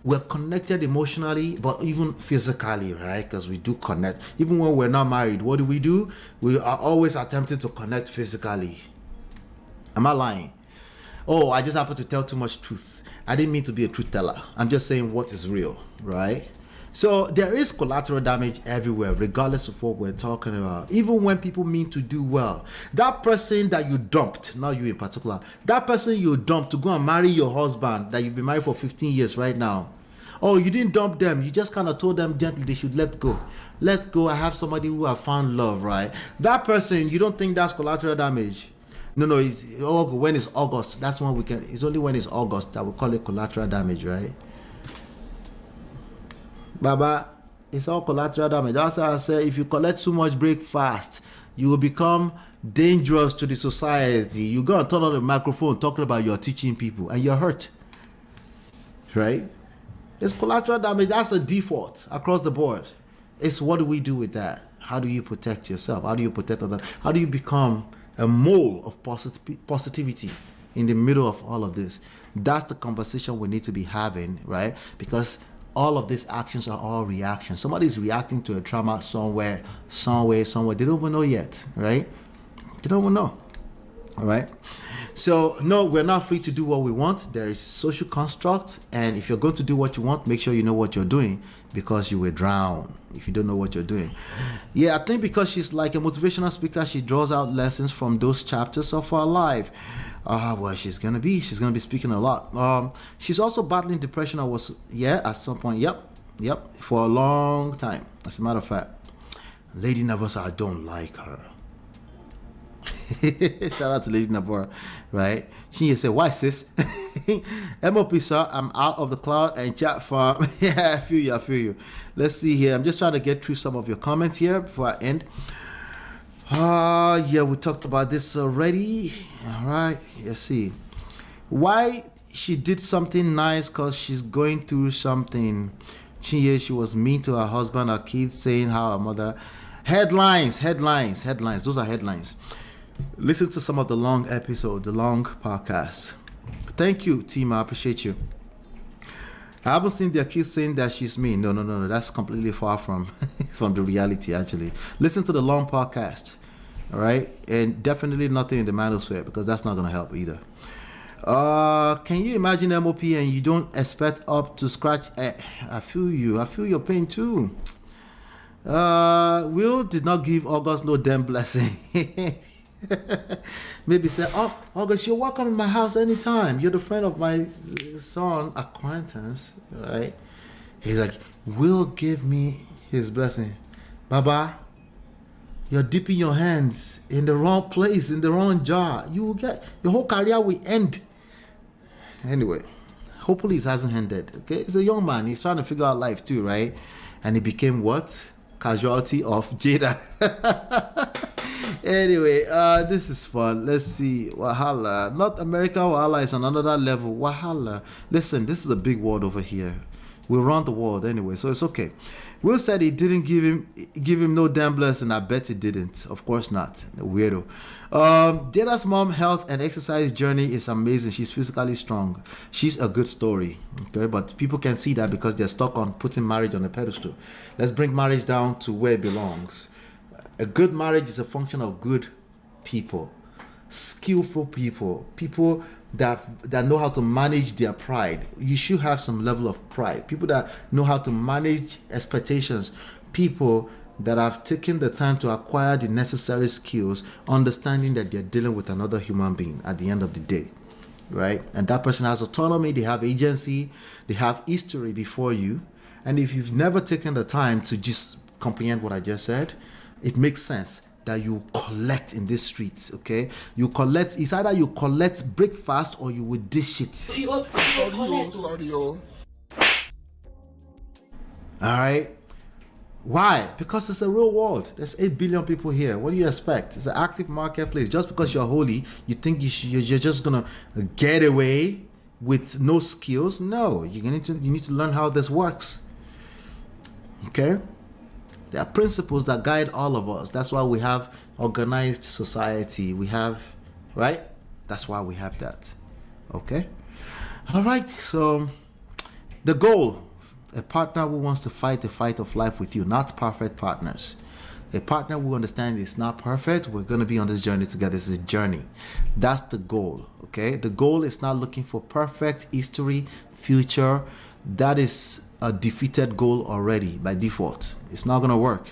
We're connected emotionally, but even physically, right? Because we do connect. Even when we're not married, what do? We are always attempting to connect physically. Am I lying? Oh, I just happened to tell too much truth. I didn't mean to be a truth teller. I'm just saying what is real, right? So there is collateral damage everywhere, regardless of what we're talking about. Even when people mean to do well. That person that you dumped, not you in particular, that person you dumped to go and marry your husband that you've been married for 15 years right now. Oh, you didn't dump them. You just kind of told them gently they should let go. Let go. I have somebody who have found love, right? That person, you don't think that's collateral damage? No, it's when it's August. That's when we can. It's only when it's August that we call it collateral damage, right? Baba, it's all collateral damage. That's why I say if you collect too much breakfast, you will become dangerous to the society. You go and turn on the microphone talking about you're teaching people and you're hurt. Right? It's collateral damage. That's a default across the board. It's what do we do with that? How do you protect yourself? How do you protect others? How do you become a mole of positivity in the middle of all of this? That's the conversation we need to be having, right? Because all of these actions are all reactions. Somebody's reacting to a trauma somewhere. They don't even know yet, right? They don't even know, all right? So, no, we're not free to do what we want. There is social construct, and if you're going to do what you want, make sure you know what you're doing because you will drown if you don't know what you're doing. Yeah, I think because she's like a motivational speaker, she draws out lessons from those chapters of her life. Well, she's gonna be speaking a lot. She's also battling depression. At some point. Yep, for a long time. As a matter of fact, Lady Navasa, I don't like her. Shout out to Lady Navara, right? She said, "Why, sis?" MOP, sir, I'm out of the cloud and chat farm. Yeah, I feel you. Let's see here. I'm just trying to get through some of your comments here before I end. Yeah, we talked about this already. All right, let's see. Why she did something nice because she's going through something. She was mean to her husband, her kids, saying how her mother. Headlines. Those are headlines. Listen to some of the long episode, the long podcast. Thank you, team. I appreciate you. I haven't seen their kids saying that she's mean. No. That's completely far from the reality, actually. Listen to the long podcast. All right, and definitely nothing in the manosphere because that's not going to help either. Can you imagine MOP and you don't expect up to scratch? I feel you. I feel your pain too. Will did not give August no damn blessing. Maybe say, "Oh, August, you're welcome in my house anytime. You're the friend of my son acquaintance, right?" He's like, Will gave me his blessing. Baba, you're dipping your hands in the wrong place, in the wrong jar. You will get, your whole career will end. Anyway, hopefully it hasn't ended. Okay, he's a young man. He's trying to figure out life too, right? And he became what? Casualty of Jada. Anyway, this is fun. Let's see. Wahala. Not American Wahala is on another level. Wahala. Listen, this is a big world over here. We run the world anyway, so it's okay. Will said he didn't give him no damn blessing. I bet he didn't. Of course not. Weirdo. Jada's mom health and exercise journey is amazing. She's physically strong. She's a good story. Okay, but people can see that because they're stuck on putting marriage on a pedestal. Let's bring marriage down to where it belongs. A good marriage is a function of good people, skillful people, people that know how to manage their pride. You should have some level of pride. People that know how to manage expectations. People that have taken the time to acquire the necessary skills, understanding that they're dealing with another human being at the end of the day, right? And that person has autonomy, they have agency, they have history before you. And if you've never taken the time to just comprehend what I just said, it makes sense that you collect in these streets, okay? You collect, it's either you collect breakfast or you will dish it. Sorry. Alright? Why? Because it's a real world. There's 8 billion people here. What do you expect? It's an active marketplace. Just because you're holy, you think you're just gonna get away with no skills? No, you need to learn how this works. Okay? There are principles that guide all of us. That's why we have organized society. We have, right? That's why we have that. Okay? All right. So the goal, a partner who wants to fight the fight of life with you, not perfect partners. A partner who understands it's not perfect. We're going to be on this journey together. This is a journey. That's the goal. Okay? The goal is not looking for perfect history, future. That is a defeated goal already by default. It's not gonna work.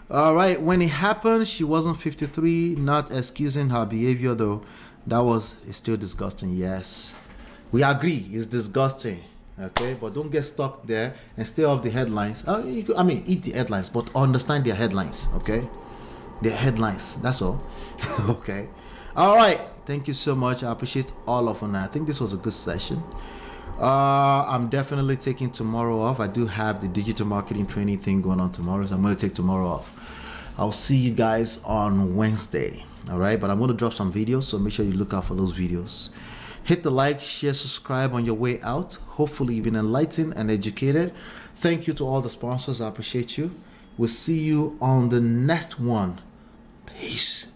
All right, when it happened, she wasn't 53. Not excusing her behavior though. It's still disgusting. Yes, we agree, it's disgusting. Okay, but don't get stuck there and stay off the headlines. Eat the headlines, but understand their headlines. Okay, their headlines. That's all. Okay. All right. Thank you so much. I appreciate all of you. I think this was a good session. I'm definitely taking tomorrow off. I do have the digital marketing training thing going on tomorrow, so I'm going to take tomorrow off. I'll see you guys on Wednesday. All right, but I'm going to drop some videos, so make sure you look out for those videos. Hit the like, share, subscribe on your way out. Hopefully you've been enlightened and educated. Thank you to all the sponsors. I appreciate you. We'll see you on the next one. Peace.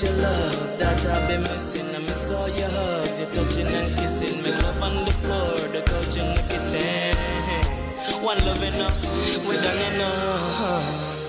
Your love that I've been missing. I miss all your hugs, your touching and kissing. Make love on the floor, the couch in the kitchen. One love enough, we done enough.